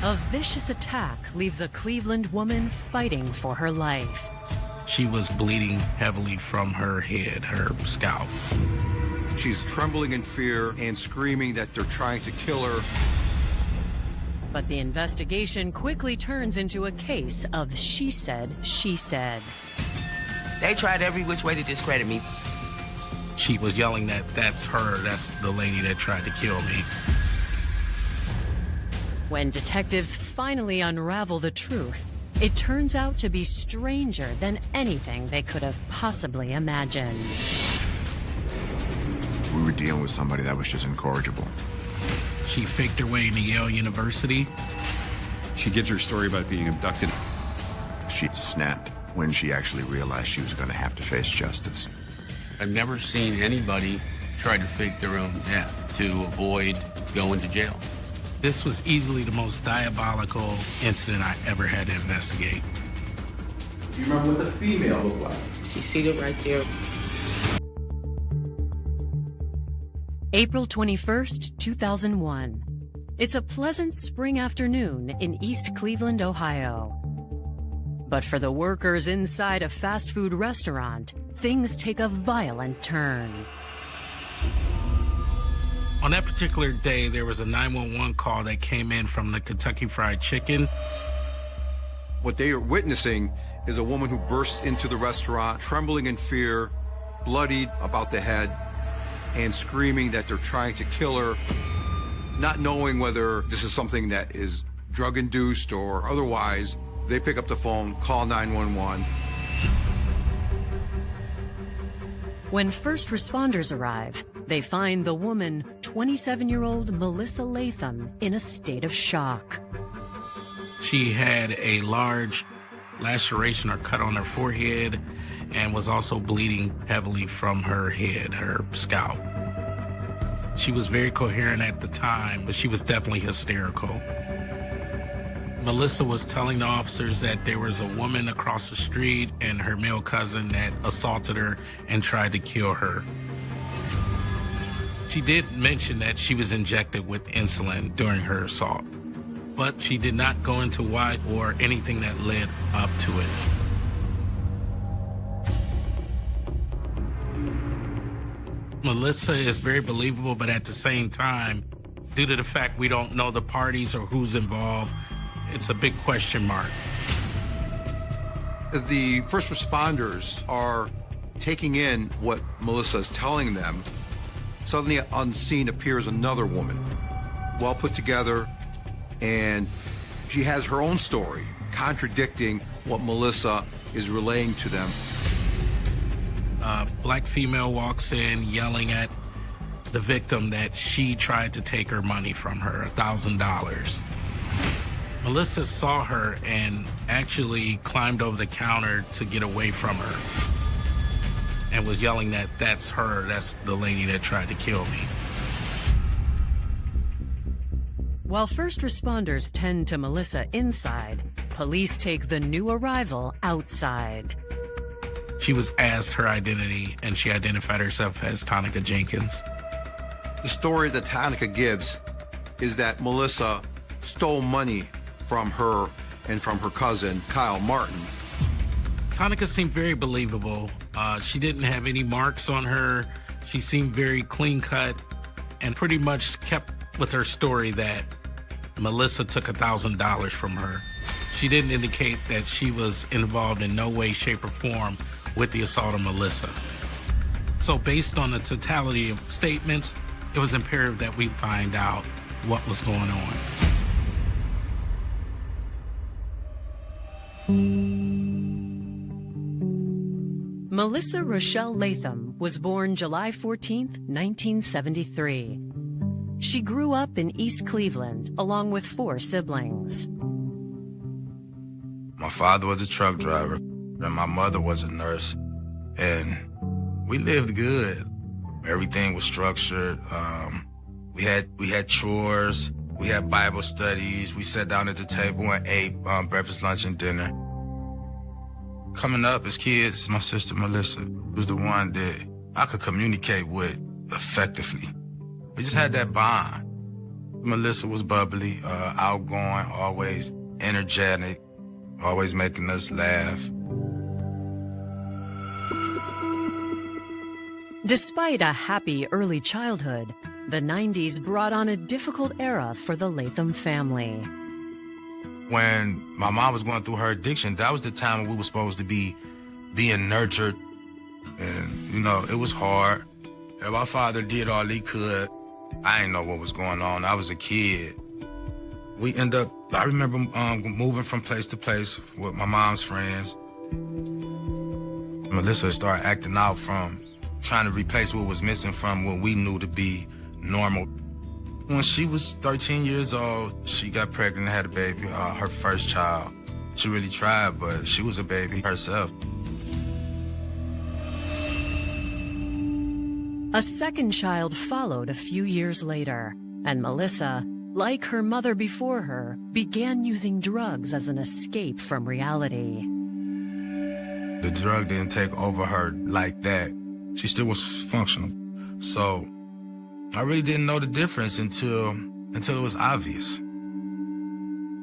A vicious attack leaves a Cleveland woman fighting for her life. She was bleeding heavily from her head, her scalp. She's trembling in fear and screaming that they're trying to kill her. But the investigation quickly turns into a case of she said, she said. They tried every which way to discredit me. She was yelling that that's her, that's the lady that tried to kill me. When detectives finally unravel the truth, it turns out to be stranger than anything they could have possibly imagined. We were dealing with somebody that was just incorrigible. She faked her way into Yale University. She gives her story about being abducted. She snapped when she actually realized she was going to have to face justice. I've never seen anybody try to fake their own death to avoid going to jail. This was easily the most diabolical incident I ever had to investigate. Do you remember what the female looked like? She's seated right there. April 21st, 2001. It's a pleasant spring afternoon in East Cleveland, Ohio. But for the workers inside a fast food restaurant, things take a violent turn. On that particular day, there was a 911 call that came in from the Kentucky Fried Chicken. What they are witnessing is a woman who bursts into the restaurant, trembling in fear, bloodied about the head, and screaming that they're trying to kill her, not knowing whether this is something that is drug-induced or otherwise. They pick up the phone, call 911. When first responders arrive, they find the woman, 27-year-old Melissa Latham, in a state of shock. She had a large laceration or cut on her forehead and was also bleeding heavily from her head, her scalp. She was very coherent at the time, but she was definitely hysterical. Melissa was telling the officers that there was a woman across the street and her male cousin that assaulted her and tried to kill her. She did mention that she was injected with insulin during her assault, but she did not go into why or anything that led up to it. Melissa is very believable, but at the same time, due to the fact we don't know the parties or who's involved, it's a big question mark. As the first responders are taking in what Melissa is telling them, suddenly on scene appears another woman, well put together, and she has her own story, contradicting what Melissa is relaying to them. A black female walks in yelling at the victim that she tried to take her money from her, $1,000. Melissa saw her and actually climbed over the counter to get away from her and was yelling that that's her, that's the lady that tried to kill me. While first responders tend to Melissa inside, police take the new arrival outside. She was asked her identity, and she identified herself as Tonica Jenkins. The story that Tonica gives is that Melissa stole money from her and from her cousin, Kyle Martin. Tonica seemed very believable. She didn't have any marks on her. She seemed very clean-cut and pretty much kept with her story that Melissa took $1,000 from her. She didn't indicate that she was involved in no way, shape, or form with the assault of Melissa. So based on the totality of statements, it was imperative that we find out what was going on. Melissa Rochelle Latham was born July 14th, 1973. She grew up in East Cleveland along with 4 siblings. My father was a truck driver, and my mother was a nurse, and we lived good. Everything was structured. We had chores. We had Bible studies. We sat down at the table and ate breakfast, lunch, and dinner. Coming up as kids, my sister Melissa was the one that I could communicate with effectively. We just had that bond. Melissa was bubbly, outgoing, always energetic, always making us laugh. Despite a happy early childhood, the 90s brought on a difficult era for the Latham family. When my mom was going through her addiction, that was the time when we were supposed to be being nurtured. And, you know, it was hard. And my father did all he could. I didn't know what was going on. I was a kid. We end up, I remember moving from place to place with my mom's friends. Melissa started acting out from trying to replace what was missing from what we knew to be normal. When she was 13 years old, she got pregnant and had a baby, her first child. She really tried, but she was a baby herself. A second child followed a few years later, and Melissa, like her mother before her, began using drugs as an escape from reality. The drug didn't take over her like that. She still was functional. So I really didn't know the difference until it was obvious.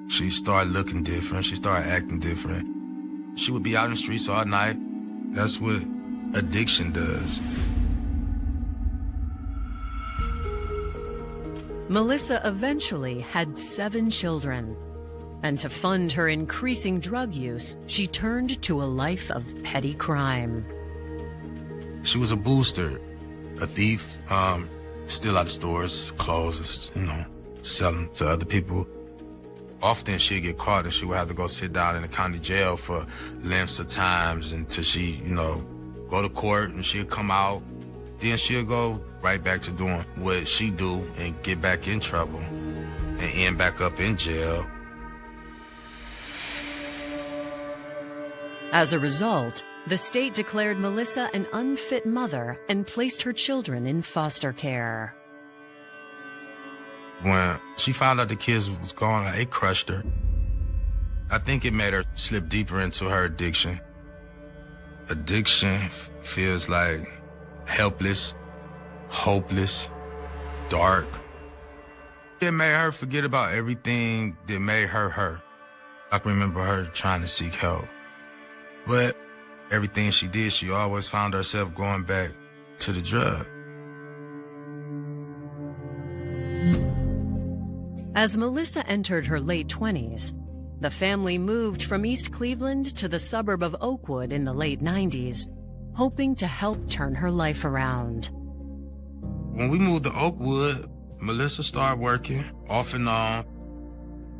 She started looking different. She started acting different. She would be out in the streets all night. That's what addiction does. Melissa eventually had 7 children, and to fund her increasing drug use, she turned to a life of petty crime. She was a booster, a thief, steal out of stores, clothes, you know, sell them to other people. Often she'd get caught and she would have to go sit down in the county jail for lengths of times until she, you know, go to court and she'd come out. Then she'll go right back to doing what she do and get back in trouble and end back up in jail. As a result, the state declared Melissa an unfit mother and placed her children in foster care. When she found out the kids was gone, it crushed her. I think it made her slip deeper into her addiction. Addiction feels like helpless, hopeless, dark. It made her forget about everything that made her her. I can remember her trying to seek help. But everything she did, she always found herself going back to the drug. As Melissa entered her late 20s, the family moved from East Cleveland to the suburb of Oakwood in the late 90s, hoping to help turn her life around. When we moved to Oakwood, Melissa started working off and on.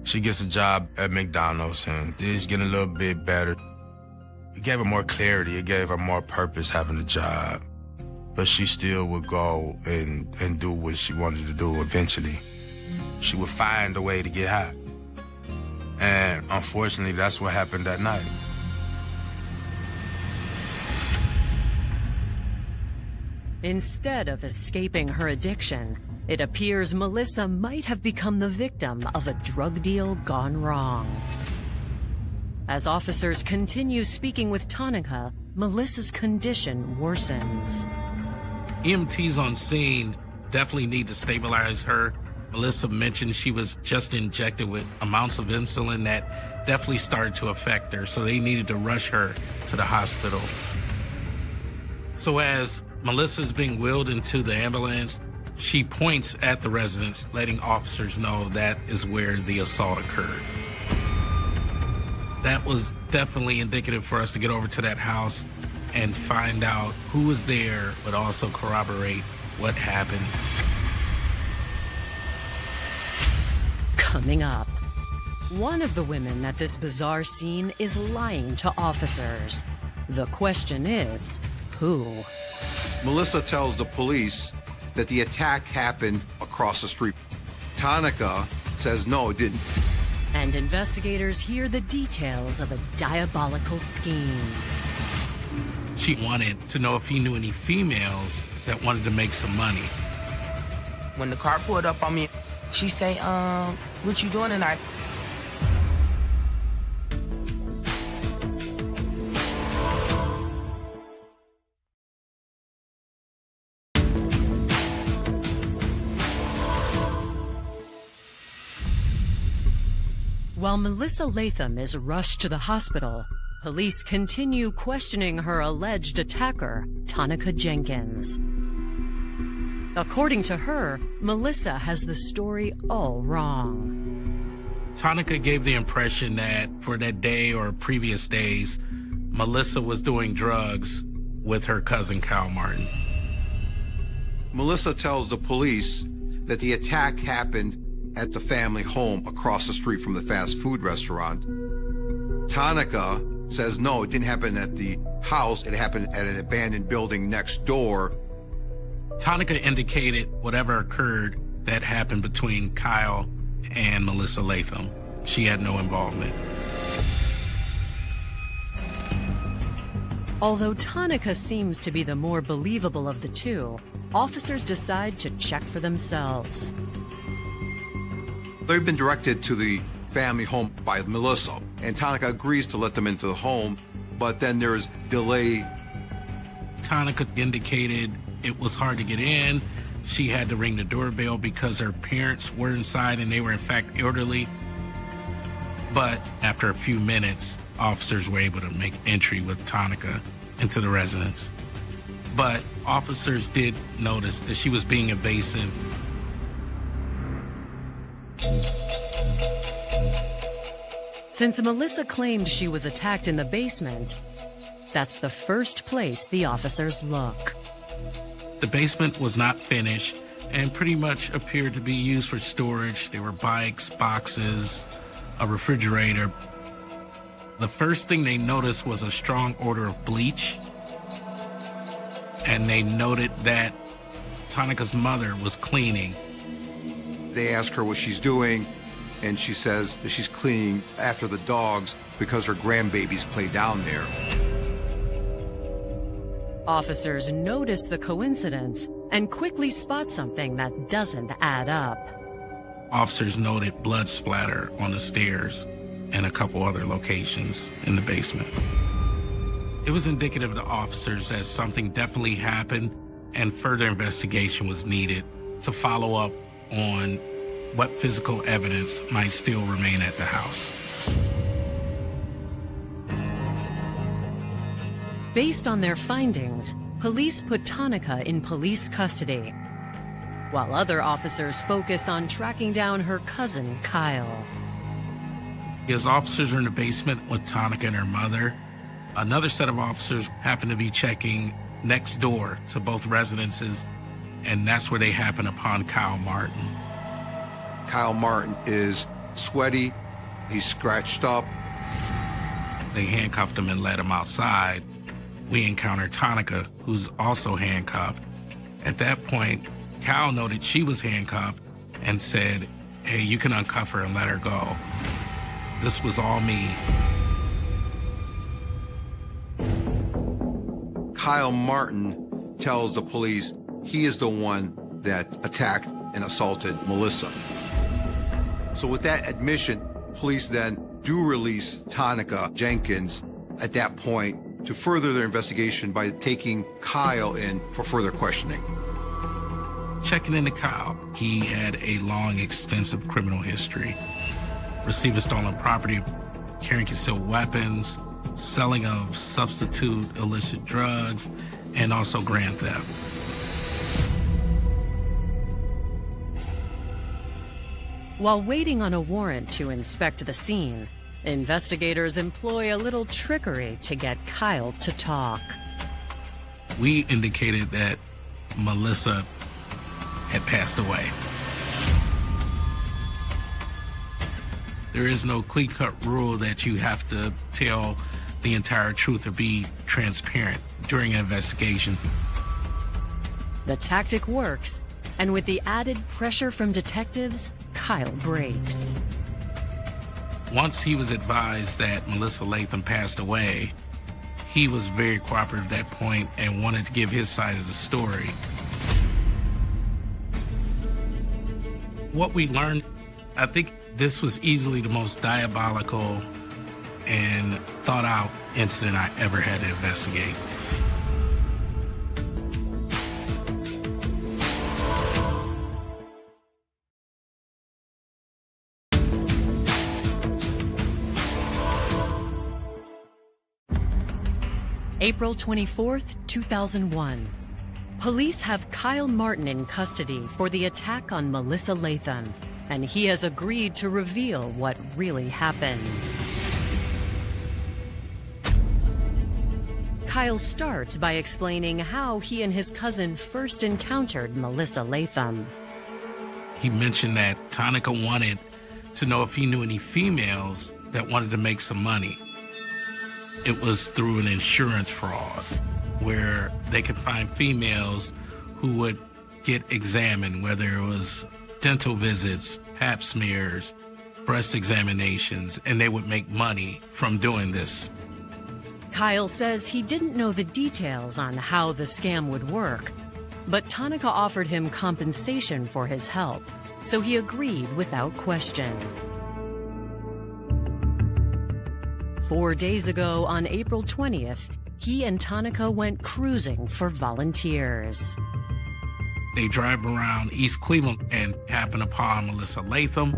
She gets a job at McDonald's and things getting a little bit better. It gave her more clarity. It gave her more purpose having a job. But she still would go and do what she wanted to do eventually. She would find a way to get high. And unfortunately, that's what happened that night. Instead of escaping her addiction, it appears Melissa might have become the victim of a drug deal gone wrong. As officers continue speaking with Tonica, Melissa's condition worsens. EMTs on scene definitely need to stabilize her. Melissa mentioned she was just injected with amounts of insulin that definitely started to affect her, so they needed to rush her to the hospital. So as Melissa's being wheeled into the ambulance, she points at the residence, letting officers know that is where the assault occurred. That was definitely indicative for us to get over to that house and find out who was there, but also corroborate what happened. Coming up, one of the women at this bizarre scene is lying to officers. The question is, who? Melissa tells the police that the attack happened across the street. Tonica says no, it didn't. And investigators hear the details of a diabolical scheme. She wanted to know if he knew any females that wanted to make some money. When the car pulled up on me, she say, what you doing tonight? While Melissa Latham is rushed to the hospital, police continue questioning her alleged attacker, Tonica Jenkins. According to her, Melissa has the story all wrong. Tonica gave the impression that for that day or previous days, Melissa was doing drugs with her cousin Kyle Martin. Melissa tells the police that the attack happened at the family home across the street from the fast food restaurant. Tonica says no, it didn't happen at the house, it happened at an abandoned building next door. Tonica indicated whatever occurred that happened between Kyle and Melissa Latham. She had no involvement. Although Tonica seems to be the more believable of the two, officers decide to check for themselves. They've been directed to the family home by Melissa, and Tonica agrees to let them into the home, but then there's delay. Tonica indicated it was hard to get in. She had to ring the doorbell because her parents were inside and they were in fact elderly. But after a few minutes, officers were able to make entry with Tonica into the residence. But officers did notice that she was being evasive. Since Melissa claimed she was attacked in the basement, that's the first place the officers look. The basement was not finished and pretty much appeared to be used for storage. There were bikes, boxes, a refrigerator. The first thing they noticed was a strong odor of bleach, and they noted that Tonica's mother was cleaning. They ask her what she's doing, and she says that she's cleaning after the dogs because her grandbabies play down there. Officers notice the coincidence and quickly spot something that doesn't add up. Officers noted blood splatter on the stairs and a couple other locations in the basement. It was indicative to officers that something definitely happened and further investigation was needed to follow up on what physical evidence might still remain at the house. Based on their findings, police put Tonica in police custody, while other officers focus on tracking down her cousin, Kyle. As officers are in the basement with Tonica and her mother, another set of officers happened to be checking next door to both residences, and that's where they happen upon Kyle Martin. Kyle Martin is sweaty, he's scratched up. They handcuffed him and let him outside. We encountered Tonica, who's also handcuffed. At that point, Kyle noted she was handcuffed and said, "Hey, you can uncuff her and let her go." This was all me. Kyle Martin tells the police he is the one that attacked and assaulted Melissa. So with that admission, police then do release Tonica Jenkins at that point to further their investigation by taking Kyle in for further questioning. Checking into Kyle, he had a long, extensive criminal history. Receiving stolen property, carrying concealed weapons, selling of substitute illicit drugs, and also grand theft. While waiting on a warrant to inspect the scene, investigators employ a little trickery to get Kyle to talk. We indicated that Melissa had passed away. There is no clean-cut rule that you have to tell the entire truth or be transparent during an investigation. The tactic works, and with the added pressure from detectives, Kyle breaks. Once he was advised that Melissa Latham passed away, he was very cooperative at that point and wanted to give his side of the story. What we learned, I think this was easily the most diabolical and thought out incident I ever had to investigate. April 24th, 2001. Police have Kyle Martin in custody for the attack on Melissa Latham, and he has agreed to reveal what really happened. Kyle starts by explaining how he and his cousin first encountered Melissa Latham. He mentioned that Tonica wanted to know if he knew any females that wanted to make some money. It was through an insurance fraud where they could find females who would get examined, whether it was dental visits, pap smears, breast examinations, and they would make money from doing this. Kyle says he didn't know the details on how the scam would work, but Tonica offered him compensation for his help, so he agreed without question. 4 days ago, on April 20th, he and Tonica went cruising for volunteers. They drive around East Cleveland and happen upon Melissa Latham.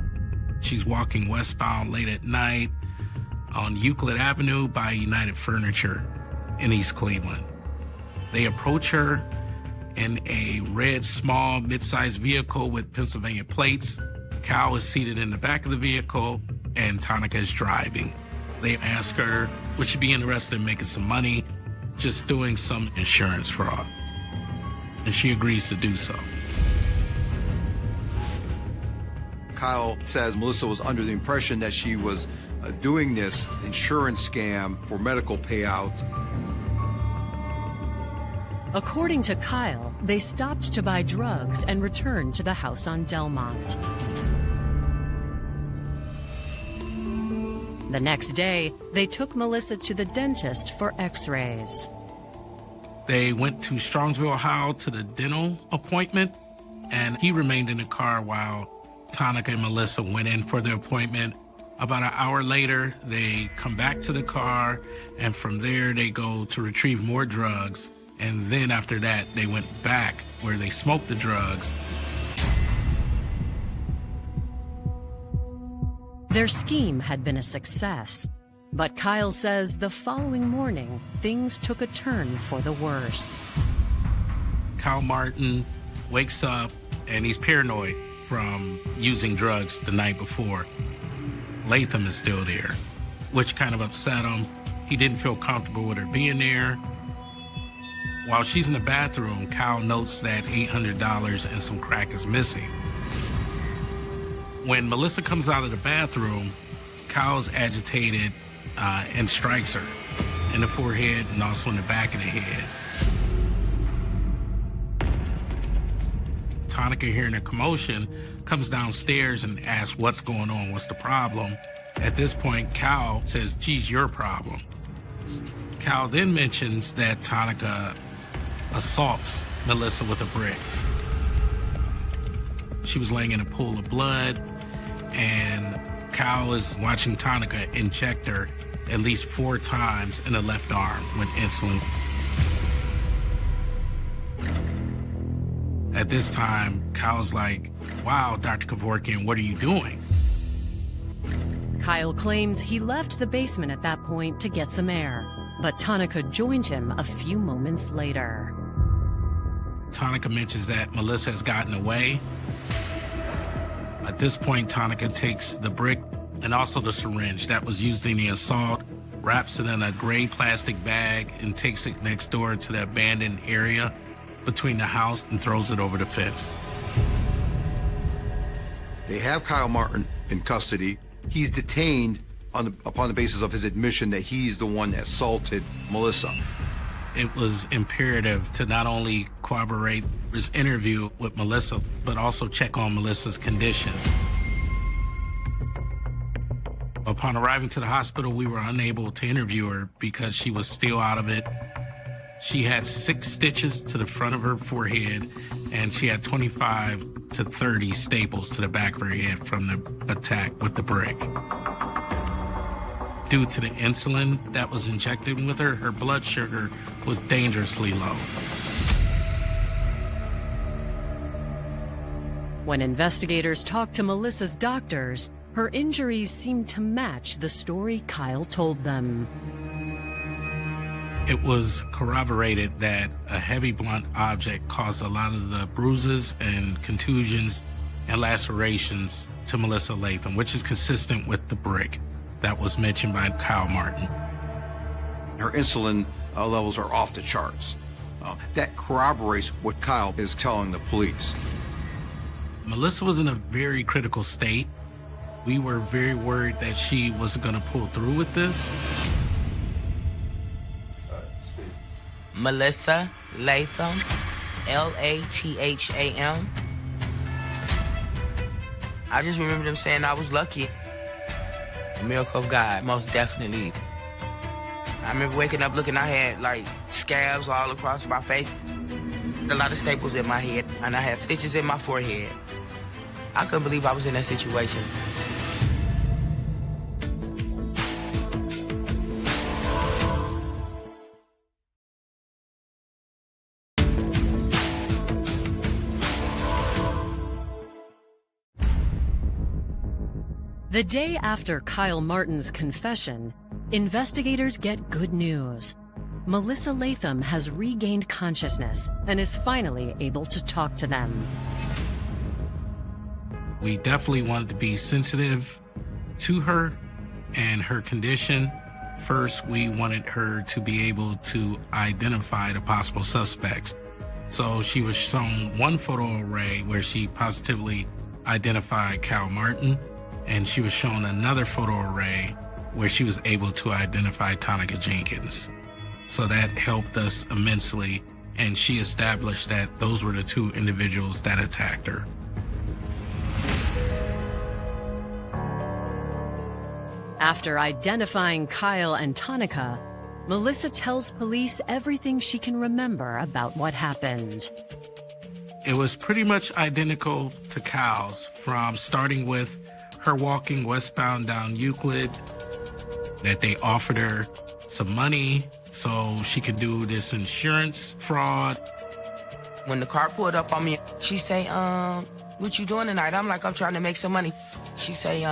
She's walking westbound late at night on Euclid Avenue by United Furniture in East Cleveland. They approach her in a red, small, mid-sized vehicle with Pennsylvania plates. Kyle is seated in the back of the vehicle, and Tonica is driving. They ask her, would she be interested in making some money, just doing some insurance fraud? And she agrees to do so. Kyle says Melissa was under the impression that she was doing this insurance scam for medical payout. According to Kyle, they stopped to buy drugs and returned to the house on Delmont. The next day, they took Melissa to the dentist for x-rays. They went to Strongsville, Ohio to the dental appointment, and he remained in the car while Tonica and Melissa went in for the appointment. About an hour later, they come back to the car, and from there they go to retrieve more drugs. And then after that, they went back where they smoked the drugs. Their scheme had been a success, but Kyle says the following morning, things took a turn for the worse. Kyle Martin wakes up, and he's paranoid from using drugs the night before. Latham is still there, which kind of upset him. He didn't feel comfortable with her being there. While she's in the bathroom, Kyle notes that $800 and some crack is missing. When Melissa comes out of the bathroom, Kyle's agitated and strikes her in the forehead and also in the back of the head. Tonica, hearing a commotion, comes downstairs and asks what's going on, what's the problem. At this point, Kyle says, geez, your problem. Kyle then mentions that Tonica assaults Melissa with a brick. She was laying in a pool of blood, and Kyle is watching Tonica inject her at least 4 times in the left arm with insulin. At this time, Kyle's like, wow, Dr. Kevorkian, what are you doing? Kyle claims he left the basement at that point to get some air, but Tonica joined him a few moments later. Tonica mentions that Melissa has gotten away. At this point, Tonica takes the brick and also the syringe that was used in the assault, wraps it in a gray plastic bag, and takes it next door to the abandoned area between the house and throws it over the fence. They have Kyle Martin in custody. He's detained upon the basis of his admission that he's the one that assaulted Melissa. It was imperative to not only corroborate his interview with Melissa, but also check on Melissa's condition. Upon arriving to the hospital, we were unable to interview her because she was still out of it. She had 6 stitches to the front of her forehead, and she had 25 to 30 staples to the back of her head from the attack with the brick. Due to the insulin that was injected with her, her blood sugar was dangerously low. When investigators talked to Melissa's doctors, her injuries seemed to match the story Kyle told them. It was corroborated that a heavy blunt object caused a lot of the bruises and contusions and lacerations to Melissa Latham, which is consistent with the brick that was mentioned by Kyle Martin. Her insulin levels are off the charts. That corroborates what Kyle is telling the police. Melissa was in a very critical state. We were very worried that she wasn't going to pull through with this. Melissa Latham, Latham. I just remember them saying I was lucky. A miracle of God, most definitely. I remember waking up looking, I had like scabs all across my face, a lot of staples in my head, and I had stitches in my forehead. I couldn't believe I was in that situation. The day after Kyle Martin's confession, investigators get good news. Melissa Latham has regained consciousness and is finally able to talk to them. We definitely wanted to be sensitive to her and her condition. First, we wanted her to be able to identify the possible suspects. So she was shown one photo array where she positively identified Kyle Martin, and she was shown another photo array where she was able to identify Tonica Jenkins. So that helped us immensely, and she established that those were the two individuals that attacked her. After identifying Kyle and Tonica, Melissa tells police everything she can remember about what happened. It was pretty much identical to Kyle's, from starting with her walking westbound down Euclid, that they offered her some money so she could do this insurance fraud. When the car pulled up on me, she say, what you doing tonight? I'm like, I'm trying to make some money. She say,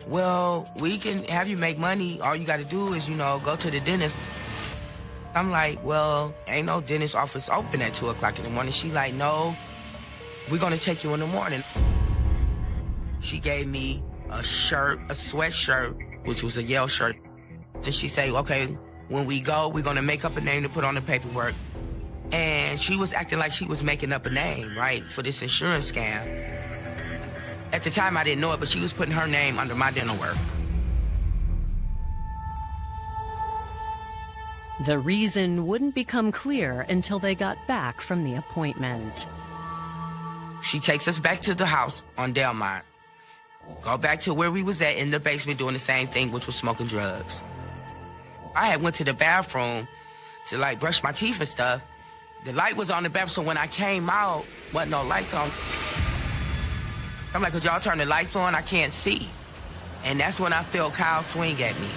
well, we can have you make money. All you got to do is, go to the dentist. I'm like, well, ain't no dentist office open at 2 o'clock in the morning. She like, no, we're going to take you in the morning. She gave me a shirt, a sweatshirt, which was a Yale shirt. Then she say, okay, when we go, we're going to make up a name to put on the paperwork. And she was acting like she was making up a name, right, for this insurance scam. At the time, I didn't know it, but she was putting her name under my dental work. The reason wouldn't become clear until they got back from the appointment. She takes us back to the house on Delmont. Go back to where we was at in the basement doing the same thing, which was smoking drugs. I had went to the bathroom to brush my teeth and stuff. The light was on the bathroom, so when I came out, wasn't no lights on. I'm like, could y'all turn the lights on? I can't see. And that's when I felt Kyle swing at me.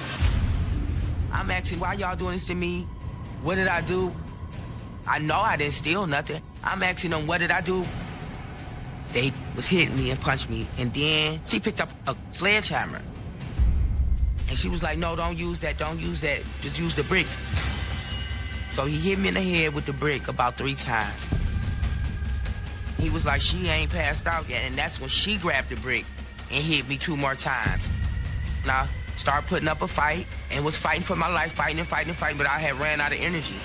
I'm asking, why y'all doing this to me? What did I do? I know I didn't steal nothing. I'm asking them, what did I do? They was hitting me and punched me. And then she picked up a sledgehammer. And she was like, no, don't use that, just use the bricks. So he hit me in the head with the brick about 3 times. He was like, she ain't passed out yet. And that's when she grabbed the brick and hit me 2 more times. And I started putting up a fight and was fighting for my life, fighting, but I had ran out of energy.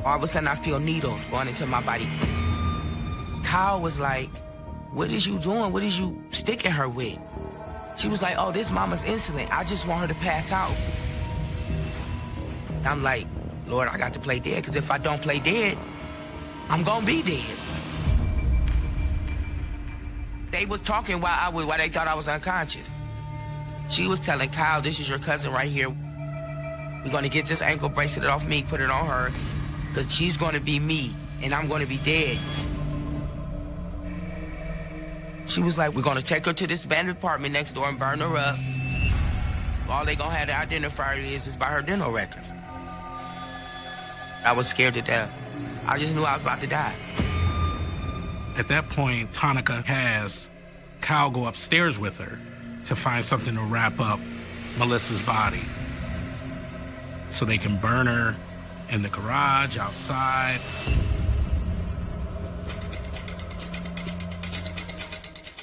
All of a sudden, I feel needles going into my body. Kyle was like, what is you doing? What is you sticking her with? She was like, oh, this mama's insulin. I just want her to pass out. I'm like, Lord, I got to play dead, because if I don't play dead, I'm going to be dead. They was talking while they thought I was unconscious. She was telling Kyle, this is your cousin right here. We're going to get this ankle bracelet off me, put it on her, because she's going to be me, and I'm going to be dead. She was like, we're going to take her to this abandoned apartment next door and burn her up. All they going to have to identify her is by her dental records. I was scared to death. I just knew I was about to die. At that point, Tonica has Kyle go upstairs with her to find something to wrap up Melissa's body so they can burn her in the garage, outside.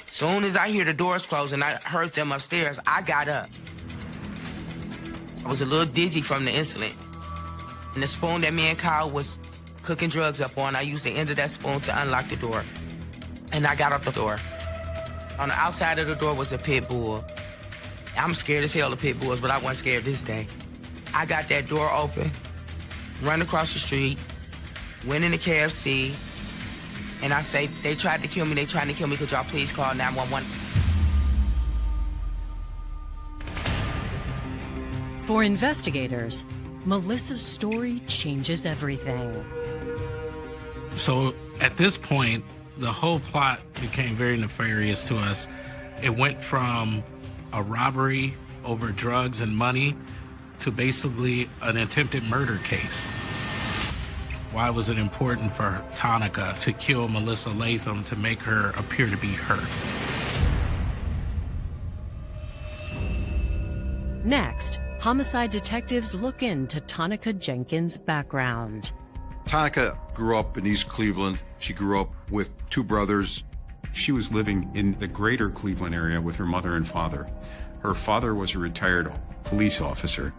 Soon as I hear the doors close and I heard them upstairs, I got up. I was a little dizzy from the incident. And the spoon that me and Kyle was cooking drugs up on, I used the end of that spoon to unlock the door. And I got out the door. On the outside of the door was a pit bull. I'm scared as hell of pit bulls, but I wasn't scared this day. I got that door open, run across the street, went in the KFC, and I say, they tried to kill me, could y'all please call 911? For investigators, Melissa's story changes everything. So at this point, the whole plot became very nefarious to us. It went from a robbery over drugs and money to basically an attempted murder case. Why was it important for Tonica to kill Melissa Latham to make her appear to be her? Next, homicide detectives look into Tonica Jenkins' background. Tonica grew up in East Cleveland. She grew up with two brothers. She was living in the greater Cleveland area with her mother and father. Her father was a retired police officer.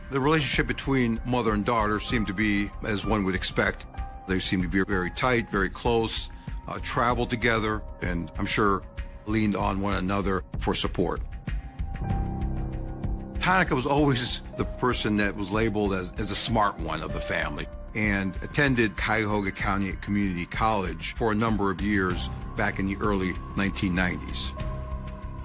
The relationship between mother and daughter seemed to be, as one would expect, they seemed to be very tight, very close, traveled together, and I'm sure leaned on one another for support. Tonica was always the person that was labeled as a smart one of the family and attended Cuyahoga County Community College for a number of years back in the early 1990s.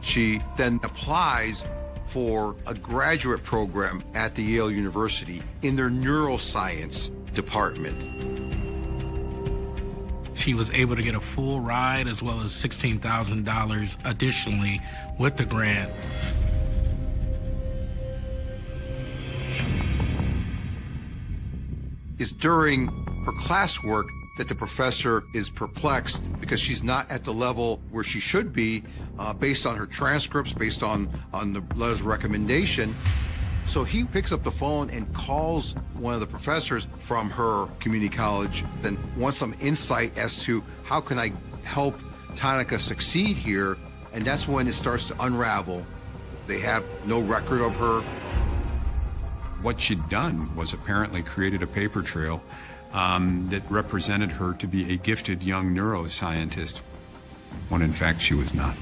She then applies for a graduate program at the Yale University in their neuroscience department. She was able to get a full ride as well as $16,000 additionally with the grant. It's during her classwork that the professor is perplexed because she's not at the level where she should be based on her transcripts, based on the letters of recommendation. So he picks up the phone and calls one of the professors from her community college and wants some insight as to how can I help Tonica succeed here, and that's when it starts to unravel. They have no record of her. What she'd done was apparently created a paper trail that represented her to be a gifted young neuroscientist, when in fact she was not.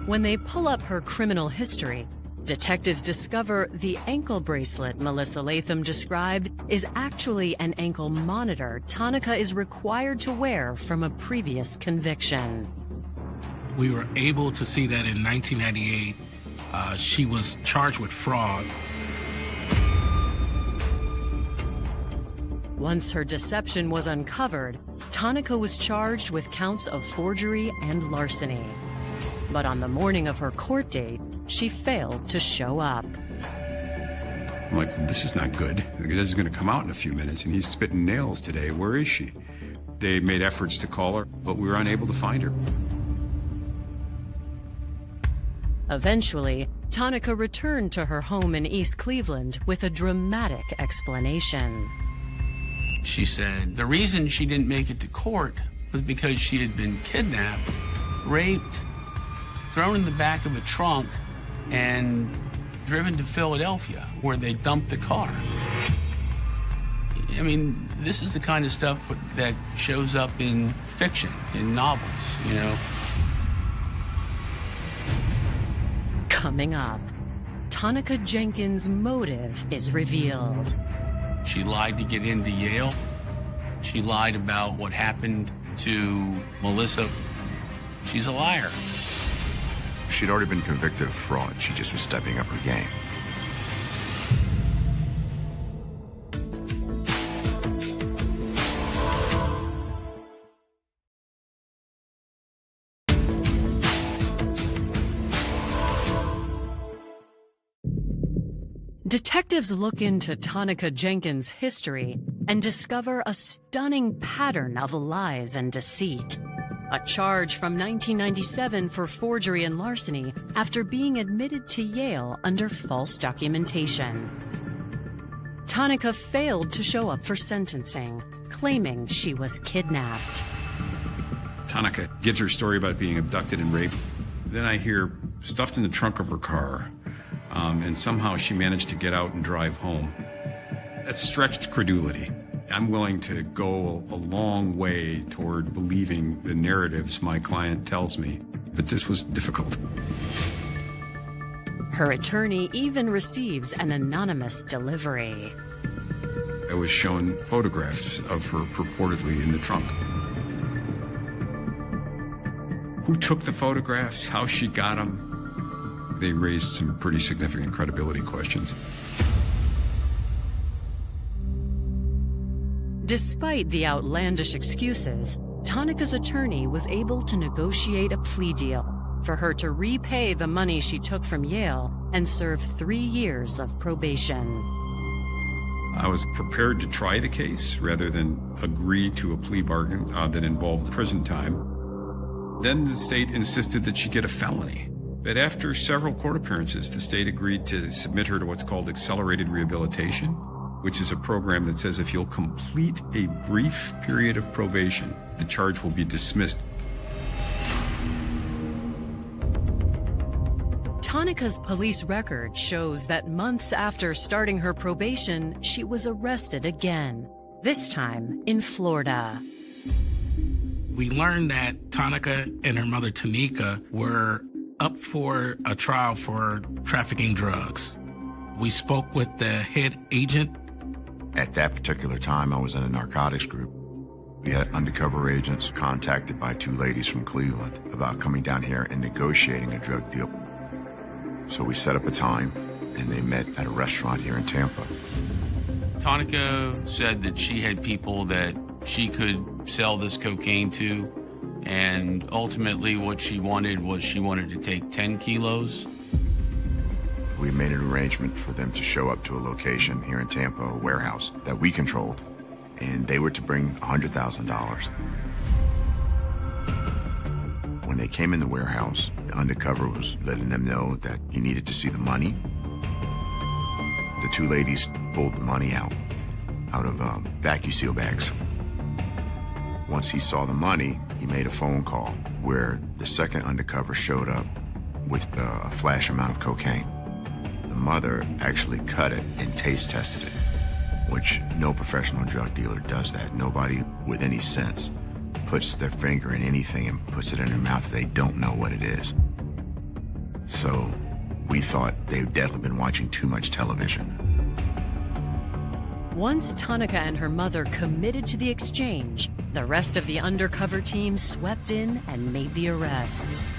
When they pull up her criminal history, detectives discover the ankle bracelet Melissa Latham described is actually an ankle monitor Tonica is required to wear from a previous conviction. We were able to see that in 1998, she was charged with fraud. Once her deception was uncovered, Tonica was charged with counts of forgery and larceny. But on the morning of her court date, she failed to show up. I'm like, this is not good. The judge is going to come out in a few minutes, and he's spitting nails today. Where is she? They made efforts to call her, but we were unable to find her. Eventually, Tonica returned to her home in East Cleveland with a dramatic explanation. She said the reason she didn't make it to court was because she had been kidnapped, raped, thrown in the back of a trunk, and driven to Philadelphia, where they dumped the car. I mean, this is the kind of stuff that shows up in fiction, in novels, you know. Coming up, Tonica Jenkins' motive is revealed. She lied to get into Yale. She lied about what happened to Melissa. She's a liar. She'd already been convicted of fraud. She just was stepping up her game. Detectives look into Tonica Jenkins' history and discover a stunning pattern of lies and deceit. a charge from 1997 for forgery and larceny after being admitted to Yale under false documentation. Tonica failed to show up for sentencing, claiming she was kidnapped. Tonica gives her story about being abducted and raped. Then I hear stuffed in the trunk of her car, and somehow she managed to get out and drive home. That's stretched credulity. I'm willing to go a long way toward believing the narratives my client tells me, but this was difficult. Her attorney even receives an anonymous delivery. I was shown photographs of her purportedly in the trunk. Who took the photographs, how she got them, they raised some pretty significant credibility questions. Despite the outlandish excuses, Tonica's attorney was able to negotiate a plea deal for her to repay the money she took from Yale and serve 3 years of probation. I was prepared to try the case rather than agree to a plea bargain that involved prison time. Then the state insisted that she get a felony. But after several court appearances, the state agreed to submit her to what's called accelerated rehabilitation, which is a program that says if you'll complete a brief period of probation, the charge will be dismissed. Tonica's police record shows that months after starting her probation, she was arrested again, this time in Florida. We learned that Tonica and her mother, Tonica, were up for a trial for trafficking drugs. We spoke with the head agent. At that particular time, I was in a narcotics group. We had undercover agents contacted by 2 ladies from Cleveland about coming down here and negotiating a drug deal. So we set up a time, and they met at a restaurant here in Tampa. Tonica said that she had people that she could sell this cocaine to, and ultimately what she wanted was she wanted to take 10 kilos. We made an arrangement for them to show up to a location here in Tampa, a warehouse that we controlled, and they were to bring $100,000. When they came in the warehouse, the undercover was letting them know that he needed to see the money. The 2 ladies pulled the money out of vacuum seal bags. Once he saw the money, he made a phone call where the second undercover showed up with a flash amount of cocaine. The mother actually cut it and taste tested it, which no professional drug dealer does that. Nobody with any sense puts their finger in anything and puts it in their mouth if they don't know what it is. So we thought they'd definitely been watching too much television. Once Tonica and her mother committed to the exchange, the rest of the undercover team swept in and made the arrests.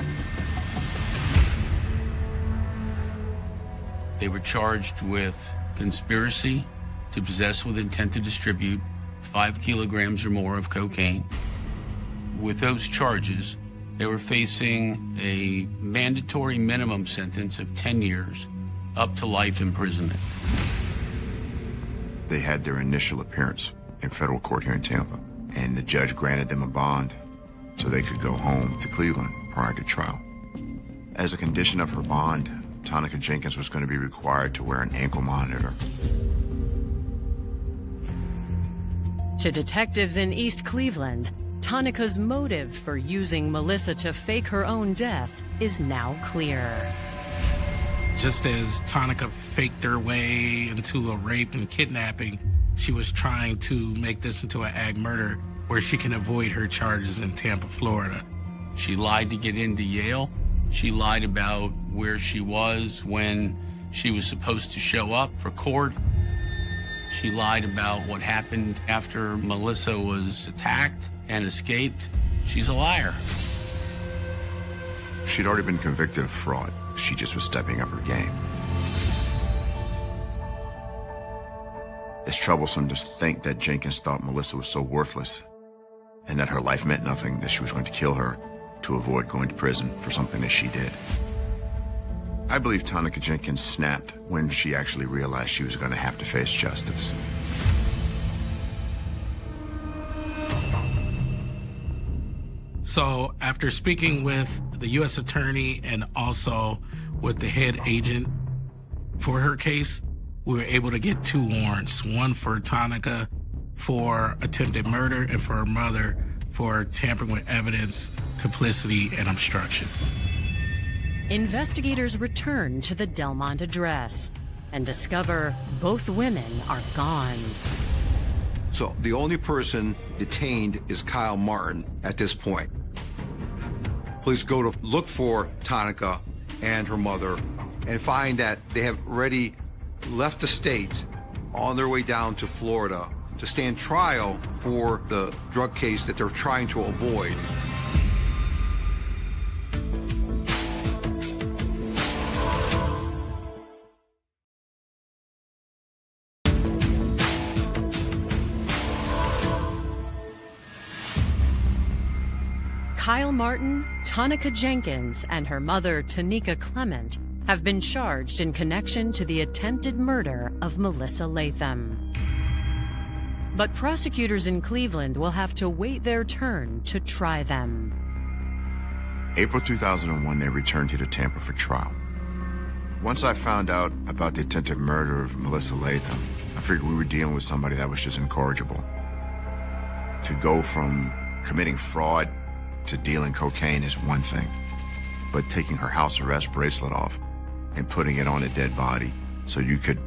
They were charged with conspiracy to possess with intent to distribute 5 kilograms or more of cocaine. With those charges, they were facing a mandatory minimum sentence of 10 years, up to life imprisonment. They had their initial appearance in federal court here in Tampa, and the judge granted them a bond so they could go home to Cleveland prior to trial. As a condition of her bond, Tonica Jenkins was going to be required to wear an ankle monitor. To detectives in East Cleveland, Tonica's motive for using Melissa to fake her own death is now clear. Just as Tonica faked her way into a rape and kidnapping, she was trying to make this into an ag murder where she can avoid her charges in Tampa, Florida. She lied to get into Yale. She lied about where she was when she was supposed to show up for court. She lied about what happened after Melissa was attacked and escaped. She's a liar. She'd already been convicted of fraud. She just was stepping up her game. It's troublesome to think that Jenkins thought Melissa was so worthless and that her life meant nothing, that she was going to kill her to avoid going to prison for something that she did. I believe Tonica Jenkins snapped when she actually realized she was going to have to face justice. So after speaking with the U.S. attorney and also with the head agent for her case, we were able to get 2 warrants, one for Tonica for attempted murder and for her mother for tampering with evidence, complicity, and obstruction. Investigators return to the Delmont address and discover both women are gone. So the only person detained is Kyle Martin at this point. Police go to look for Tonica and her mother and find that they have already left the state on their way down to Florida to stand trial for the drug case that they're trying to avoid. Kyle Martin, Tonica Jenkins, and her mother, Tonica Clement, have been charged in connection to the attempted murder of Melissa Latham. But prosecutors in Cleveland will have to wait their turn to try them. April 2001, they returned here to Tampa for trial. Once I found out about the attempted murder of Melissa Latham, I figured we were dealing with somebody that was just incorrigible. To go from committing fraud to dealing cocaine is one thing, but taking her house arrest bracelet off and putting it on a dead body so you could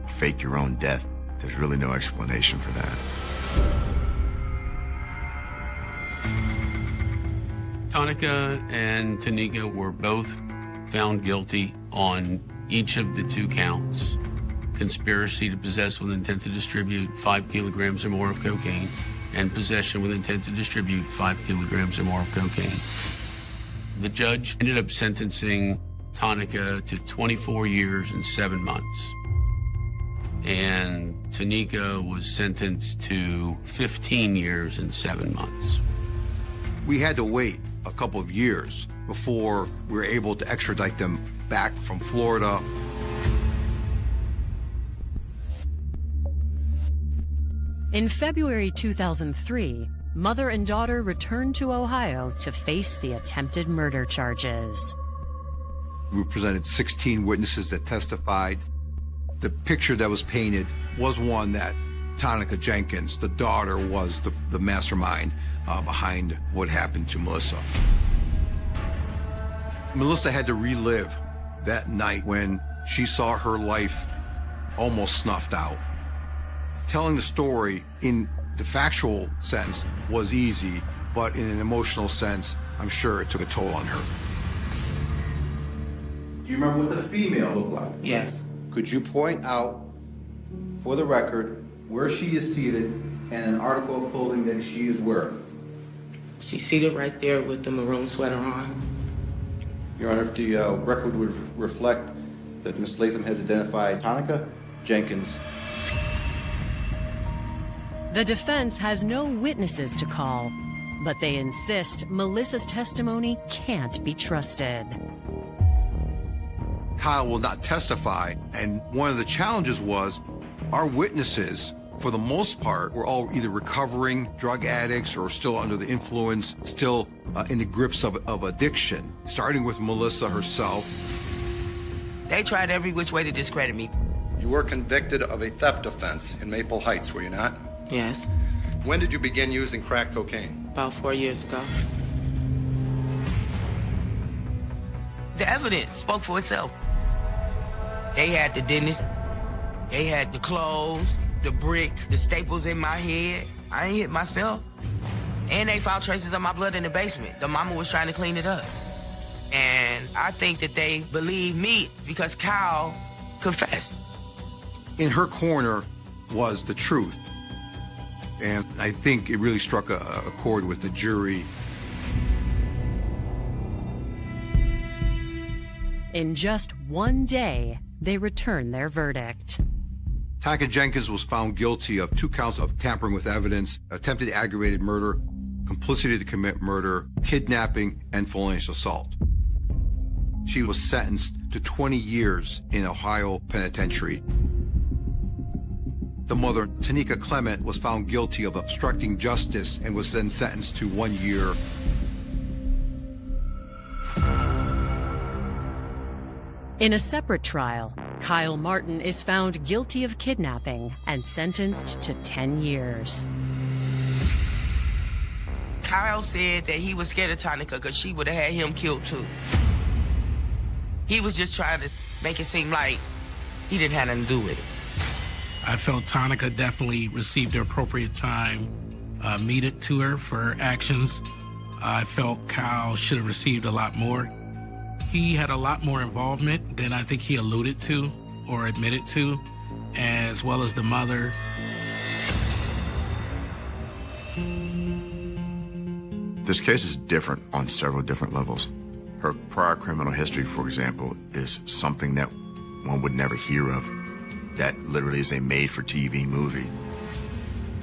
fake your own death, there's really no explanation for that. Tonica and Tonica were both found guilty on each of the 2 counts. Conspiracy to possess with intent to distribute 5 kilograms or more of cocaine, and possession with intent to distribute 5 kilograms or more of cocaine. The judge ended up sentencing Tonica to 24 years and 7 months. And Tonica was sentenced to 15 years and 7 months. We had to wait a couple of years before we were able to extradite them back from Florida. In February 2003, mother and daughter returned to Ohio to face the attempted murder charges. We presented 16 witnesses that testified. The picture that was painted was one that Tonica Jenkins, the daughter, was the mastermind behind what happened to Melissa. Melissa had to relive that night when she saw her life almost snuffed out. Telling the story in the factual sense was easy, but in an emotional sense, I'm sure it took a toll on her. Do you remember what the female looked like? Yes. Could you point out, for the record, where she is seated and an article of clothing that she is wearing? She's seated right there with the maroon sweater on. Your Honor, if the record would reflect that Ms. Latham has identified Tonica Jenkins. The defense has no witnesses to call, but they insist Melissa's testimony can't be trusted. Kyle will not testify, and one of the challenges was our witnesses, for the most part, were all either recovering drug addicts or still under the influence, still in the grips of addiction, starting with Melissa herself. They tried every which way to discredit me. You were convicted of a theft offense in Maple Heights, were you not? Yes. When did you begin using crack cocaine? About 4 years ago. The evidence spoke for itself. They had the dentist, they had the clothes, the brick, the staples in my head. I ain't hit myself. And they found traces of my blood in the basement. The mama was trying to clean it up. And I think that they believed me because Kyle confessed. In her corner was the truth. And I think it really struck a chord with the jury. In just one day, they return their verdict. Tonica Jenkins was found guilty of 2 counts of tampering with evidence, attempted aggravated murder, complicity to commit murder, kidnapping, and felonious assault. She was sentenced to 20 years in Ohio Penitentiary. The mother, Tonica Clement, was found guilty of obstructing justice and was then sentenced to 1 year. In a separate trial, Kyle Martin is found guilty of kidnapping and sentenced to 10 years. Kyle said that he was scared of Tonica because she would have had him killed too. He was just trying to make it seem like he didn't have nothing to do with it. I felt Tonica definitely received the appropriate time meted to her for her actions. I felt Kyle should have received a lot more. He had a lot more involvement than I think he alluded to or admitted to, as well as the mother. This case is different on several different levels. Her prior criminal history, for example, is something that one would never hear of. That literally is a made-for-TV movie.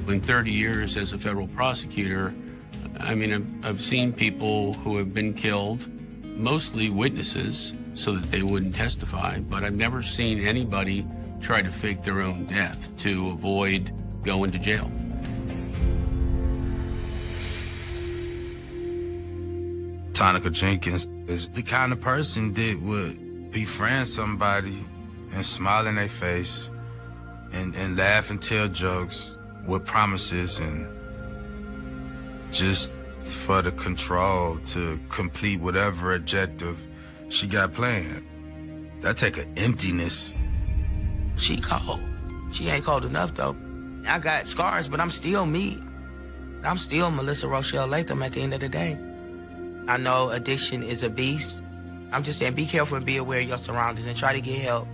In 30 years as a federal prosecutor, I mean, I've seen people who have been killed, mostly witnesses, so that they wouldn't testify, but I've never seen anybody try to fake their own death to avoid going to jail. Tonica Jenkins is the kind of person that would befriend somebody and smile in their face and laugh and tell jokes with promises and just for the control to complete whatever objective she got planned. That take an emptiness. She cold. She ain't cold enough, though. I got scars, but I'm still me. I'm still Melissa Rochelle Latham at the end of the day. I know addiction is a beast. I'm just saying, be careful and be aware of your surroundings and try to get help,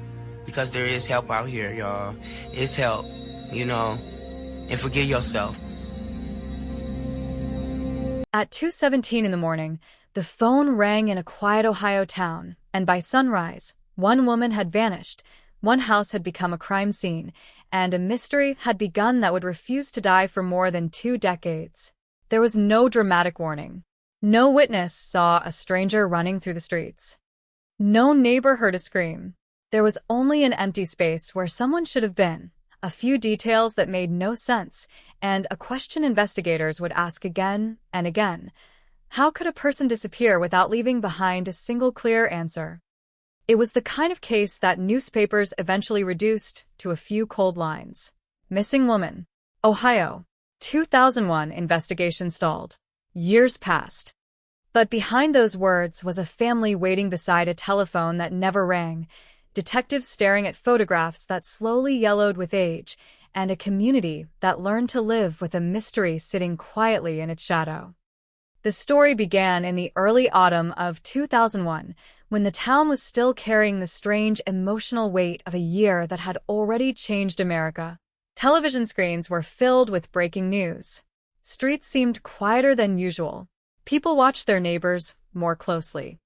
because there is help out here, y'all. It's help, you know, and forgive yourself. At 2:17 in the morning, the phone rang in a quiet Ohio town, and by sunrise, one woman had vanished, one house had become a crime scene, and a mystery had begun that would refuse to die for more than 2 decades. There was no dramatic warning. No witness saw a stranger running through the streets. No neighbor heard a scream. There was only an empty space where someone should have been, a few details that made no sense, and a question investigators would ask again and again. How could a person disappear without leaving behind a single clear answer? It was the kind of case that newspapers eventually reduced to a few cold lines. Missing woman. Ohio. 2001 investigation stalled. Years passed. But behind those words was a family waiting beside a telephone that never rang, detectives staring at photographs that slowly yellowed with age, and a community that learned to live with a mystery sitting quietly in its shadow. The story began in the early autumn of 2001, when the town was still carrying the strange emotional weight of a year that had already changed America. Television screens were filled with breaking news. Streets seemed quieter than usual. People watched their neighbors more closely.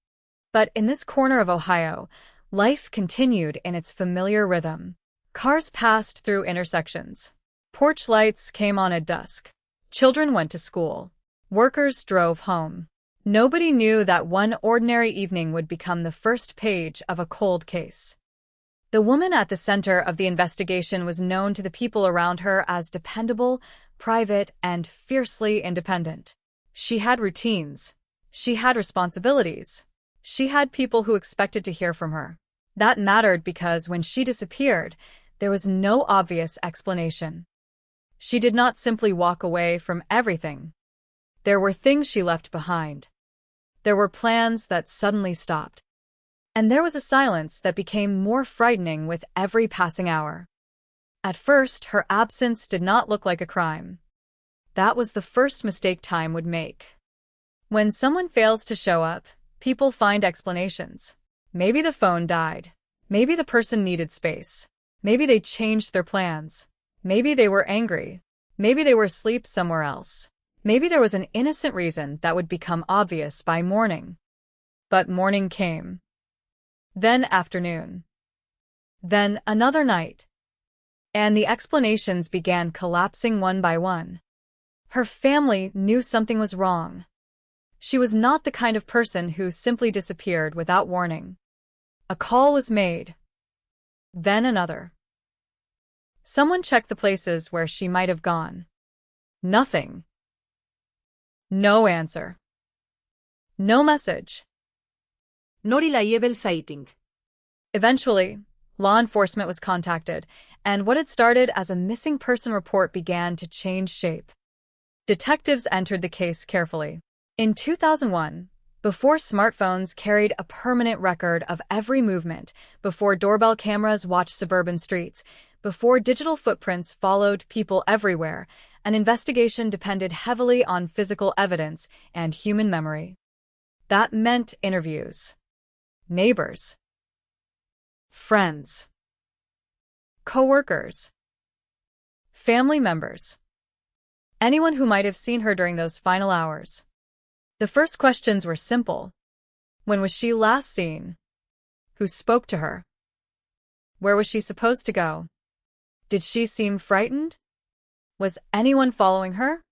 But in this corner of Ohio, life continued in its familiar rhythm. Cars passed through intersections. Porch lights came on at dusk. Children went to school. Workers drove home. Nobody knew that one ordinary evening would become the first page of a cold case. The woman at the center of the investigation was known to the people around her as dependable, private, and fiercely independent. She had routines. She had responsibilities. She had people who expected to hear from her. That mattered because when she disappeared, there was no obvious explanation. She did not simply walk away from everything. There were things she left behind. There were plans that suddenly stopped. And there was a silence that became more frightening with every passing hour. At first, her absence did not look like a crime. That was the first mistake time would make. When someone fails to show up, people find explanations. Maybe the phone died. Maybe the person needed space. Maybe they changed their plans. Maybe they were angry. Maybe they were asleep somewhere else. Maybe there was an innocent reason that would become obvious by morning. But morning came. Then afternoon. Then another night. And the explanations began collapsing one by one. Her family knew something was wrong. She was not the kind of person who simply disappeared without warning. A call was made. Then another. Someone checked the places where she might have gone. Nothing. No answer. No message. Nori la Jebel sighting. Eventually, law enforcement was contacted, and what had started as a missing person report began to change shape. Detectives entered the case carefully. In 2001, before smartphones carried a permanent record of every movement, before doorbell cameras watched suburban streets, before digital footprints followed people everywhere, an investigation depended heavily on physical evidence and human memory. That meant interviews, neighbors, friends, co-workers, family members, anyone who might have seen her during those final hours. The first questions were simple. When was she last seen? Who spoke to her? Where was she supposed to go? Did she seem frightened? Was anyone following her?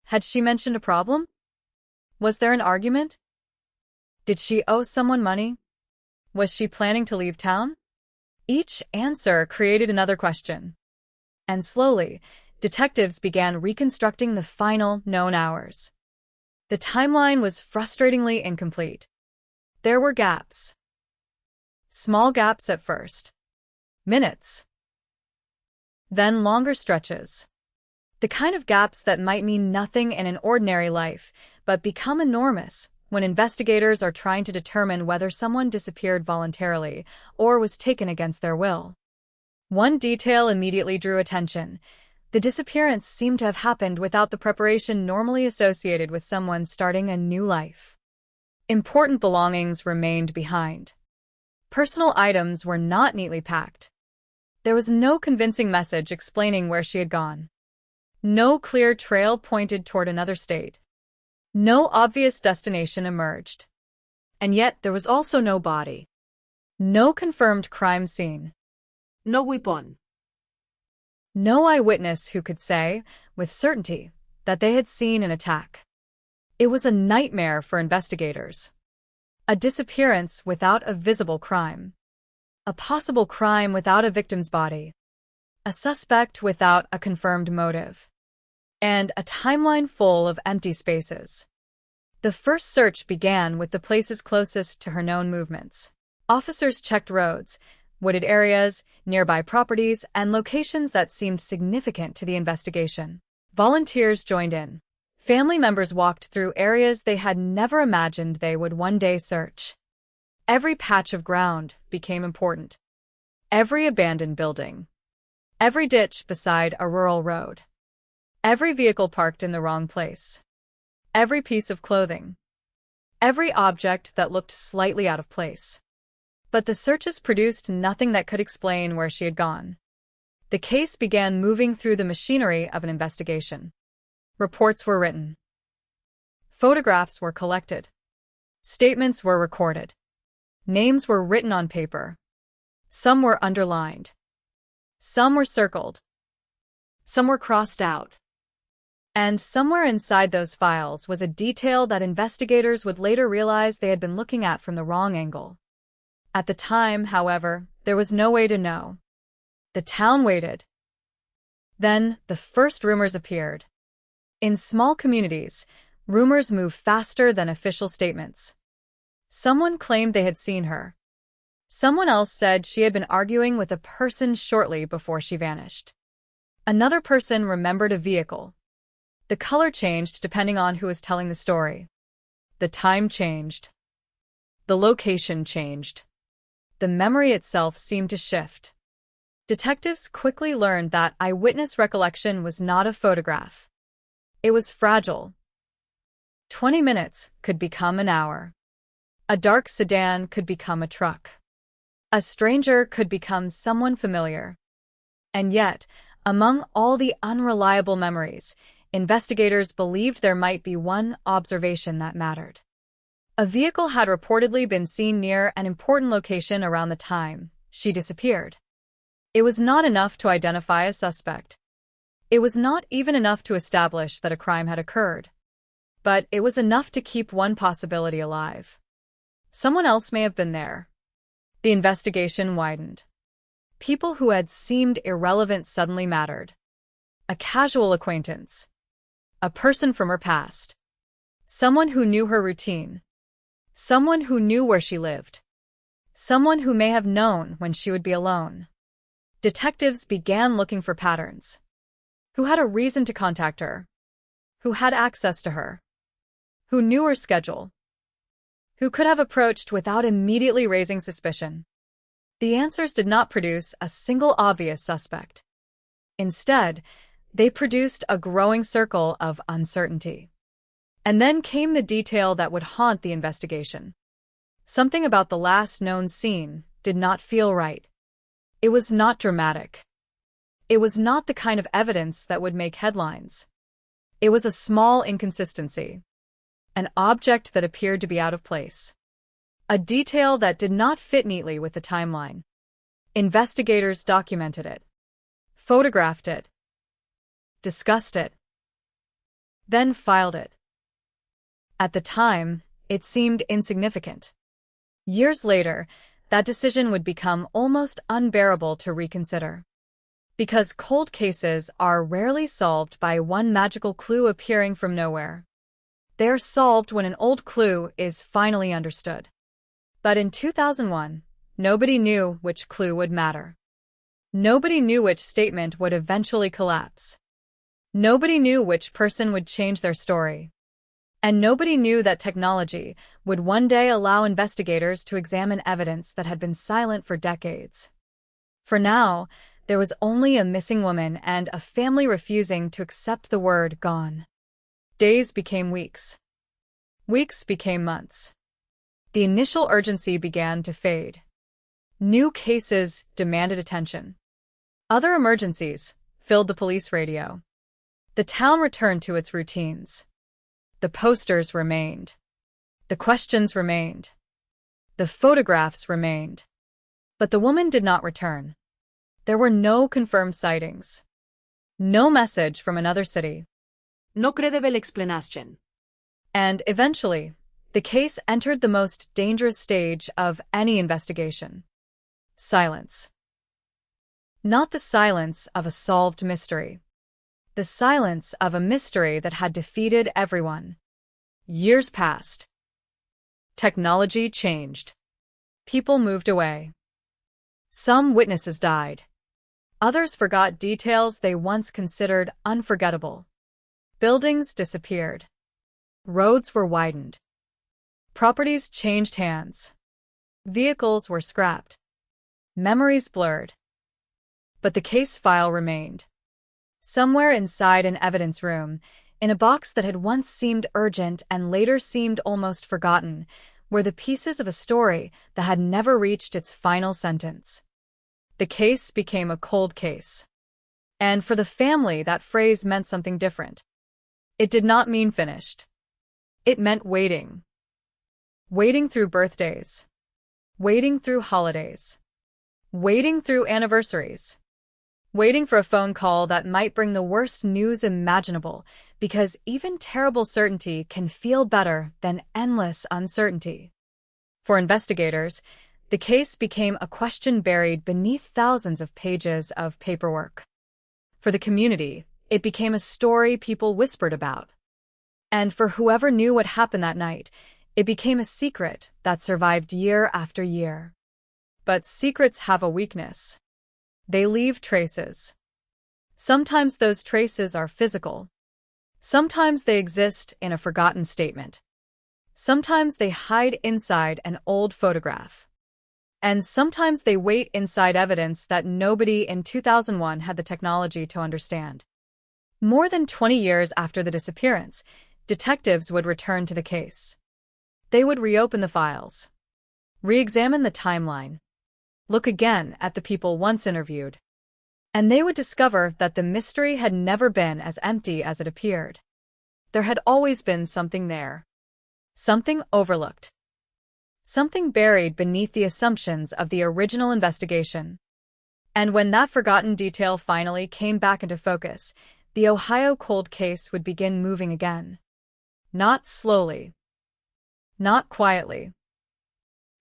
Had she mentioned a problem? Was there an argument? Did she owe someone money? Was she planning to leave town? Each answer created another question. And slowly, detectives began reconstructing the final known hours. The timeline was frustratingly incomplete. There were gaps. Small gaps at first. Minutes. Then longer stretches. The kind of gaps that might mean nothing in an ordinary life, but become enormous when investigators are trying to determine whether someone disappeared voluntarily or was taken against their will. One detail immediately drew attention. The disappearance seemed to have happened without the preparation normally associated with someone starting a new life. Important belongings remained behind. Personal items were not neatly packed. There was no convincing message explaining where she had gone. No clear trail pointed toward another state. No obvious destination emerged. And yet there was also no body. No confirmed crime scene. No weapon. No eyewitness who could say, with certainty, that they had seen an attack. It was a nightmare for investigators. A disappearance without a visible crime. A possible crime without a victim's body. A suspect without a confirmed motive. And a timeline full of empty spaces. The first search began with the places closest to her known movements. Officers checked roads, wooded areas, nearby properties, and locations that seemed significant to the investigation. Volunteers joined in. Family members walked through areas they had never imagined they would one day search. Every patch of ground became important. Every abandoned building. Every ditch beside a rural road. Every vehicle parked in the wrong place. Every piece of clothing. Every object that looked slightly out of place. But the searches produced nothing that could explain where she had gone. The case began moving through the machinery of an investigation. Reports were written. Photographs were collected. Statements were recorded. Names were written on paper. Some were underlined. Some were circled. Some were crossed out. And somewhere inside those files was a detail that investigators would later realize they had been looking at from the wrong angle. At the time, however, there was no way to know. The town waited. Then, the first rumors appeared. In small communities, rumors move faster than official statements. Someone claimed they had seen her. Someone else said she had been arguing with a person shortly before she vanished. Another person remembered a vehicle. The color changed depending on who was telling the story. The time changed. The location changed. The memory itself seemed to shift. Detectives quickly learned that eyewitness recollection was not a photograph. It was fragile. 20 minutes could become an hour. A dark sedan could become a truck. A stranger could become someone familiar. And yet, among all the unreliable memories, investigators believed there might be one observation that mattered. A vehicle had reportedly been seen near an important location around the time she disappeared. It was not enough to identify a suspect. It was not even enough to establish that a crime had occurred. But it was enough to keep one possibility alive. Someone else may have been there. The investigation widened. People who had seemed irrelevant suddenly mattered. A casual acquaintance. A person from her past. Someone who knew her routine. Someone who knew where she lived. Someone who may have known when she would be alone. Detectives began looking for patterns. Who had a reason to contact her? Who had access to her? Who knew her schedule? Who could have approached without immediately raising suspicion? The answers did not produce a single obvious suspect. Instead, they produced a growing circle of uncertainty. And then came the detail that would haunt the investigation. Something about the last known scene did not feel right. It was not dramatic. It was not the kind of evidence that would make headlines. It was a small inconsistency. An object that appeared to be out of place. A detail that did not fit neatly with the timeline. Investigators documented it. Photographed it. Discussed it. Then filed it. At the time, it seemed insignificant. Years later, that decision would become almost unbearable to reconsider. Because cold cases are rarely solved by one magical clue appearing from nowhere. They are solved when an old clue is finally understood. But in 2001, nobody knew which clue would matter. Nobody knew which statement would eventually collapse. Nobody knew which person would change their story. And nobody knew that technology would one day allow investigators to examine evidence that had been silent for decades. For now, there was only a missing woman and a family refusing to accept the word gone. Days became weeks. Weeks became months. The initial urgency began to fade. New cases demanded attention. Other emergencies filled the police radio. The town returned to its routines. The posters remained. The questions remained. The photographs remained. But the woman did not return. There were no confirmed sightings. No message from another city. No credible explanation. And eventually, the case entered the most dangerous stage of any investigation. Silence. Not the silence of a solved mystery. The silence of a mystery that had defeated everyone. Years passed. Technology changed. People moved away. Some witnesses died. Others forgot details they once considered unforgettable. Buildings disappeared. Roads were widened. Properties changed hands. Vehicles were scrapped. Memories blurred. But the case file remained. Somewhere inside an evidence room, in a box that had once seemed urgent and later seemed almost forgotten, were the pieces of a story that had never reached its final sentence. The case became a cold case. And for the family, that phrase meant something different. It did not mean finished. It meant waiting. Waiting through birthdays. Waiting through holidays. Waiting through anniversaries. Waiting for a phone call that might bring the worst news imaginable, because even terrible certainty can feel better than endless uncertainty. For investigators, the case became a question buried beneath thousands of pages of paperwork. For the community, it became a story people whispered about. And for whoever knew what happened that night, it became a secret that survived year after year. But secrets have a weakness. They leave traces. Sometimes those traces are physical. Sometimes they exist in a forgotten statement. Sometimes they hide inside an old photograph. And sometimes they wait inside evidence that nobody in 2001 had the technology to understand. More than 20 years after the disappearance, detectives would return to the case. They would reopen the files, re-examine the timeline, look again at the people once interviewed, and they would discover that the mystery had never been as empty as it appeared. There had always been something there. Something overlooked. Something buried beneath the assumptions of the original investigation. And when that forgotten detail finally came back into focus, the Ohio cold case would begin moving again. Not slowly. Not quietly.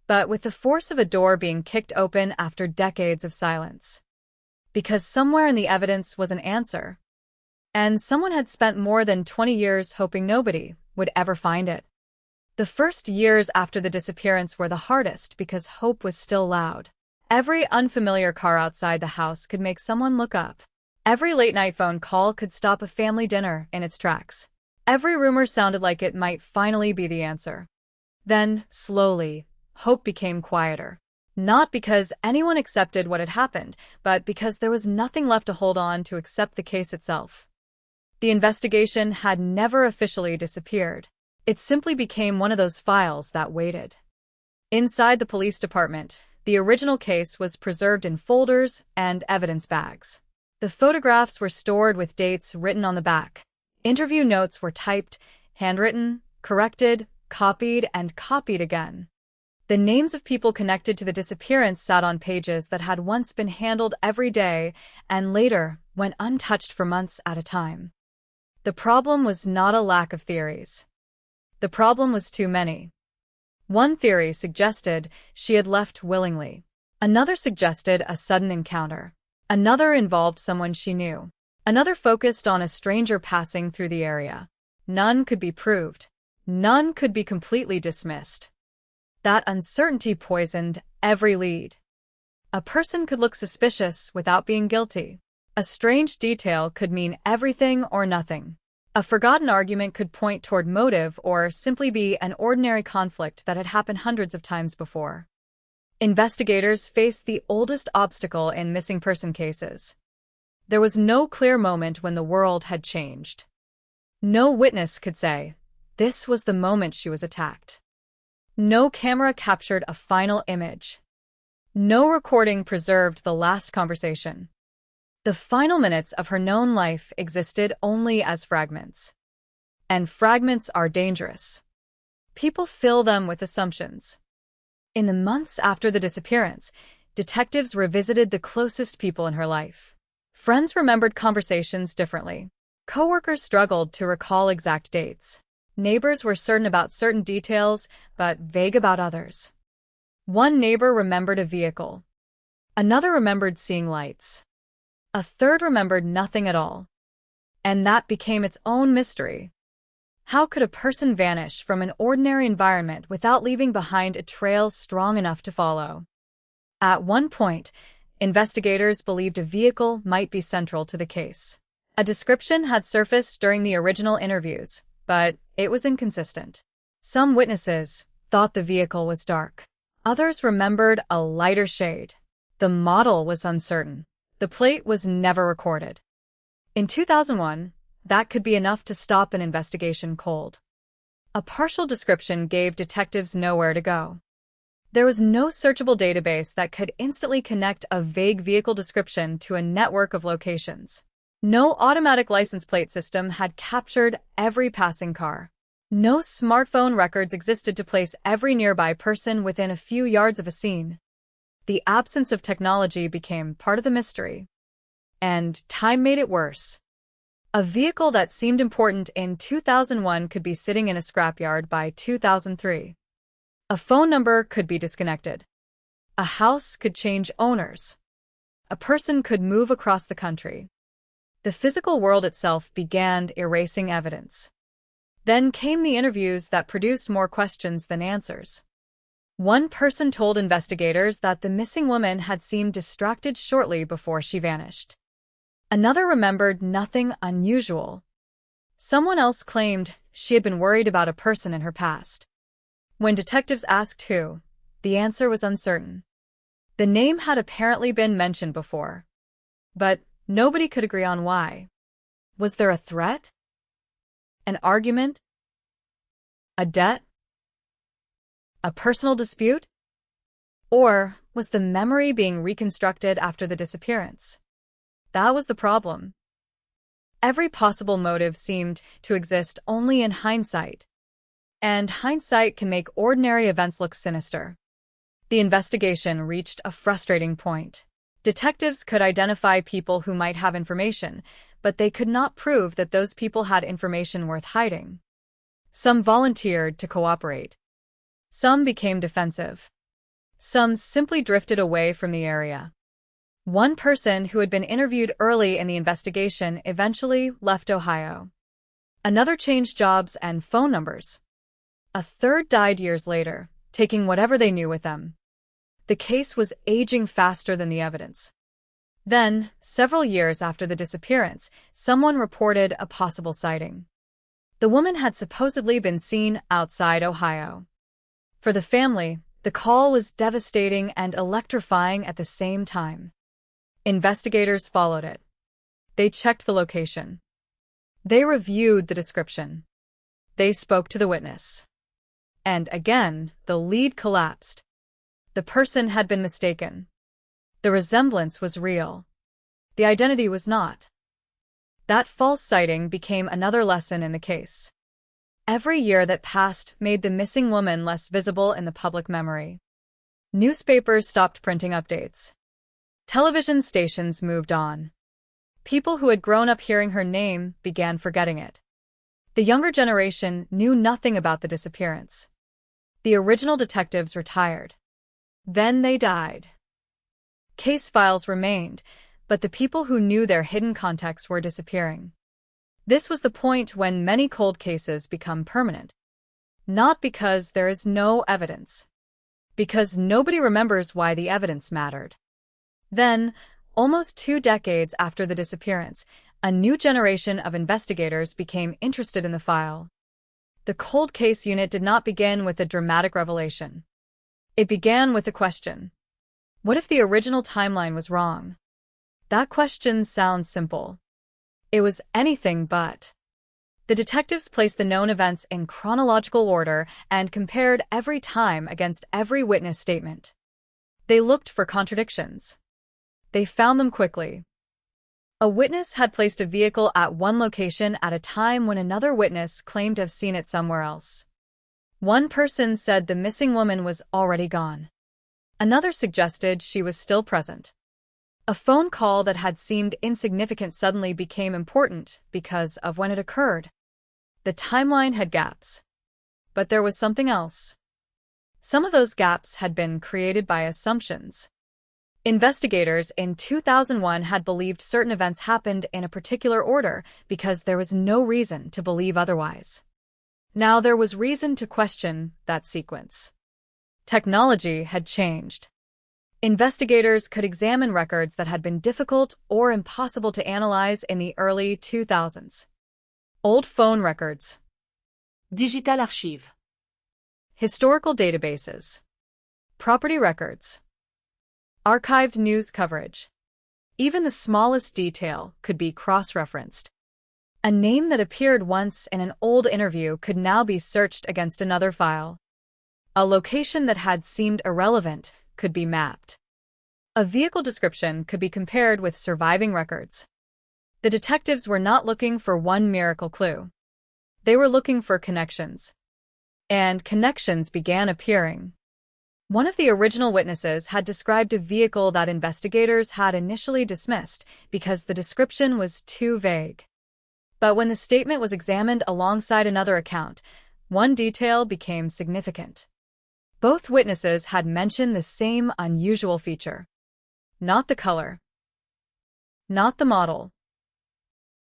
But with the force of a door being kicked open after decades of silence. Because somewhere in the evidence was an answer. And someone had spent more than 20 years hoping nobody would ever find it. The first years after the disappearance were the hardest because hope was still loud. Every unfamiliar car outside the house could make someone look up. Every late-night phone call could stop a family dinner in its tracks. Every rumor sounded like it might finally be the answer. Then, slowly, hope became quieter. Not because anyone accepted what had happened, but because there was nothing left to hold on to except the case itself. The investigation had never officially disappeared. It simply became one of those files that waited. Inside the police department, the original case was preserved in folders and evidence bags. The photographs were stored with dates written on the back. Interview notes were typed, handwritten, corrected, copied, and copied again. The names of people connected to the disappearance sat on pages that had once been handled every day and later went untouched for months at a time. The problem was not a lack of theories. The problem was too many. One theory suggested she had left willingly. Another suggested a sudden encounter. Another involved someone she knew. Another focused on a stranger passing through the area. None could be proved. None could be completely dismissed. That uncertainty poisoned every lead. A person could look suspicious without being guilty. A strange detail could mean everything or nothing. A forgotten argument could point toward motive or simply be an ordinary conflict that had happened hundreds of times before. Investigators faced the oldest obstacle in missing person cases. There was no clear moment when the world had changed. No witness could say, this was the moment she was attacked. No camera captured a final image. No recording preserved the last conversation. The final minutes of her known life existed only as fragments. And fragments are dangerous. People fill them with assumptions. In the months after the disappearance, detectives revisited the closest people in her life. Friends remembered conversations differently. Coworkers struggled to recall exact dates. Neighbors were certain about certain details, but vague about others. One neighbor remembered a vehicle. Another remembered seeing lights. A third remembered nothing at all. And that became its own mystery. How could a person vanish from an ordinary environment without leaving behind a trail strong enough to follow? At one point, investigators believed a vehicle might be central to the case. A description had surfaced during the original interviews, but it was inconsistent. Some witnesses thought the vehicle was dark. Others remembered a lighter shade. The model was uncertain. The plate was never recorded. In 2001, that could be enough to stop an investigation cold. A partial description gave detectives nowhere to go. There was no searchable database that could instantly connect a vague vehicle description to a network of locations. No automatic license plate system had captured every passing car. No smartphone records existed to place every nearby person within a few yards of a scene. The absence of technology became part of the mystery. And time made it worse. A vehicle that seemed important in 2001 could be sitting in a scrapyard by 2003. A phone number could be disconnected. A house could change owners. A person could move across the country. The physical world itself began erasing evidence. Then came the interviews that produced more questions than answers. One person told investigators that the missing woman had seemed distracted shortly before she vanished. Another remembered nothing unusual. Someone else claimed she had been worried about a person in her past. When detectives asked who, the answer was uncertain. The name had apparently been mentioned before, but nobody could agree on why. Was there a threat? An argument? A debt? A personal dispute? Or was the memory being reconstructed after the disappearance? That was the problem. Every possible motive seemed to exist only in hindsight. And hindsight can make ordinary events look sinister. The investigation reached a frustrating point. Detectives could identify people who might have information, but they could not prove that those people had information worth hiding. Some volunteered to cooperate. Some became defensive. Some simply drifted away from the area. One person who had been interviewed early in the investigation eventually left Ohio. Another changed jobs and phone numbers. A third died years later, taking whatever they knew with them. The case was aging faster than the evidence. Then, several years after the disappearance, someone reported a possible sighting. The woman had supposedly been seen outside Ohio. For the family, the call was devastating and electrifying at the same time. Investigators followed it. They checked the location. They reviewed the description. They spoke to the witness. And again, the lead collapsed. The person had been mistaken. The resemblance was real. The identity was not. That false sighting became another lesson in the case. Every year that passed made the missing woman less visible in the public memory. Newspapers stopped printing updates. Television stations moved on. People who had grown up hearing her name began forgetting it. The younger generation knew nothing about the disappearance. The original detectives retired. Then they died. Case files remained, but the people who knew their hidden contacts were disappearing. This was the point when many cold cases become permanent. Not because there is no evidence. Because nobody remembers why the evidence mattered. Then, almost 2 decades after the disappearance, a new generation of investigators became interested in the file. The cold case unit did not begin with a dramatic revelation. It began with a question. What if the original timeline was wrong? That question sounds simple. It was anything but. The detectives placed the known events in chronological order and compared every time against every witness statement. They looked for contradictions. They found them quickly. A witness had placed a vehicle at one location at a time when another witness claimed to have seen it somewhere else. One person said the missing woman was already gone. Another suggested she was still present. A phone call that had seemed insignificant suddenly became important because of when it occurred. The timeline had gaps. But there was something else. Some of those gaps had been created by assumptions. Investigators in 2001 had believed certain events happened in a particular order because there was no reason to believe otherwise. Now there was reason to question that sequence. Technology had changed. Investigators could examine records that had been difficult or impossible to analyze in the early 2000s. Old phone records. Digital archive. Historical databases. Property records. Archived news coverage. Even the smallest detail could be cross-referenced. A name that appeared once in an old interview could now be searched against another file. A location that had seemed irrelevant could be mapped. A vehicle description could be compared with surviving records. The detectives were not looking for one miracle clue. They were looking for connections. And connections began appearing. One of the original witnesses had described a vehicle that investigators had initially dismissed because the description was too vague. But when the statement was examined alongside another account, one detail became significant. Both witnesses had mentioned the same unusual feature. Not the color. Not the model.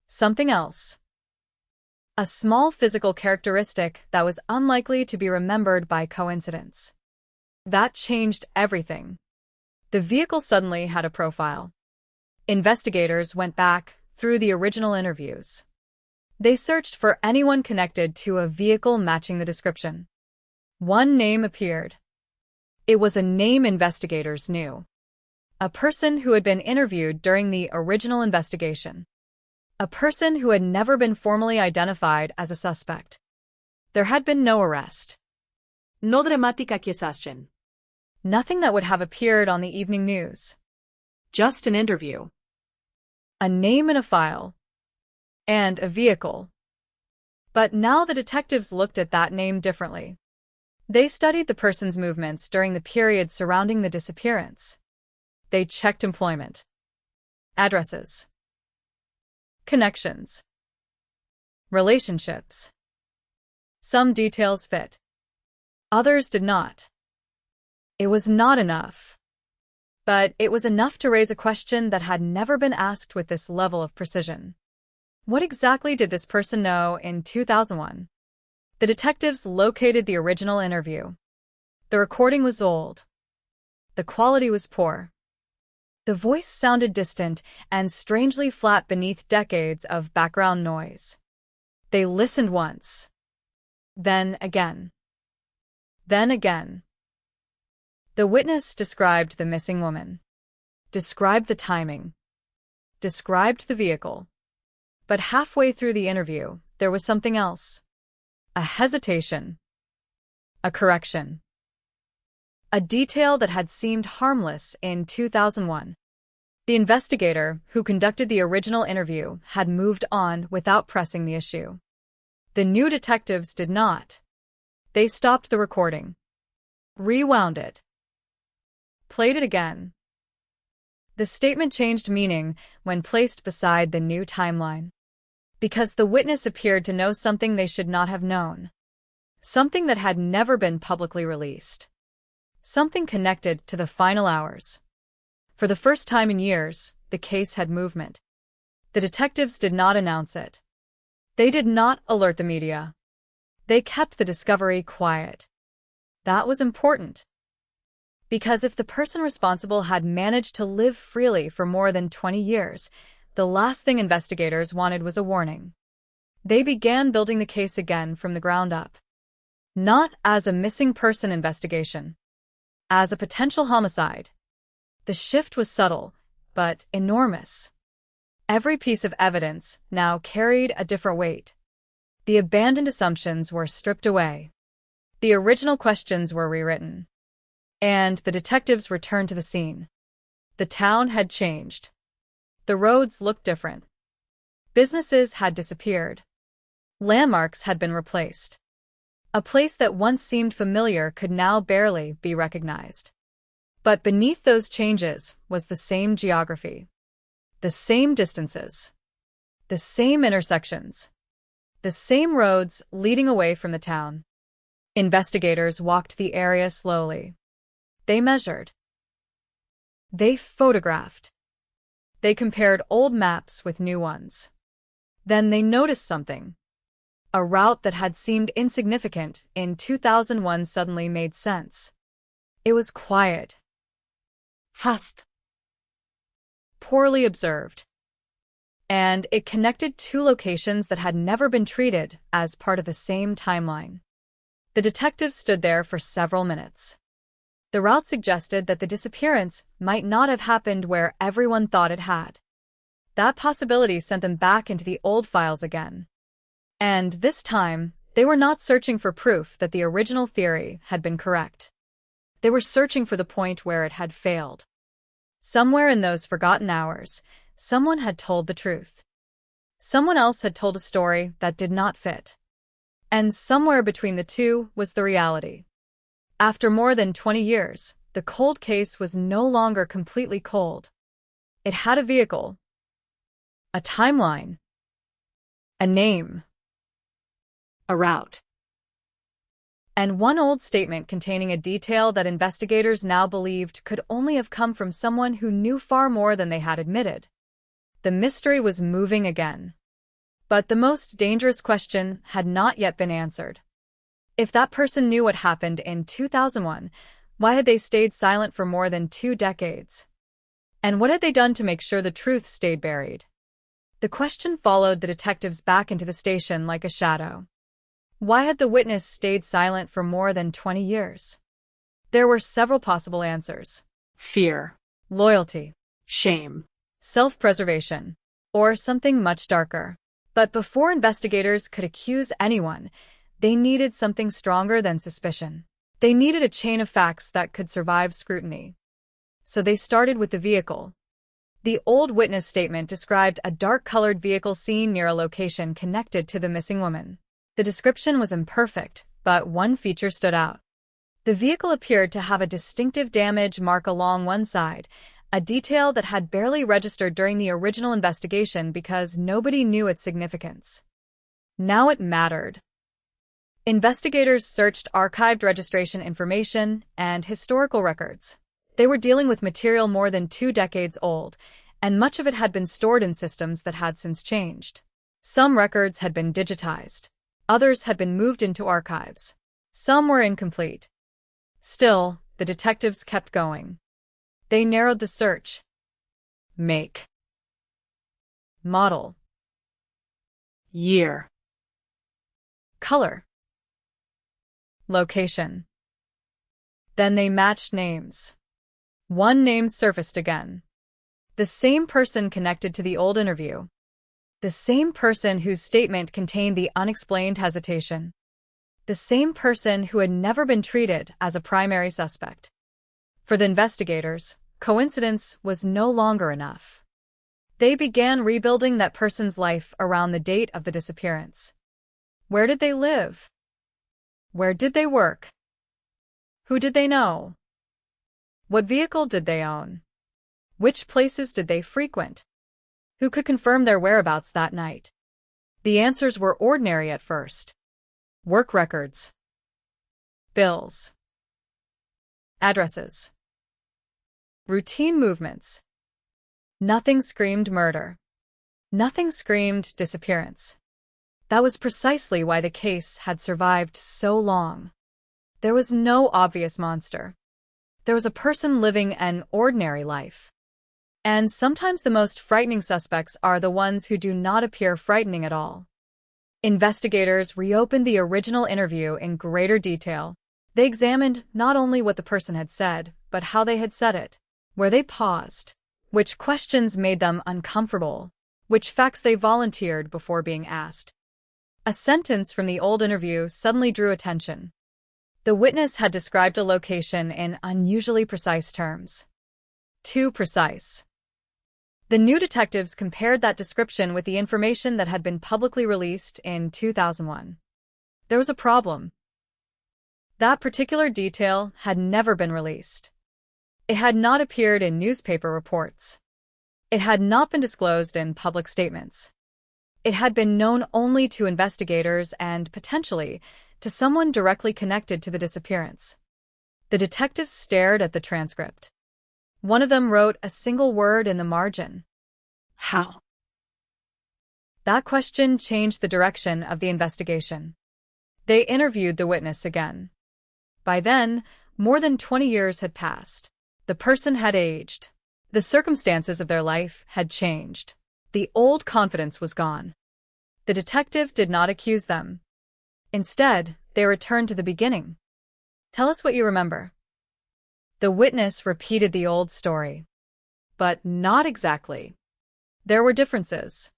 Something else. A small physical characteristic that was unlikely to be remembered by coincidence. That changed everything. The vehicle suddenly had a profile. Investigators went back through the original interviews. They searched for anyone connected to a vehicle matching the description. One name appeared. It was a name investigators knew. A person who had been interviewed during the original investigation. A person who had never been formally identified as a suspect. There had been no arrest. No dramatic accusation. Nothing that would have appeared on the evening news. Just an interview. A name in a file. And a vehicle. But now the detectives looked at that name differently. They studied the person's movements during the period surrounding the disappearance. They checked employment. Addresses. Connections. Relationships. Some details fit. Others did not. It was not enough. But it was enough to raise a question that had never been asked with this level of precision. What exactly did this person know in 2001? The detectives located the original interview. The recording was old. The quality was poor. The voice sounded distant and strangely flat beneath decades of background noise. They listened once. Then again. Then again. The witness described the missing woman. Described the timing. Described the vehicle. But halfway through the interview, there was something else. A hesitation. A correction. A detail that had seemed harmless in 2001. The investigator who conducted the original interview had moved on without pressing the issue. The new detectives did not. They stopped the recording. Rewound it. Played it again. The statement changed meaning when placed beside the new timeline. Because the witness appeared to know something they should not have known. Something that had never been publicly released. Something connected to the final hours. For the first time in years, the case had movement. The detectives did not announce it. They did not alert the media. They kept the discovery quiet. That was important. Because if the person responsible had managed to live freely for more than 20 years, the last thing investigators wanted was a warning. They began building the case again from the ground up. Not as a missing person investigation. As a potential homicide. The shift was subtle, but enormous. Every piece of evidence now carried a different weight. The abandoned assumptions were stripped away. The original questions were rewritten. And the detectives returned to the scene. The town had changed. The roads looked different. Businesses had disappeared. Landmarks had been replaced. A place that once seemed familiar could now barely be recognized. But beneath those changes was the same geography. The same distances. The same intersections. The same roads leading away from the town. Investigators walked the area slowly. They measured. They photographed. They compared old maps with new ones. Then they noticed something. A route that had seemed insignificant in 2001 suddenly made sense. It was quiet. Fast. Poorly observed. And it connected two locations that had never been treated as part of the same timeline. The detectives stood there for several minutes. The route suggested that the disappearance might not have happened where everyone thought it had. That possibility sent them back into the old files again. And this time, they were not searching for proof that the original theory had been correct. They were searching for the point where it had failed. Somewhere in those forgotten hours, someone had told the truth. Someone else had told a story that did not fit. And somewhere between the two was the reality. After more than 20 years, the cold case was no longer completely cold. It had a vehicle. A timeline. A name. A route. And one old statement containing a detail that investigators now believed could only have come from someone who knew far more than they had admitted. The mystery was moving again. But the most dangerous question had not yet been answered. If that person knew what happened in 2001, why had they stayed silent for more than 2 decades? And what had they done to make sure the truth stayed buried? The question followed the detectives back into the station like a shadow. Why had the witness stayed silent for more than 20 years? There were several possible answers. Fear. Loyalty. Shame. Self-preservation. Or something much darker. But before investigators could accuse anyone, they needed something stronger than suspicion. They needed a chain of facts that could survive scrutiny. So they started with the vehicle. The old witness statement described a dark-colored vehicle seen near a location connected to the missing woman. The description was imperfect, but one feature stood out. The vehicle appeared to have a distinctive damage mark along one side, a detail that had barely registered during the original investigation because nobody knew its significance. Now it mattered. Investigators searched archived registration information and historical records. They were dealing with material more than 2 decades old, and much of it had been stored in systems that had since changed. Some records had been digitized. Others had been moved into archives. Some were incomplete. Still, the detectives kept going. They narrowed the search. Make. Model. Year. Color. Location. Then they matched names. One name surfaced again. The same person connected to the old interview. The same person whose statement contained the unexplained hesitation. The same person who had never been treated as a primary suspect. For the investigators, coincidence was no longer enough. They began rebuilding that person's life around the date of the disappearance. Where did they live? Where did they work? Who did they know? What vehicle did they own? Which places did they frequent? Who could confirm their whereabouts that night? The answers were ordinary at first. Work records. Bills. Addresses. Routine movements. Nothing screamed murder. Nothing screamed disappearance. That was precisely why the case had survived so long. There was no obvious monster. There was a person living an ordinary life. And sometimes the most frightening suspects are the ones who do not appear frightening at all. Investigators reopened the original interview in greater detail. They examined not only what the person had said, but how they had said it, where they paused, which questions made them uncomfortable, which facts they volunteered before being asked. A sentence from the old interview suddenly drew attention. The witness had described a location in unusually precise terms. Too precise. The new detectives compared that description with the information that had been publicly released in 2001. There was a problem. That particular detail had never been released. It had not appeared in newspaper reports. It had not been disclosed in public statements. It had been known only to investigators and, potentially, to someone directly connected to the disappearance. The detectives stared at the transcript. One of them wrote a single word in the margin. How? That question changed the direction of the investigation. They interviewed the witness again. By then, more than 20 years had passed. The person had aged. The circumstances of their life had changed. The old confidence was gone. The detective did not accuse them. Instead, they returned to the beginning. Tell us what you remember. The witness repeated the old story. But not exactly. There were differences.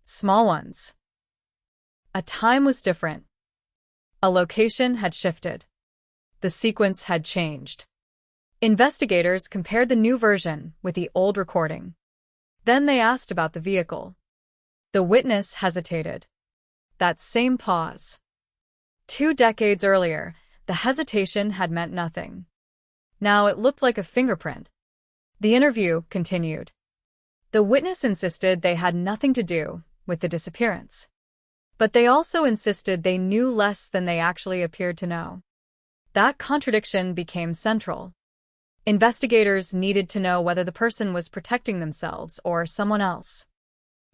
Small ones. A time was different. A location had shifted. The sequence had changed. Investigators compared the new version with the old recording. Then they asked about the vehicle. The witness hesitated. That same pause. 2 decades earlier, the hesitation had meant nothing. Now it looked like a fingerprint. The interview continued. The witness insisted they had nothing to do with the disappearance. But they also insisted they knew less than they actually appeared to know. That contradiction became central. Investigators needed to know whether the person was protecting themselves or someone else.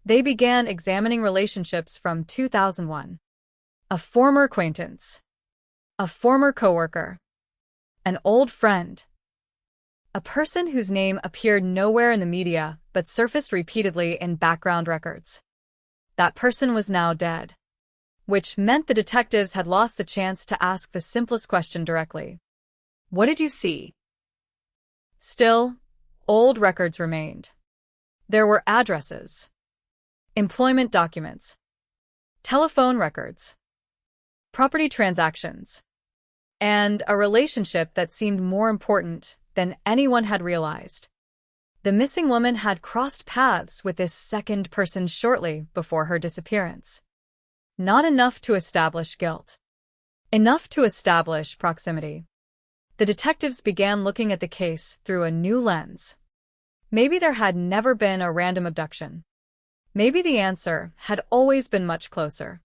They began examining relationships from 2001. A former acquaintance. A former coworker. An old friend. A person whose name appeared nowhere in the media but surfaced repeatedly in background records. That person was now dead. Which meant the detectives had lost the chance to ask the simplest question directly. What did you see? Still, old records remained. There were addresses, employment documents, telephone records, property transactions, and a relationship that seemed more important than anyone had realized. The missing woman had crossed paths with this second person shortly before her disappearance. Not enough to establish guilt. Enough to establish proximity. The detectives began looking at the case through a new lens. Maybe there had never been a random abduction. Maybe the answer had always been much closer.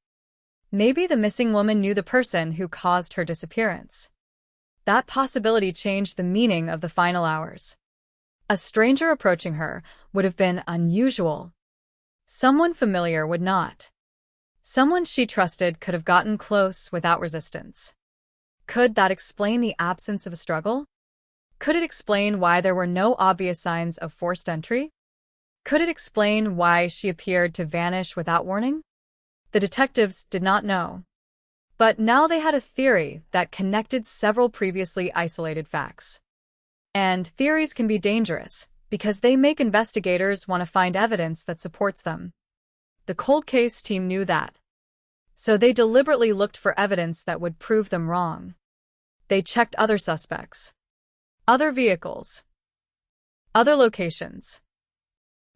Maybe the missing woman knew the person who caused her disappearance. That possibility changed the meaning of the final hours. A stranger approaching her would have been unusual. Someone familiar would not. Someone she trusted could have gotten close without resistance. Could that explain the absence of a struggle? Could it explain why there were no obvious signs of forced entry? Could it explain why she appeared to vanish without warning? The detectives did not know. But now they had a theory that connected several previously isolated facts. And theories can be dangerous because they make investigators want to find evidence that supports them. The cold case team knew that. So they deliberately looked for evidence that would prove them wrong. They checked other suspects, other vehicles, other locations,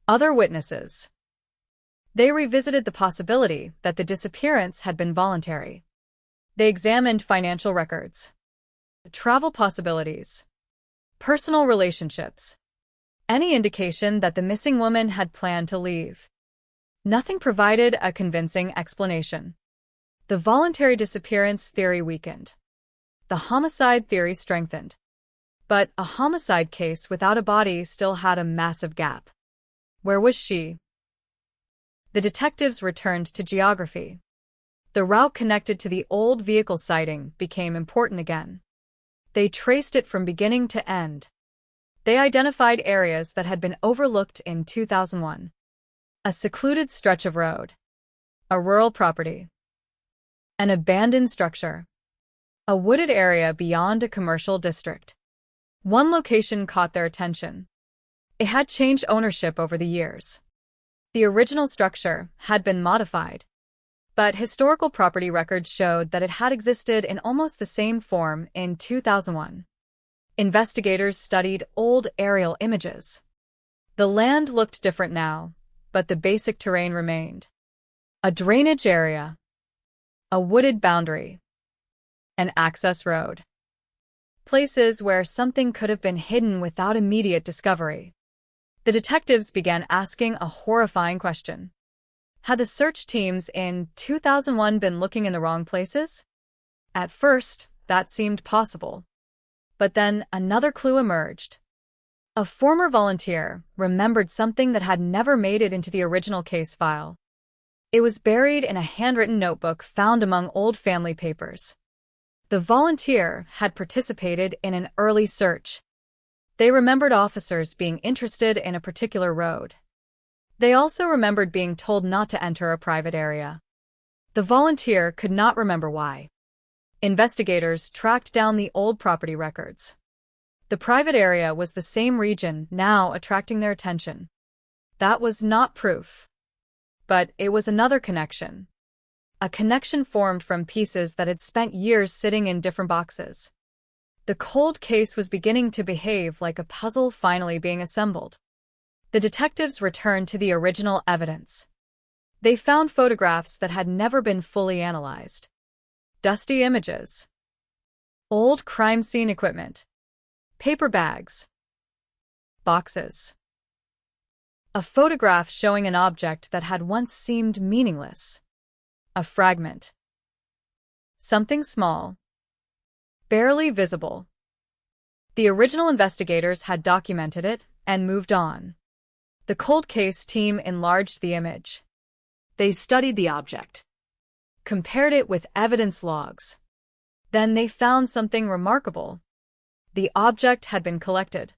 other witnesses. They revisited the possibility that the disappearance had been voluntary. They examined financial records, travel possibilities, personal relationships, any indication that the missing woman had planned to leave. Nothing provided a convincing explanation. The voluntary disappearance theory weakened. The homicide theory strengthened. But a homicide case without a body still had a massive gap. Where was she? The detectives returned to geography. The route connected to the old vehicle sighting became important again. They traced it from beginning to end. They identified areas that had been overlooked in 2001. A secluded stretch of road. A rural property. An abandoned structure. A wooded area beyond a commercial district. One location caught their attention. It had changed ownership over the years. The original structure had been modified, but historical property records showed that it had existed in almost the same form in 2001. Investigators studied old aerial images. The land looked different now, but the basic terrain remained. A drainage area. A wooded boundary. An access road. Places where something could have been hidden without immediate discovery. The detectives began asking a horrifying question. Had the search teams in 2001 been looking in the wrong places? At first, that seemed possible. But then another clue emerged. A former volunteer remembered something that had never made it into the original case file. It was buried in a handwritten notebook found among old family papers. The volunteer had participated in an early search. They remembered officers being interested in a particular road. They also remembered being told not to enter a private area. The volunteer could not remember why. Investigators tracked down the old property records. The private area was the same region now attracting their attention. That was not proof. But it was another connection. A connection formed from pieces that had spent years sitting in different boxes. The cold case was beginning to behave like a puzzle finally being assembled. The detectives returned to the original evidence. They found photographs that had never been fully analyzed. Dusty images. Old crime scene equipment. Paper bags. Boxes. A photograph showing an object that had once seemed meaningless. A fragment. Something small. Barely visible. The original investigators had documented it and moved on. The cold case team enlarged the image. They studied the object. Compared it with evidence logs. Then they found something remarkable. The object had been collected.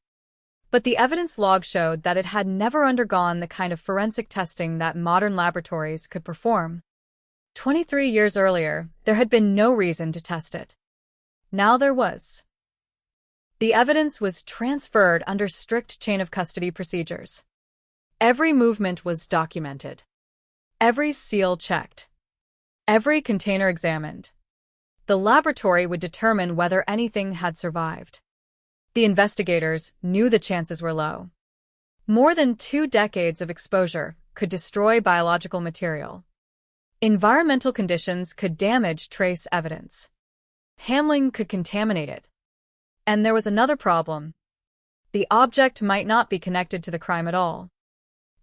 But the evidence log showed that it had never undergone the kind of forensic testing that modern laboratories could perform. 23 years earlier, there had been no reason to test it. Now there was. The evidence was transferred under strict chain of custody procedures. Every movement was documented. Every seal checked. Every container examined. The laboratory would determine whether anything had survived. The investigators knew the chances were low. More than 2 decades of exposure could destroy biological material. Environmental conditions could damage trace evidence. Handling could contaminate it. And there was another problem. The object might not be connected to the crime at all.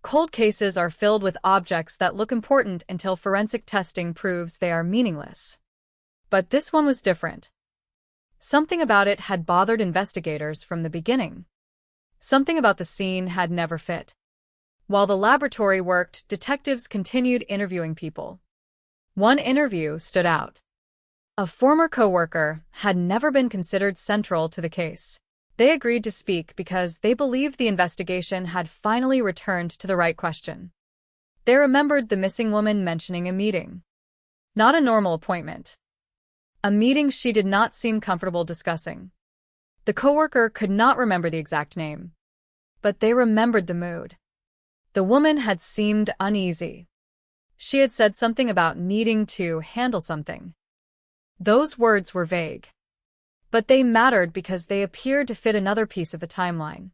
Cold cases are filled with objects that look important until forensic testing proves they are meaningless. But this one was different. Something about it had bothered investigators from the beginning. Something about the scene had never fit. While the laboratory worked, detectives continued interviewing people. One interview stood out. A former coworker had never been considered central to the case. They agreed to speak because they believed the investigation had finally returned to the right question. They remembered the missing woman mentioning a meeting. Not a normal appointment. A meeting she did not seem comfortable discussing. The coworker could not remember the exact name, but they remembered the mood. The woman had seemed uneasy. She had said something about needing to handle something. Those words were vague, but they mattered because they appeared to fit another piece of the timeline.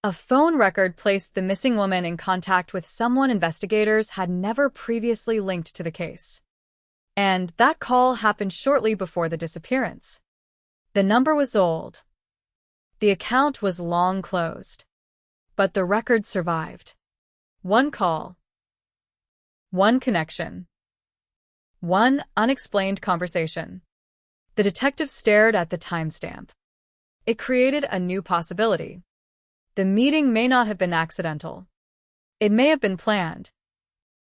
A phone record placed the missing woman in contact with someone investigators had never previously linked to the case. And that call happened shortly before the disappearance. The number was old. The account was long closed. But the record survived. One call. One connection. One unexplained conversation. The detective stared at the timestamp. It created a new possibility. The meeting may not have been accidental. It may have been planned.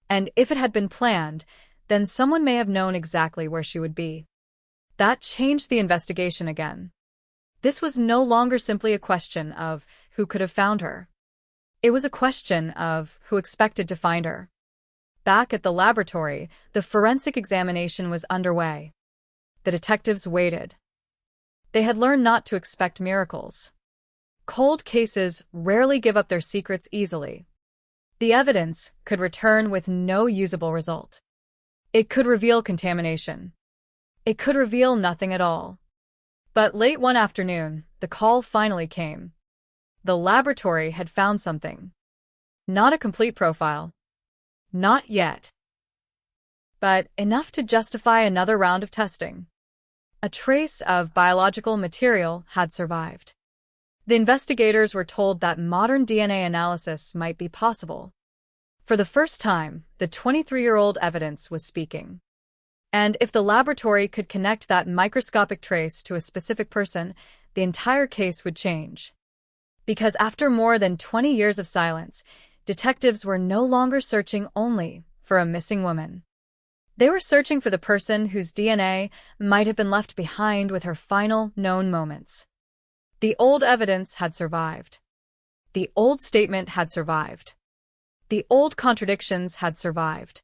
And if it had been planned, then someone may have known exactly where she would be. That changed the investigation again. This was no longer simply a question of who could have found her. It was a question of who expected to find her. Back at the laboratory, the forensic examination was underway. The detectives waited. They had learned not to expect miracles. Cold cases rarely give up their secrets easily. The evidence could return with no usable result. It could reveal contamination. It could reveal nothing at all. But late one afternoon, the call finally came. The laboratory had found something. Not a complete profile. Not yet. But enough to justify another round of testing. A trace of biological material had survived. The investigators were told that modern DNA analysis might be possible. For the first time, the 23-year-old evidence was speaking. And if the laboratory could connect that microscopic trace to a specific person, the entire case would change. Because after more than 20 years of silence, detectives were no longer searching only for a missing woman. They were searching for the person whose DNA might have been left behind with her final known moments. The old evidence had survived. The old statement had survived. The old contradictions had survived.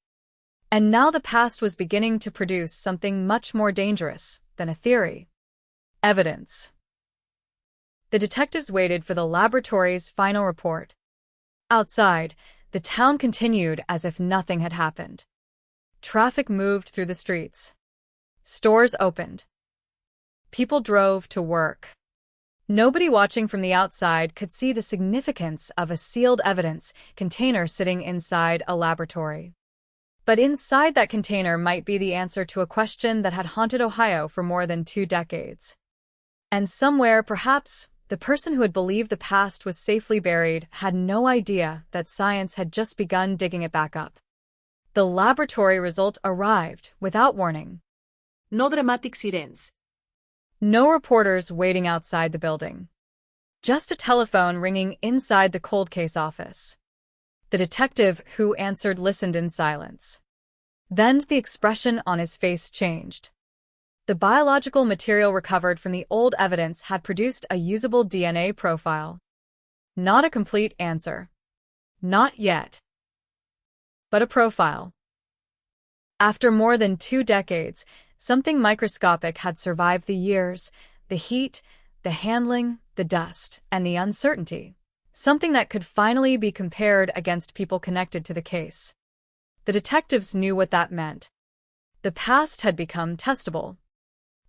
And now the past was beginning to produce something much more dangerous than a theory. Evidence. The detectives waited for the laboratory's final report. Outside, the town continued as if nothing had happened. Traffic moved through the streets. Stores opened. People drove to work. Nobody watching from the outside could see the significance of a sealed evidence container sitting inside a laboratory. But inside that container might be the answer to a question that had haunted Ohio for more than 2 decades. And somewhere, perhaps, the person who had believed the past was safely buried had no idea that science had just begun digging it back up. The laboratory result arrived without warning. No dramatic sirens. No reporters waiting outside the building. Just a telephone ringing inside the cold case office. The detective who answered listened in silence. Then the expression on his face changed. The biological material recovered from the old evidence had produced a usable DNA profile. Not a complete answer. Not yet. But a profile. After more than 2 decades, something microscopic had survived the years, the heat, the handling, the dust, and the uncertainty. Something that could finally be compared against people connected to the case. The detectives knew what that meant. The past had become testable.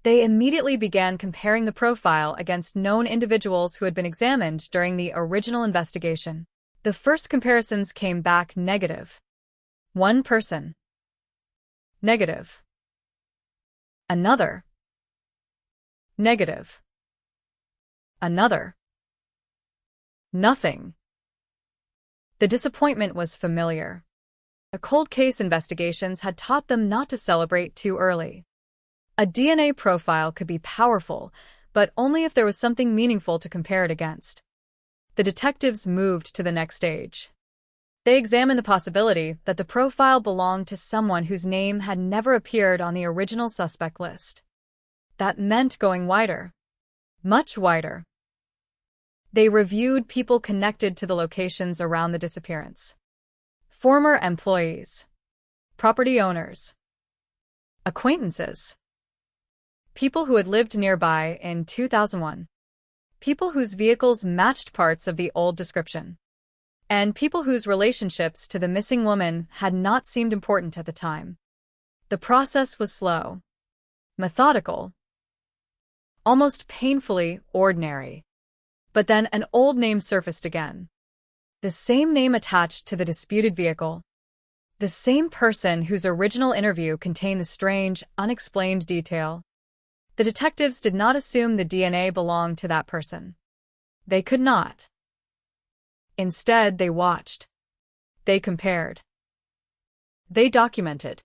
They immediately began comparing the profile against known individuals who had been examined during the original investigation. The first comparisons came back negative. One person. Negative. Another. Negative. Another. Nothing. The disappointment was familiar. The cold case investigations had taught them not to celebrate too early. A DNA profile could be powerful, but only if there was something meaningful to compare it against. The detectives moved to the next stage. They examined the possibility that the profile belonged to someone whose name had never appeared on the original suspect list. That meant going wider. Much wider. They reviewed people connected to the locations around the disappearance. Former employees. Property owners. Acquaintances. People who had lived nearby in 2001. People whose vehicles matched parts of the old description. And people whose relationships to the missing woman had not seemed important at the time. The process was slow, methodical, almost painfully ordinary. But then an old name surfaced again. The same name attached to the disputed vehicle. The same person whose original interview contained the strange, unexplained detail. The detectives did not assume the DNA belonged to that person. They could not. Instead, they watched. They compared. They documented.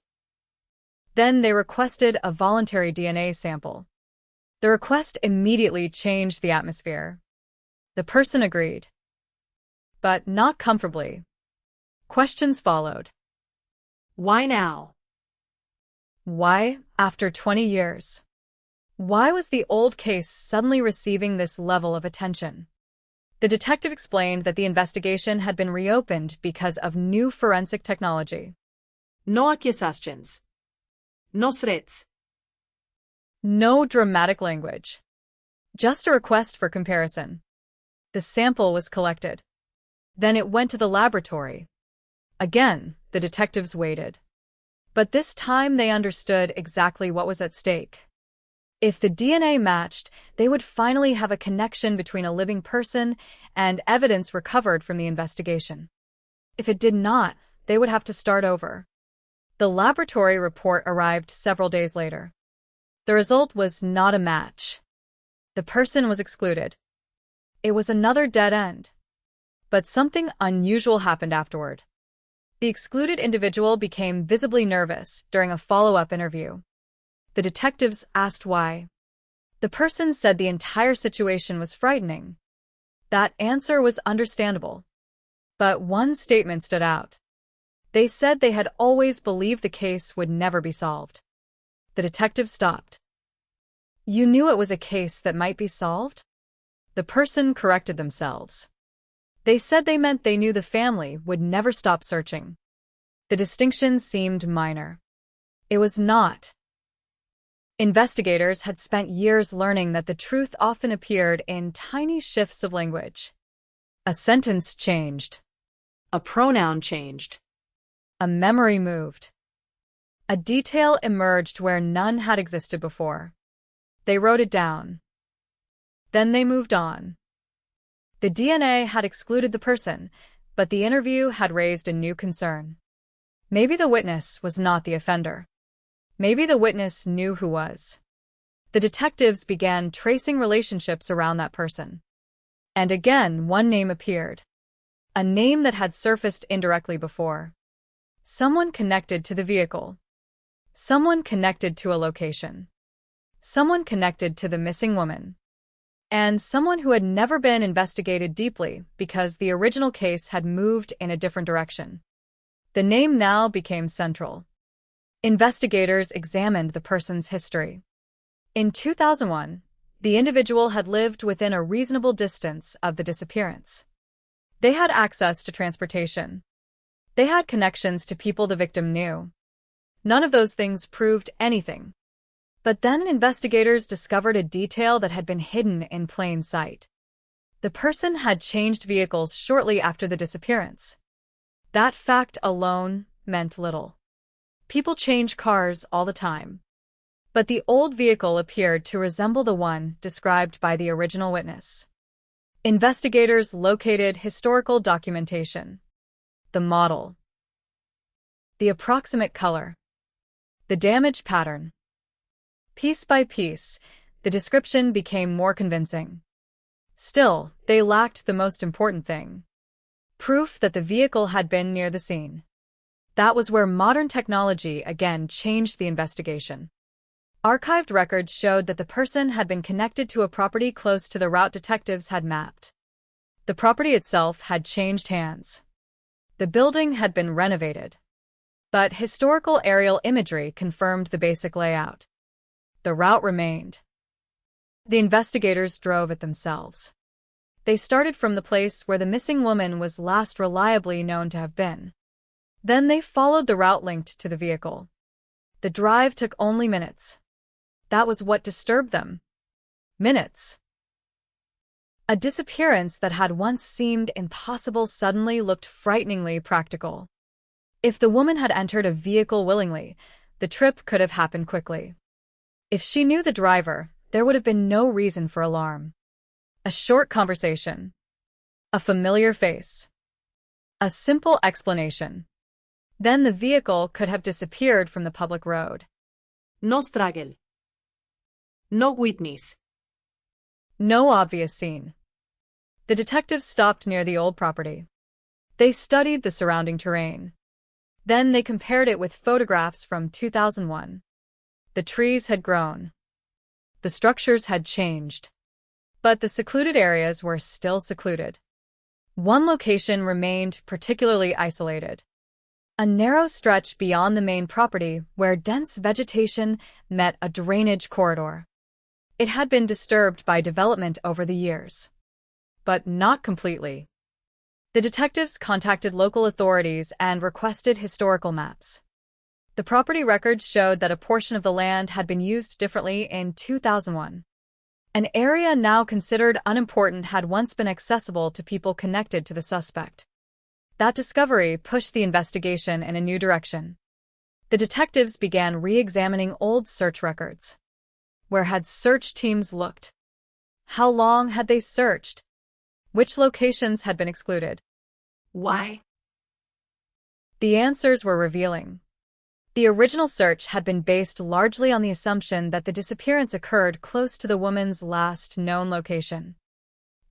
Then they requested a voluntary DNA sample. The request immediately changed the atmosphere. The person agreed. But not comfortably. Questions followed. Why now? Why, after 20 years? Why was the old case suddenly receiving this level of attention? The detective explained that the investigation had been reopened because of new forensic technology. No accusations. No threats. No dramatic language. Just a request for comparison. The sample was collected. Then it went to the laboratory. Again, the detectives waited. But this time they understood exactly what was at stake. If the DNA matched, they would finally have a connection between a living person and evidence recovered from the investigation. If it did not, they would have to start over. The laboratory report arrived several days later. The result was not a match. The person was excluded. It was another dead end. But something unusual happened afterward. The excluded individual became visibly nervous during a follow-up interview. The detectives asked why. The person said the entire situation was frightening. That answer was understandable. But one statement stood out. They said they had always believed the case would never be solved. The detective stopped. You knew it was a case that might be solved? The person corrected themselves. They said they meant they knew the family would never stop searching. The distinction seemed minor. It was not. Investigators had spent years learning that the truth often appeared in tiny shifts of language. A sentence changed. A pronoun changed. A memory moved. A detail emerged where none had existed before. They wrote it down. Then they moved on. The DNA had excluded the person, but the interview had raised a new concern. Maybe the witness was not the offender. Maybe the witness knew who was. The detectives began tracing relationships around that person. And again, one name appeared. A name that had surfaced indirectly before. Someone connected to the vehicle. Someone connected to a location. Someone connected to the missing woman. And someone who had never been investigated deeply because the original case had moved in a different direction. The name now became central. Investigators examined the person's history. In 2001, the individual had lived within a reasonable distance of the disappearance. They had access to transportation. They had connections to people the victim knew. None of those things proved anything. But then investigators discovered a detail that had been hidden in plain sight. The person had changed vehicles shortly after the disappearance. That fact alone meant little. People change cars all the time. But the old vehicle appeared to resemble the one described by the original witness. Investigators located historical documentation. The model. The approximate color. The damage pattern. Piece by piece, the description became more convincing. Still, they lacked the most important thing. Proof that the vehicle had been near the scene. That was where modern technology again changed the investigation. Archived records showed that the person had been connected to a property close to the route detectives had mapped. The property itself had changed hands. The building had been renovated, but historical aerial imagery confirmed the basic layout. The route remained. The investigators drove it themselves. They started from the place where the missing woman was last reliably known to have been. Then they followed the route linked to the vehicle. The drive took only minutes. That was what disturbed them. Minutes. A disappearance that had once seemed impossible suddenly looked frighteningly practical. If the woman had entered a vehicle willingly, the trip could have happened quickly. If she knew the driver, there would have been no reason for alarm. A short conversation. A familiar face. A simple explanation. Then the vehicle could have disappeared from the public road. No struggle. No witness. No obvious scene. The detectives stopped near the old property. They studied the surrounding terrain. Then they compared it with photographs from 2001. The trees had grown. The structures had changed. But the secluded areas were still secluded. One location remained particularly isolated. A narrow stretch beyond the main property where dense vegetation met a drainage corridor. It had been disturbed by development over the years. But not completely. The detectives contacted local authorities and requested historical maps. The property records showed that a portion of the land had been used differently in 2001. An area now considered unimportant had once been accessible to people connected to the suspect. That discovery pushed the investigation in a new direction. The detectives began re-examining old search records. Where had search teams looked? How long had they searched? Which locations had been excluded? Why? The answers were revealing. The original search had been based largely on the assumption that the disappearance occurred close to the woman's last known location.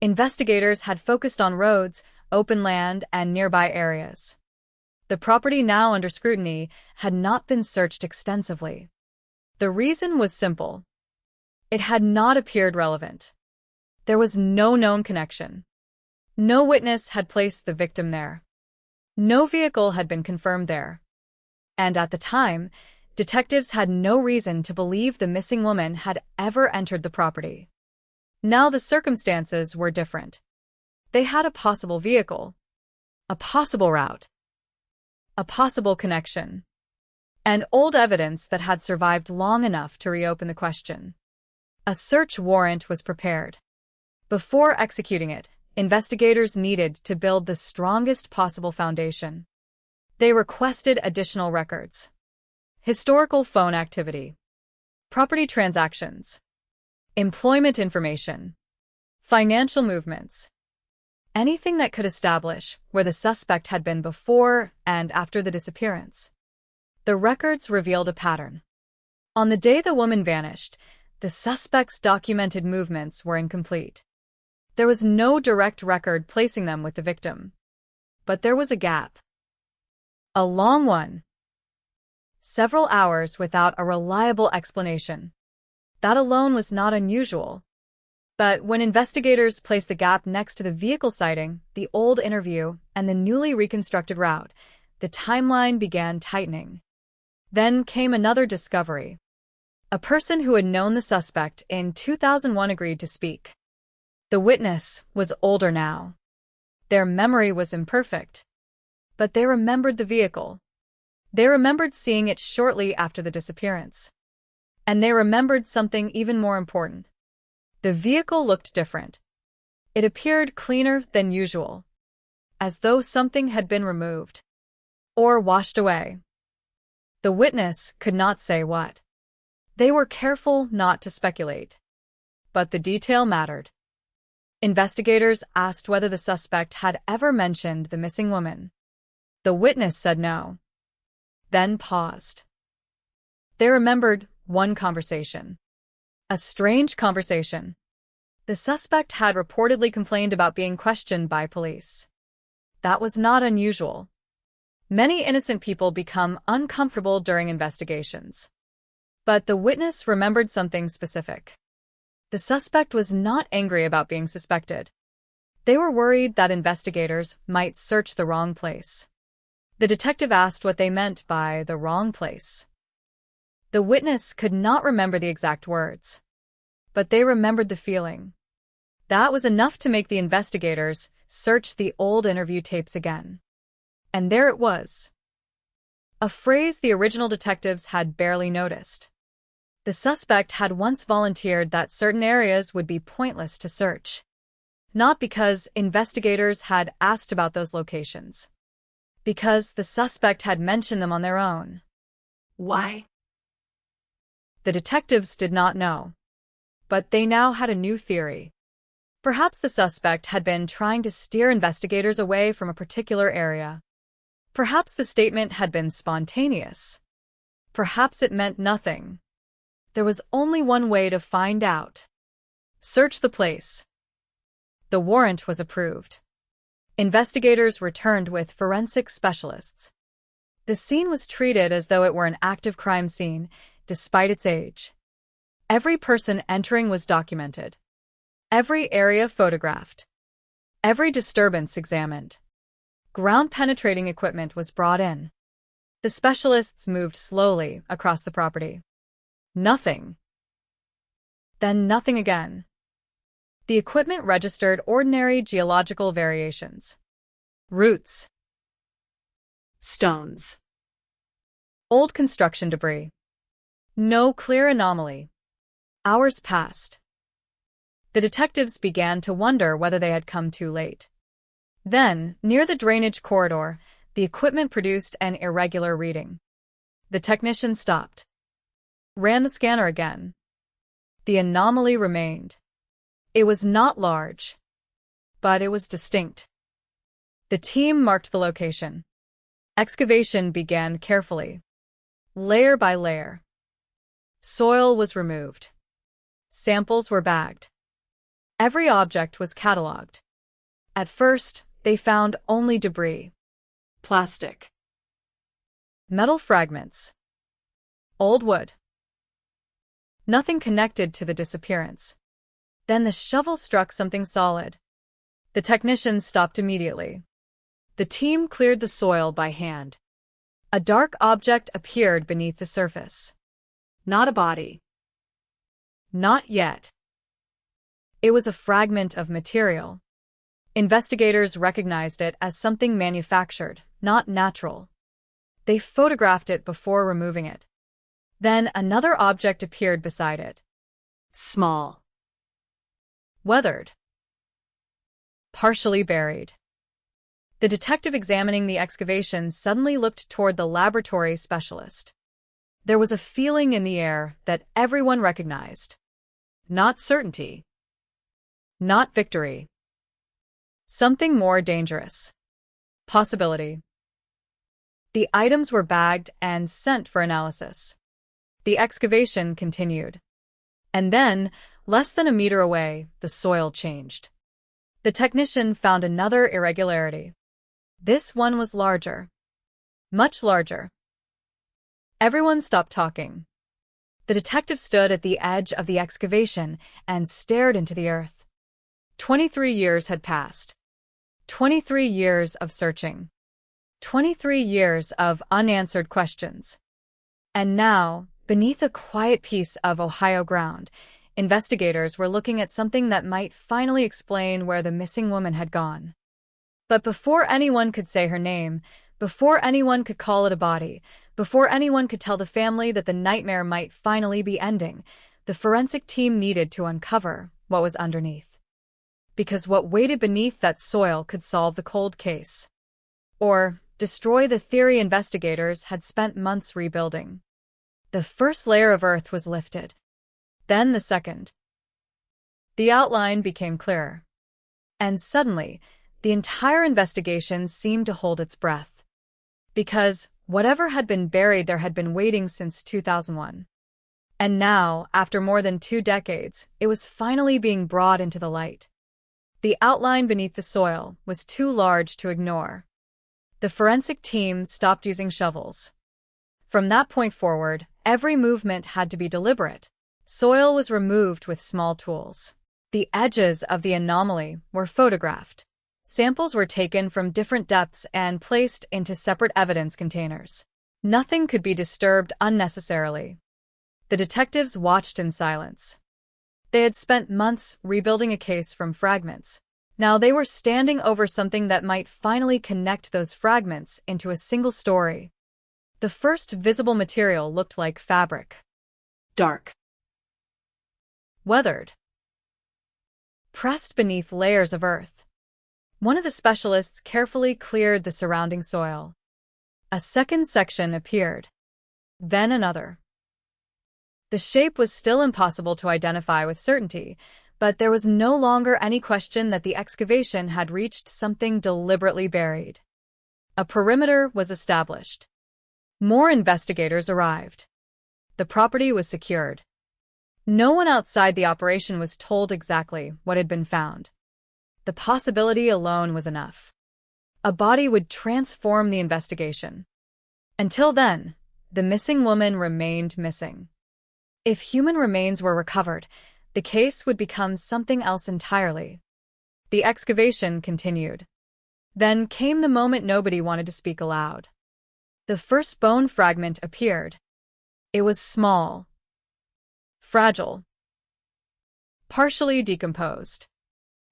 Investigators had focused on roads, open land, and nearby areas. The property now under scrutiny had not been searched extensively. The reason was simple. It had not appeared relevant. There was no known connection. No witness had placed the victim there. No vehicle had been confirmed there. And at the time, detectives had no reason to believe the missing woman had ever entered the property. Now the circumstances were different. They had a possible vehicle, a possible route, a possible connection, and old evidence that had survived long enough to reopen the question. A search warrant was prepared. Before executing it, investigators needed to build the strongest possible foundation. They requested additional records. Historical phone activity. Property transactions. Employment information. Financial movements. Anything that could establish where the suspect had been before and after the disappearance. The records revealed a pattern. On the day the woman vanished, the suspect's documented movements were incomplete. There was no direct record placing them with the victim. But there was a gap. A long one. Several hours without a reliable explanation. That alone was not unusual. But when investigators placed the gap next to the vehicle sighting, the old interview, and the newly reconstructed route, the timeline began tightening. Then came another discovery. A person who had known the suspect in 2001 agreed to speak. The witness was older now. Their memory was imperfect. But they remembered the vehicle. They remembered seeing it shortly after the disappearance. And they remembered something even more important. The vehicle looked different. It appeared cleaner than usual, as though something had been removed or washed away. The witness could not say what. They were careful not to speculate. But the detail mattered. Investigators asked whether the suspect had ever mentioned the missing woman. The witness said no. Then paused. They remembered one conversation. A strange conversation. The suspect had reportedly complained about being questioned by police. That was not unusual. Many innocent people become uncomfortable during investigations. But the witness remembered something specific. The suspect was not angry about being suspected. They were worried that investigators might search the wrong place. The detective asked what they meant by the wrong place. The witness could not remember the exact words, but they remembered the feeling. That was enough to make the investigators search the old interview tapes again. And there it was. A phrase the original detectives had barely noticed. The suspect had once volunteered that certain areas would be pointless to search. Not because investigators had asked about those locations. Because the suspect had mentioned them on their own. Why? The detectives did not know. But they now had a new theory. Perhaps the suspect had been trying to steer investigators away from a particular area. Perhaps the statement had been spontaneous. Perhaps it meant nothing. There was only one way to find out. Search the place. The warrant was approved. Investigators returned with forensic specialists. The scene was treated as though it were an active crime scene, despite its age. Every person entering was documented. Every area photographed. Every disturbance examined. Ground-penetrating equipment was brought in. The specialists moved slowly across the property. Nothing. Then nothing again. The equipment registered ordinary geological variations. Roots. Stones. Old construction debris. No clear anomaly. Hours passed. The detectives began to wonder whether they had come too late. Then, near the drainage corridor, the equipment produced an irregular reading. The technician stopped. Ran the scanner again. The anomaly remained. It was not large, but it was distinct. The team marked the location. Excavation began carefully, layer by layer. Soil was removed. Samples were bagged. Every object was catalogued. At first, they found only debris. Plastic. Metal fragments. Old wood. Nothing connected to the disappearance. Then the shovel struck something solid. The technicians stopped immediately. The team cleared the soil by hand. A dark object appeared beneath the surface. Not a body. Not yet. It was a fragment of material. Investigators recognized it as something manufactured, not natural. They photographed it before removing it. Then another object appeared beside it. Small. Weathered. Partially buried. The detective examining the excavation suddenly looked toward the laboratory specialist. There was a feeling in the air that everyone recognized. Not certainty. Not victory. Something more dangerous. Possibility. The items were bagged and sent for analysis. The excavation continued. And then, less than a meter away, the soil changed. The technician found another irregularity. This one was larger. Much larger. Everyone stopped talking. The detective stood at the edge of the excavation and stared into the earth. 23 years had passed. 23 years of searching. 23 years of unanswered questions. And now, beneath a quiet piece of Ohio ground, investigators were looking at something that might finally explain where the missing woman had gone. But before anyone could say her name, before anyone could call it a body, before anyone could tell the family that the nightmare might finally be ending, the forensic team needed to uncover what was underneath. Because what waited beneath that soil could solve the cold case. Or destroy the theory investigators had spent months rebuilding. The first layer of earth was lifted. Then the second. The outline became clearer. And suddenly, the entire investigation seemed to hold its breath. Because whatever had been buried there had been waiting since 2001. And now, after more than 2 decades, it was finally being brought into the light. The outline beneath the soil was too large to ignore. The forensic team stopped using shovels. From that point forward, every movement had to be deliberate. Soil was removed with small tools. The edges of the anomaly were photographed. Samples were taken from different depths and placed into separate evidence containers. Nothing could be disturbed unnecessarily. The detectives watched in silence. They had spent months rebuilding a case from fragments. Now they were standing over something that might finally connect those fragments into a single story. The first visible material looked like fabric. Dark. Weathered. Pressed beneath layers of earth. One of the specialists carefully cleared the surrounding soil. A second section appeared. Then another. The shape was still impossible to identify with certainty, but there was no longer any question that the excavation had reached something deliberately buried. A perimeter was established. More investigators arrived. The property was secured. No one outside the operation was told exactly what had been found. The possibility alone was enough. A body would transform the investigation. Until then, the missing woman remained missing. If human remains were recovered, the case would become something else entirely. The excavation continued. Then came the moment nobody wanted to speak aloud. The first bone fragment appeared. It was small, fragile, partially decomposed,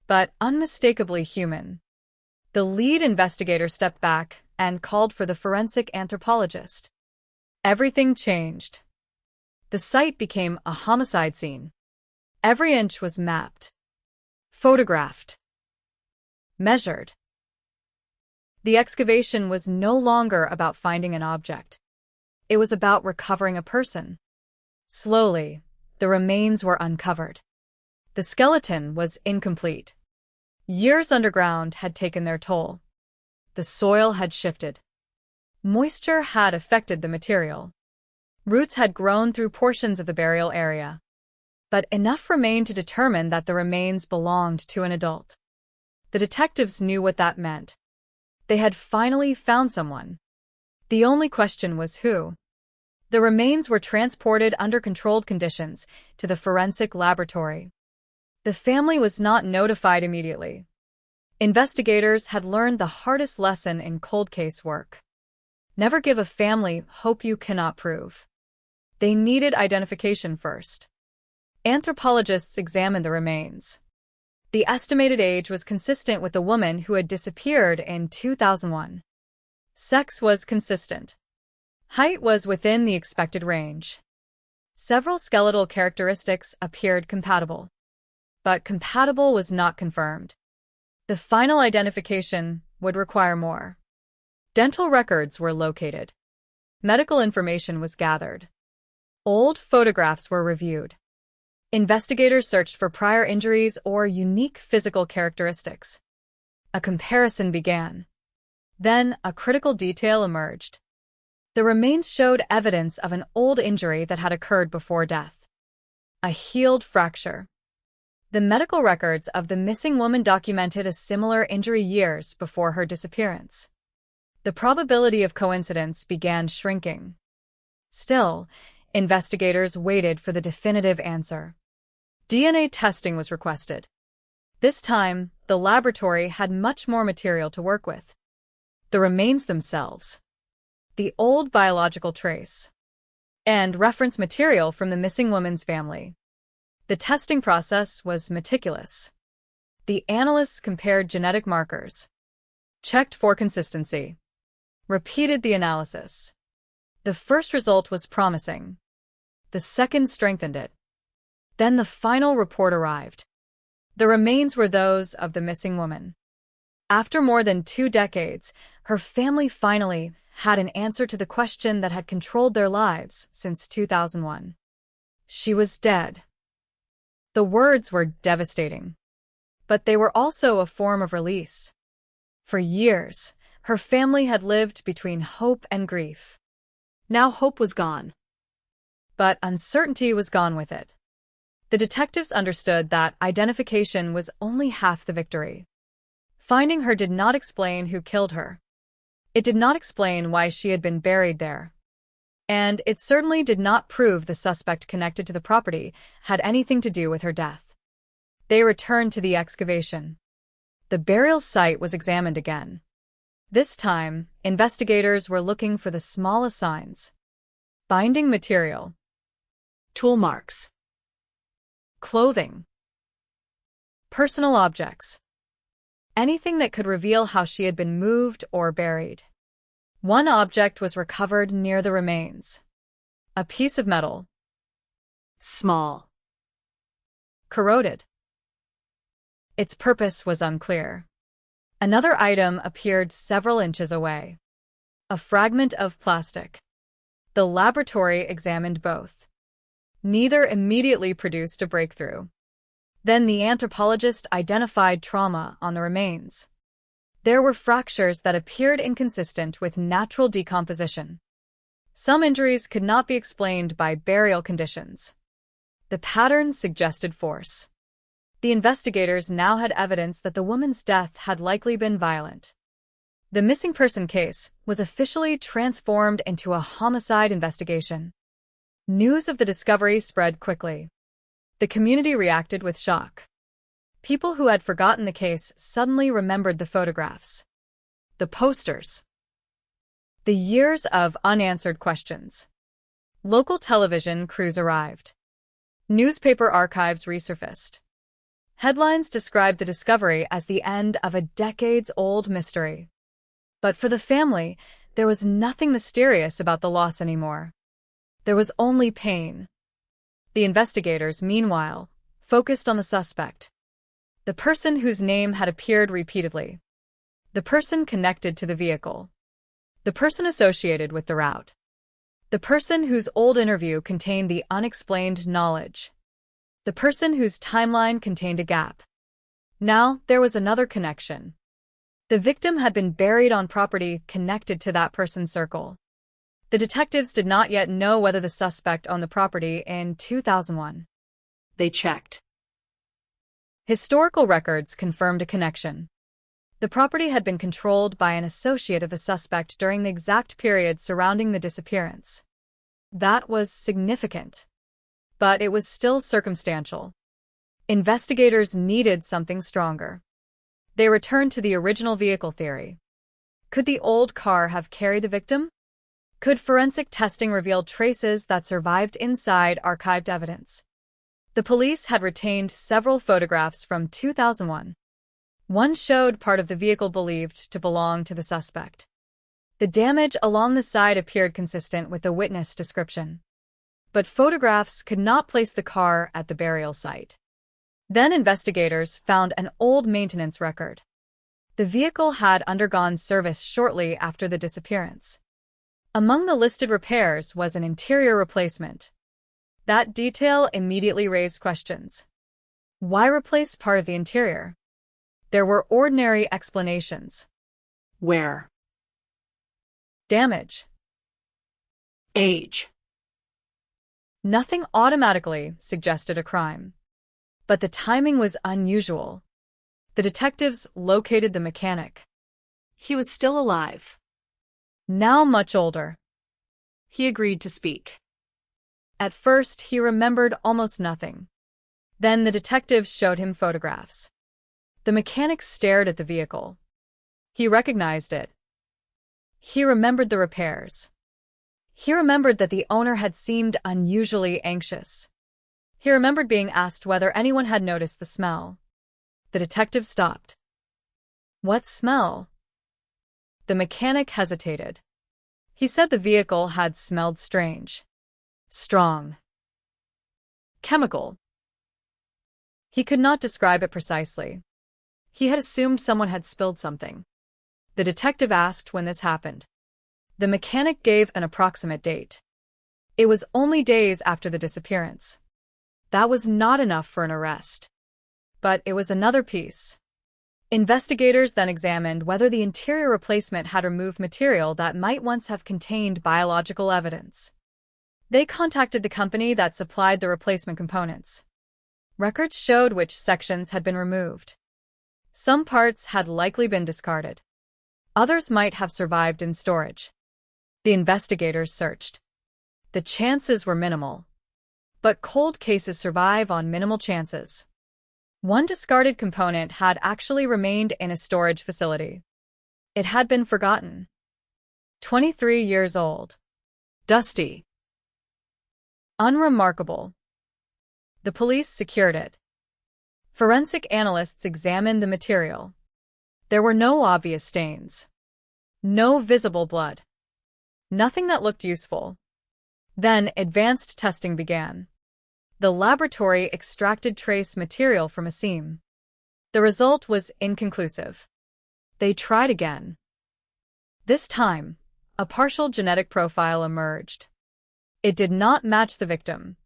but unmistakably human. The lead investigator stepped back and called for the forensic anthropologist. Everything changed. The site became a homicide scene. Every inch was mapped, photographed, measured. The excavation was no longer about finding an object. It was about recovering a person. Slowly, the remains were uncovered. The skeleton was incomplete. Years underground had taken their toll. The soil had shifted. Moisture had affected the material. Roots had grown through portions of the burial area. But enough remained to determine that the remains belonged to an adult. The detectives knew what that meant. They had finally found someone. The only question was who. The remains were transported under controlled conditions to the forensic laboratory. The family was not notified immediately. Investigators had learned the hardest lesson in cold case work. Never give a family hope you cannot prove. They needed identification first. Anthropologists examined the remains. The estimated age was consistent with the woman who had disappeared in 2001. Sex was consistent. Height was within the expected range. Several skeletal characteristics appeared compatible. But compatible was not confirmed. The final identification would require more. Dental records were located. Medical information was gathered. Old photographs were reviewed. Investigators searched for prior injuries or unique physical characteristics. A comparison began. Then a critical detail emerged. The remains showed evidence of an old injury that had occurred before death. A healed fracture. The medical records of the missing woman documented a similar injury years before her disappearance. The probability of coincidence began shrinking. Still, investigators waited for the definitive answer. DNA testing was requested. This time, the laboratory had much more material to work with. The remains themselves, the old biological trace, and reference material from the missing woman's family. The testing process was meticulous. The analysts compared genetic markers, checked for consistency, repeated the analysis. The first result was promising. The second strengthened it. Then the final report arrived. The remains were those of the missing woman. After more than 2 decades, her family finally had an answer to the question that had controlled their lives since 2001. She was dead. The words were devastating, but they were also a form of release. For years, her family had lived between hope and grief. Now hope was gone. But uncertainty was gone with it. The detectives understood that identification was only half the victory. Finding her did not explain who killed her. It did not explain why she had been buried there. And it certainly did not prove the suspect connected to the property had anything to do with her death. They returned to the excavation. The burial site was examined again. This time, investigators were looking for the smallest signs. Binding material. Tool marks. Clothing. Personal objects. Anything that could reveal how she had been moved or buried. One object was recovered near the remains. A piece of metal. Small. Corroded. Its purpose was unclear. Another item appeared several inches away. A fragment of plastic. The laboratory examined both. Neither immediately produced a breakthrough. Then the anthropologist identified trauma on the remains. There were fractures that appeared inconsistent with natural decomposition. Some injuries could not be explained by burial conditions. The pattern suggested force. The investigators now had evidence that the woman's death had likely been violent. The missing person case was officially transformed into a homicide investigation. News of the discovery spread quickly. The community reacted with shock. People who had forgotten the case suddenly remembered the photographs. The posters. The years of unanswered questions. Local television crews arrived. Newspaper archives resurfaced. Headlines described the discovery as the end of a decades-old mystery. But for the family, there was nothing mysterious about the loss anymore. There was only pain. The investigators, meanwhile, focused on the suspect. The person whose name had appeared repeatedly. The person connected to the vehicle. The person associated with the route. The person whose old interview contained the unexplained knowledge. The person whose timeline contained a gap. Now, there was another connection. The victim had been buried on property connected to that person's circle. The detectives did not yet know whether the suspect owned the property in 2001. They checked. Historical records confirmed a connection. The property had been controlled by an associate of the suspect during the exact period surrounding the disappearance. That was significant. But it was still circumstantial. Investigators needed something stronger. They returned to the original vehicle theory. Could the old car have carried the victim? Could forensic testing reveal traces that survived inside archived evidence? The police had retained several photographs from 2001. One showed part of the vehicle believed to belong to the suspect. The damage along the side appeared consistent with the witness description. But photographs could not place the car at the burial site. Then investigators found an old maintenance record. The vehicle had undergone service shortly after the disappearance. Among the listed repairs was an interior replacement. That detail immediately raised questions. Why replace part of the interior? There were ordinary explanations. Where? Damage. Age. Nothing automatically suggested a crime. But the timing was unusual. The detectives located the mechanic. He was still alive. Now much older. He agreed to speak. At first, he remembered almost nothing. Then the detectives showed him photographs. The mechanic stared at the vehicle. He recognized it. He remembered the repairs. He remembered that the owner had seemed unusually anxious. He remembered being asked whether anyone had noticed the smell. The detective stopped. What smell? The mechanic hesitated. He said the vehicle had smelled strange. Strong. Chemical. He could not describe it precisely. He had assumed someone had spilled something. The detective asked when this happened. The mechanic gave an approximate date. It was only days after the disappearance. That was not enough for an arrest. But it was another piece. Investigators then examined whether the interior replacement had removed material that might once have contained biological evidence. They contacted the company that supplied the replacement components. Records showed which sections had been removed. Some parts had likely been discarded. Others might have survived in storage. The investigators searched. The chances were minimal. But cold cases survive on minimal chances. One discarded component had actually remained in a storage facility. It had been forgotten. 23 years old. Dusty. Unremarkable. The police secured it. Forensic analysts examined the material. There were no obvious stains. No visible blood. Nothing that looked useful. Then advanced testing began. The laboratory extracted trace material from a seam. The result was inconclusive. They tried again. This time, a partial genetic profile emerged. It did not match the victim.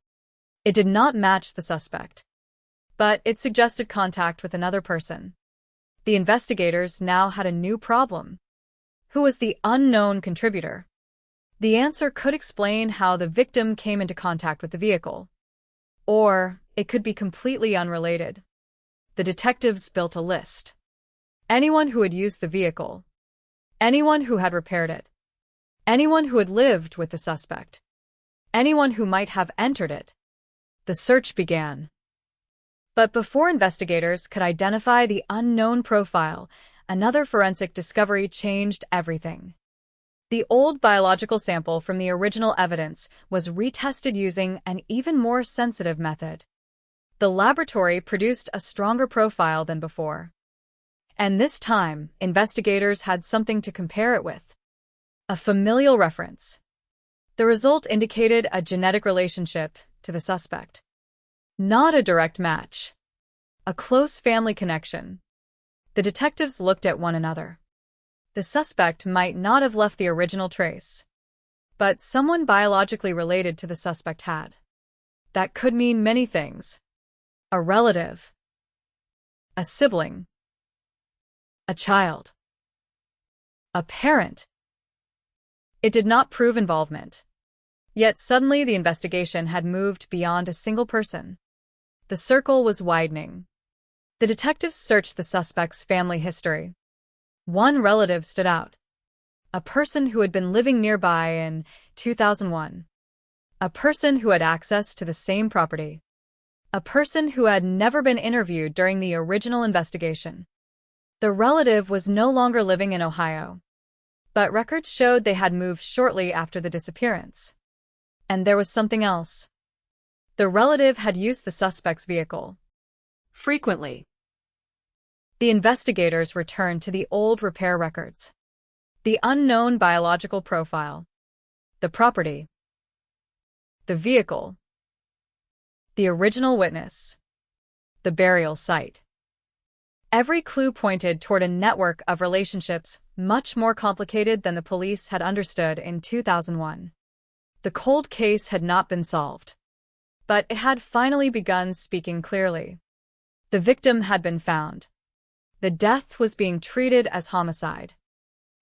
It did not match the suspect. But it suggested contact with another person. The investigators now had a new problem. Who was the unknown contributor? The answer could explain how the victim came into contact with the vehicle. Or it could be completely unrelated. The detectives built a list. Anyone who had used the vehicle. Anyone who had repaired it. Anyone who had lived with the suspect. Anyone who might have entered it. The search began. But before investigators could identify the unknown profile, another forensic discovery changed everything. The old biological sample from the original evidence was retested using an even more sensitive method. The laboratory produced a stronger profile than before. And this time, investigators had something to compare it with. A familial reference. The result indicated a genetic relationship to the suspect. Not a direct match. A close family connection. The detectives looked at one another. The suspect might not have left the original trace, but someone biologically related to the suspect had. That could mean many things. A relative. A sibling. A child. A parent. It did not prove involvement. Yet suddenly the investigation had moved beyond a single person. The circle was widening. The detectives searched the suspect's family history. One relative stood out. A person who had been living nearby in 2001. A person who had access to the same property. A person who had never been interviewed during the original investigation. The relative was no longer living in Ohio, but records showed they had moved shortly after the disappearance. And there was something else. The relative had used the suspect's vehicle. Frequently. The investigators returned to the old repair records. The unknown biological profile. The property. The vehicle. The original witness. The burial site. Every clue pointed toward a network of relationships much more complicated than the police had understood in 2001. The cold case had not been solved, but it had finally begun speaking clearly. The victim had been found. The death was being treated as homicide.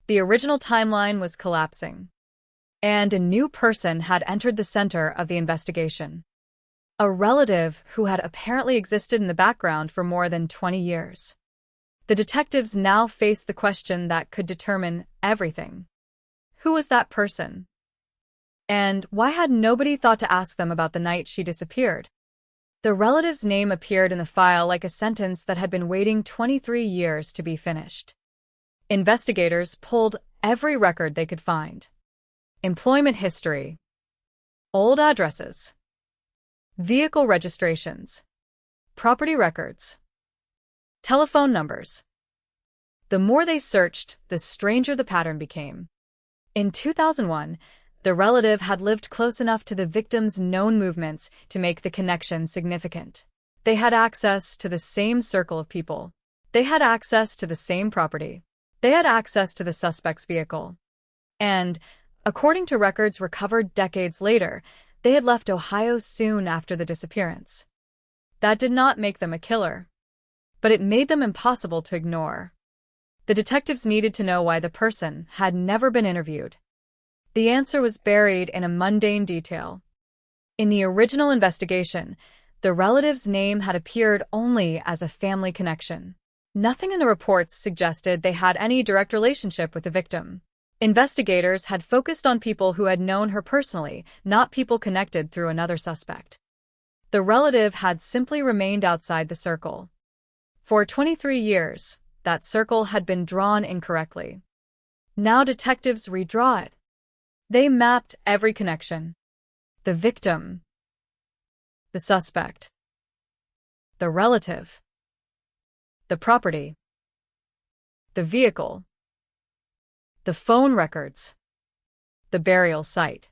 The original timeline was collapsing. And a new person had entered the center of the investigation. A relative who had apparently existed in the background for more than 20 years. The detectives now faced the question that could determine everything. Who was that person? And why had nobody thought to ask them about the night she disappeared? The relative's name appeared in the file like a sentence that had been waiting 23 years to be finished. Investigators pulled every record they could find. Employment history. Old addresses. Vehicle registrations. Property records. Telephone numbers. The more they searched, the stranger the pattern became. In 2001, the relative had lived close enough to the victim's known movements to make the connection significant. They had access to the same circle of people. They had access to the same property. They had access to the suspect's vehicle. And, according to records recovered decades later, they had left Ohio soon after the disappearance. That did not make them a killer, but it made them impossible to ignore. The detectives needed to know why the person had never been interviewed. The answer was buried in a mundane detail. In the original investigation, the relative's name had appeared only as a family connection. Nothing in the reports suggested they had any direct relationship with the victim. Investigators had focused on people who had known her personally, not people connected through another suspect. The relative had simply remained outside the circle. For 23 years, that circle had been drawn incorrectly. Now detectives redraw it. They mapped every connection. The victim, the suspect, the relative, the property, the vehicle, the phone records, the burial site,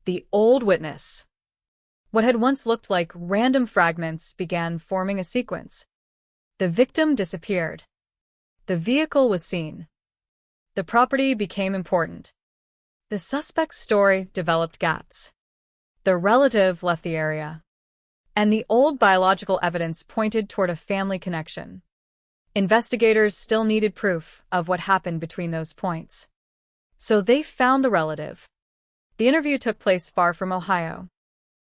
the old witness. What had once looked like random fragments began forming a sequence. The victim disappeared. The vehicle was seen. The property became important. The suspect's story developed gaps. The relative left the area. And the old biological evidence pointed toward a family connection. Investigators still needed proof of what happened between those points. So they found the relative. The interview took place far from Ohio.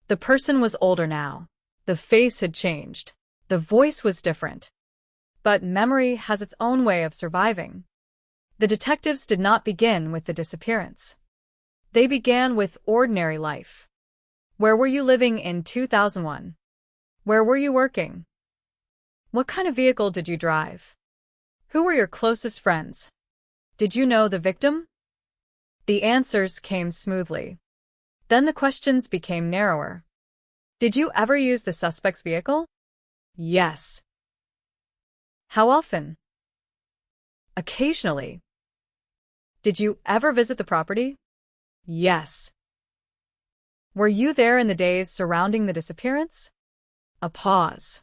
The person was older now. The face had changed. The voice was different. But memory has its own way of surviving. The detectives did not begin with the disappearance. They began with ordinary life. Where were you living in 2001? Where were you working? What kind of vehicle did you drive? Who were your closest friends? Did you know the victim? The answers came smoothly. Then the questions became narrower. Did you ever use the suspect's vehicle? Yes. How often? Occasionally. Did you ever visit the property? Yes. Were you there in the days surrounding the disappearance? A pause.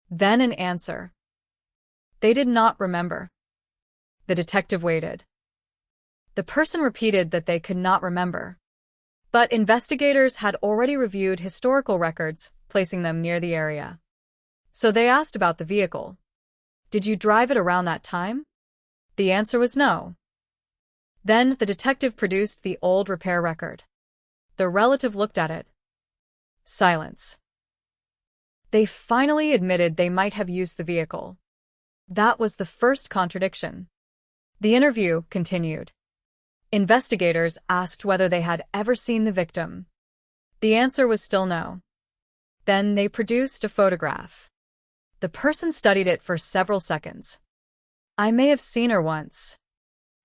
Then an answer. They did not remember. The detective waited. The person repeated that they could not remember. But investigators had already reviewed historical records, placing them near the area. So they asked about the vehicle. Did you drive it around that time? The answer was no. Then the detective produced the old repair record. The relative looked at it. Silence. They finally admitted they might have used the vehicle. That was the first contradiction. The interview continued. Investigators asked whether they had ever seen the victim. The answer was still no. Then they produced a photograph. The person studied it for several seconds. I may have seen her once.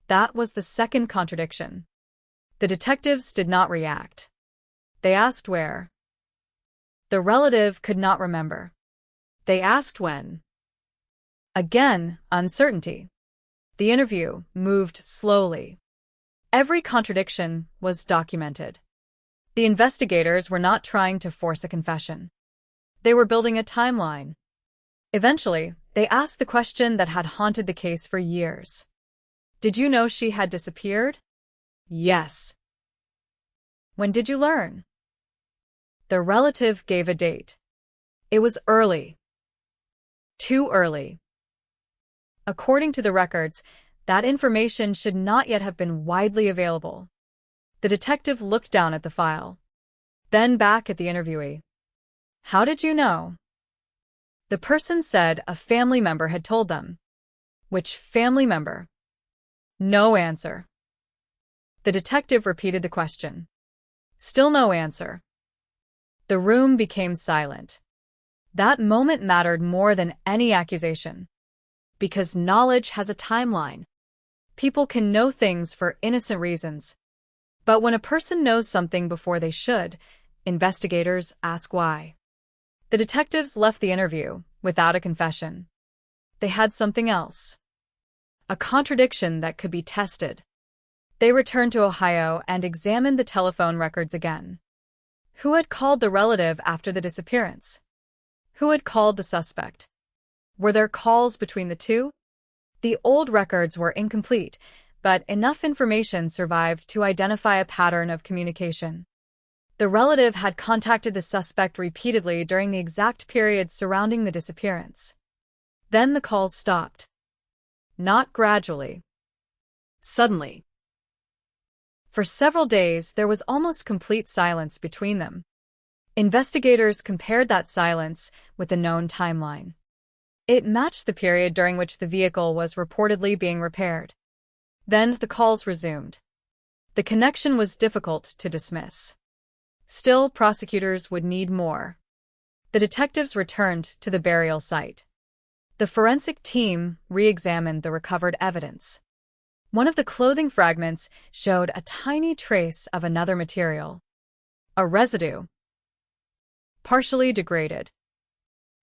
That was the second contradiction. The detectives did not react. They asked where. The relative could not remember. They asked when. Again, uncertainty. The interview moved slowly. Every contradiction was documented. The investigators were not trying to force a confession. They were building a timeline. Eventually, they asked the question that had haunted the case for years. Did you know she had disappeared? Yes. When did you learn? The relative gave a date. It was early. Too early. According to the records, that information should not yet have been widely available. The detective looked down at the file. Then back at the interviewee. How did you know? The person said a family member had told them. Which family member? No answer. The detective repeated the question. Still no answer. The room became silent. That moment mattered more than any accusation. Because knowledge has a timeline. People can know things for innocent reasons. But when a person knows something before they should, investigators ask why. The detectives left the interview without a confession. They had something else. A contradiction that could be tested. They returned to Ohio and examined the telephone records again. Who had called the relative after the disappearance? Who had called the suspect? Were there calls between the two? The old records were incomplete, but enough information survived to identify a pattern of communication. The relative had contacted the suspect repeatedly during the exact period surrounding the disappearance. Then the calls stopped. Not gradually. Suddenly. For several days, there was almost complete silence between them. Investigators compared that silence with the known timeline. It matched the period during which the vehicle was reportedly being repaired. Then the calls resumed. The connection was difficult to dismiss. Still, prosecutors would need more. The detectives returned to the burial site. The forensic team re-examined the recovered evidence. One of the clothing fragments showed a tiny trace of another material. A residue. Partially degraded.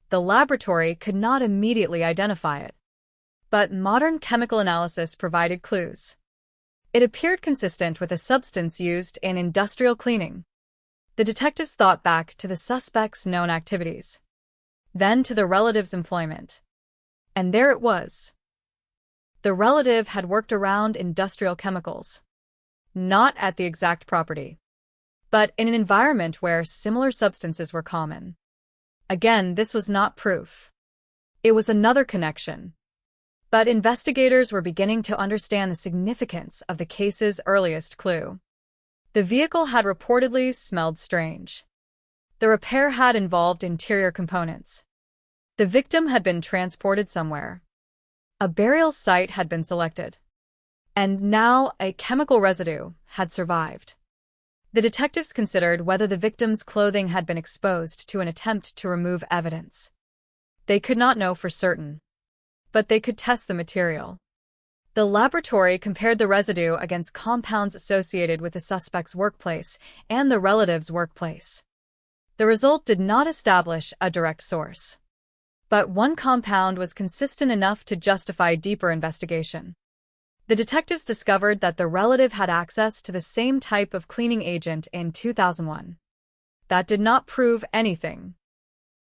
The laboratory could not immediately identify it, but modern chemical analysis provided clues. It appeared consistent with a substance used in industrial cleaning. The detectives thought back to the suspect's known activities, then to the relative's employment. And there it was. The relative had worked around industrial chemicals, not at the exact property, but in an environment where similar substances were common. Again, this was not proof. It was another connection. But investigators were beginning to understand the significance of the case's earliest clue. The vehicle had reportedly smelled strange. The repair had involved interior components. The victim had been transported somewhere. A burial site had been selected. And now a chemical residue had survived. The detectives considered whether the victim's clothing had been exposed to an attempt to remove evidence. They could not know for certain, but they could test the material. The laboratory compared the residue against compounds associated with the suspect's workplace and the relative's workplace. The result did not establish a direct source, but one compound was consistent enough to justify deeper investigation. The detectives discovered that the relative had access to the same type of cleaning agent in 2001. That did not prove anything,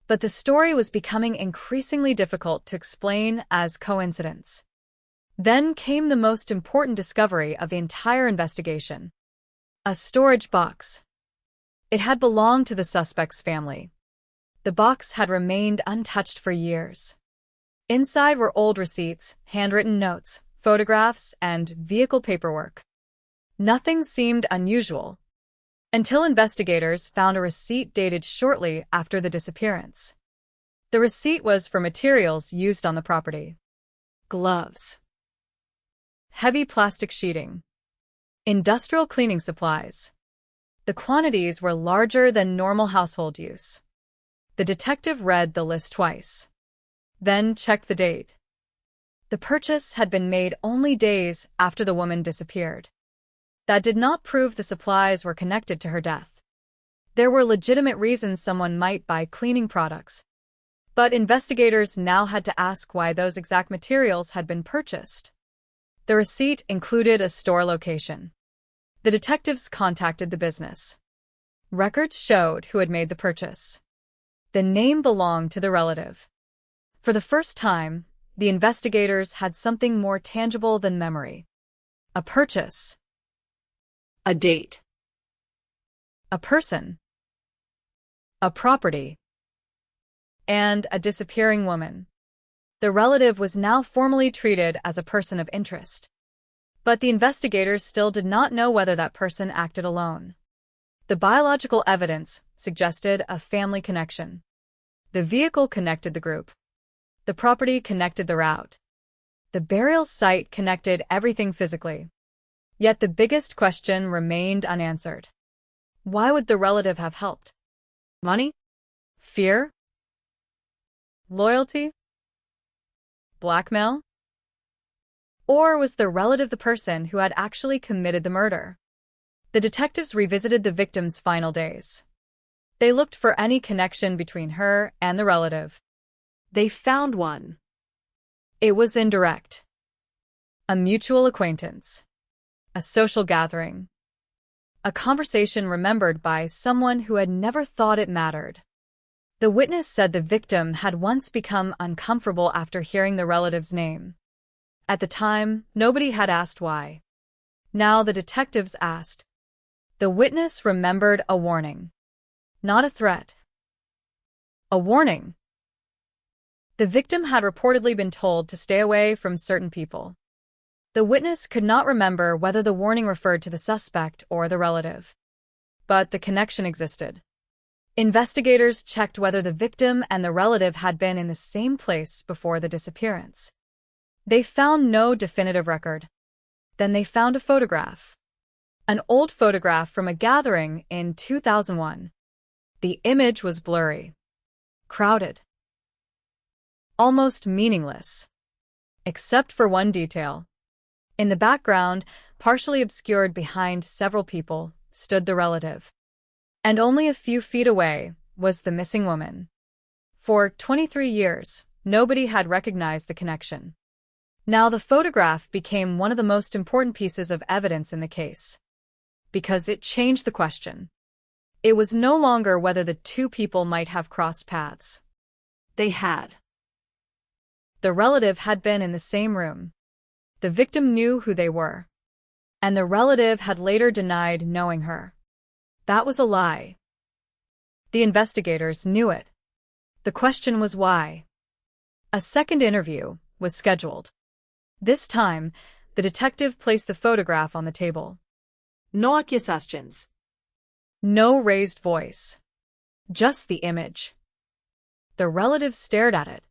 but the story was becoming increasingly difficult to explain as coincidence. Then came the most important discovery of the entire investigation: a storage box. It had belonged to the suspect's family. The box had remained untouched for years. Inside were old receipts, handwritten notes, photographs, and vehicle paperwork. Nothing seemed unusual, until investigators found a receipt dated shortly after the disappearance. The receipt was for materials used on the property: gloves, heavy plastic sheeting, industrial cleaning supplies. The quantities were larger than normal household use. The detective read the list twice, then checked the date. The purchase had been made only days after the woman disappeared. That did not prove the supplies were connected to her death. There were legitimate reasons someone might buy cleaning products, but investigators now had to ask why those exact materials had been purchased. The receipt included a store location. The detectives contacted the business. Records showed who had made the purchase. The name belonged to the relative. For the first time, the investigators had something more tangible than memory: a purchase, A date. a person, a property, and a disappearing woman. The relative was now formally treated as a person of interest. But the investigators still did not know whether that person acted alone. The biological evidence suggested a family connection. The vehicle connected the group. The property connected the route. The burial site connected everything physically. Yet the biggest question remained unanswered. Why would the relative have helped? Money? Fear? Loyalty? Blackmail? Or was the relative the person who had actually committed the murder? The detectives revisited the victim's final days. They looked for any connection between her and the relative. They found one. It was indirect. A mutual acquaintance. A social gathering. A conversation remembered by someone who had never thought it mattered. The witness said the victim had once become uncomfortable after hearing the relative's name. At the time, nobody had asked why. Now the detectives asked. The witness remembered a warning. Not a threat. A warning. The victim had reportedly been told to stay away from certain people. The witness could not remember whether the warning referred to the suspect or the relative, but the connection existed. Investigators checked whether the victim and the relative had been in the same place before the disappearance. They found no definitive record. Then they found a photograph. An old photograph from a gathering in 2001. The image was blurry, crowded. almost meaningless. Except for one detail. In the background, partially obscured behind several people, stood the relative. And only a few feet away was the missing woman. For 23 years, nobody had recognized the connection. Now the photograph became one of the most important pieces of evidence in the case. Because it changed the question. It was no longer whether the two people might have crossed paths. They had. The relative had been in the same room. The victim knew who they were. And the relative had later denied knowing her. That was a lie. The investigators knew it. The question was why. A second interview was scheduled. This time, the detective placed the photograph on the table. No accusations. No raised voice. Just the image. The relative stared at it.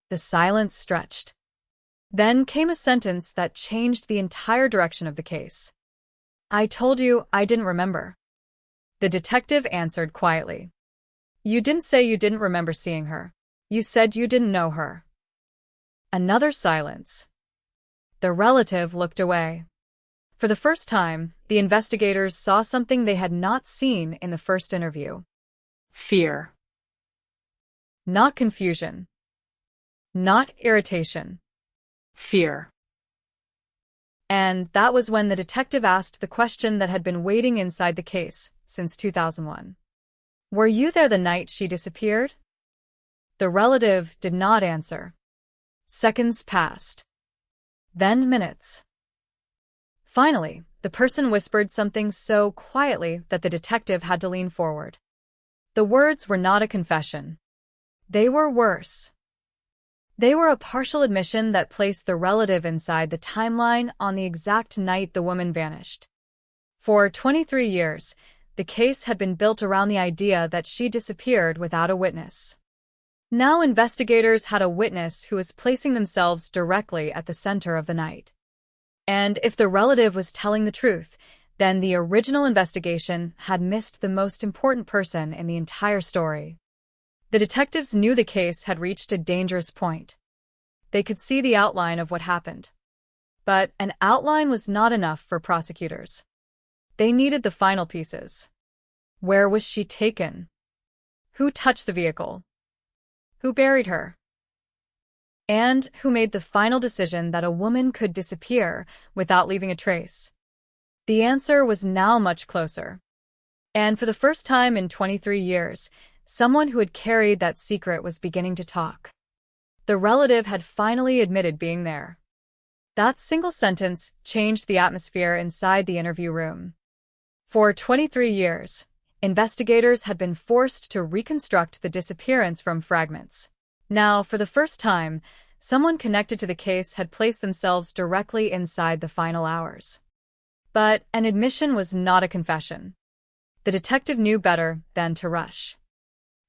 The silence stretched. Then came a sentence that changed the entire direction of the case. I told you I didn't remember. The detective answered quietly. You didn't say you didn't remember seeing her. You said you didn't know her. Another silence. The relative looked away. For the first time, the investigators saw something they had not seen in the first interview. Fear. Not confusion. Not irritation. Fear. And that was when the detective asked the question that had been waiting inside the case since 2001. Were you there the night she disappeared? The relative did not answer. Seconds passed. Then minutes. Finally, the person whispered something so quietly that the detective had to lean forward. The words were not a confession. They were worse. They were a partial admission that placed the relative inside the timeline on the exact night the woman vanished. For 23 years, the case had been built around the idea that she disappeared without a witness. Now investigators had a witness who was placing themselves directly at the center of the night. And if the relative was telling the truth, then the original investigation had missed the most important person in the entire story. The detectives knew the case had reached a dangerous point. They could see the outline of what happened. But an outline was not enough for prosecutors. They needed the final pieces. Where was she taken? Who touched the vehicle? Who buried her? And who made the final decision that a woman could disappear without leaving a trace? The answer was now much closer. And for the first time in 23 years, someone who had carried that secret was beginning to talk. The relative had finally admitted being there. That single sentence changed the atmosphere inside the interview room. For 23 years, investigators had been forced to reconstruct the disappearance from fragments. Now, for the first time, someone connected to the case had placed themselves directly inside the final hours. But an admission was not a confession. The detective knew better than to rush.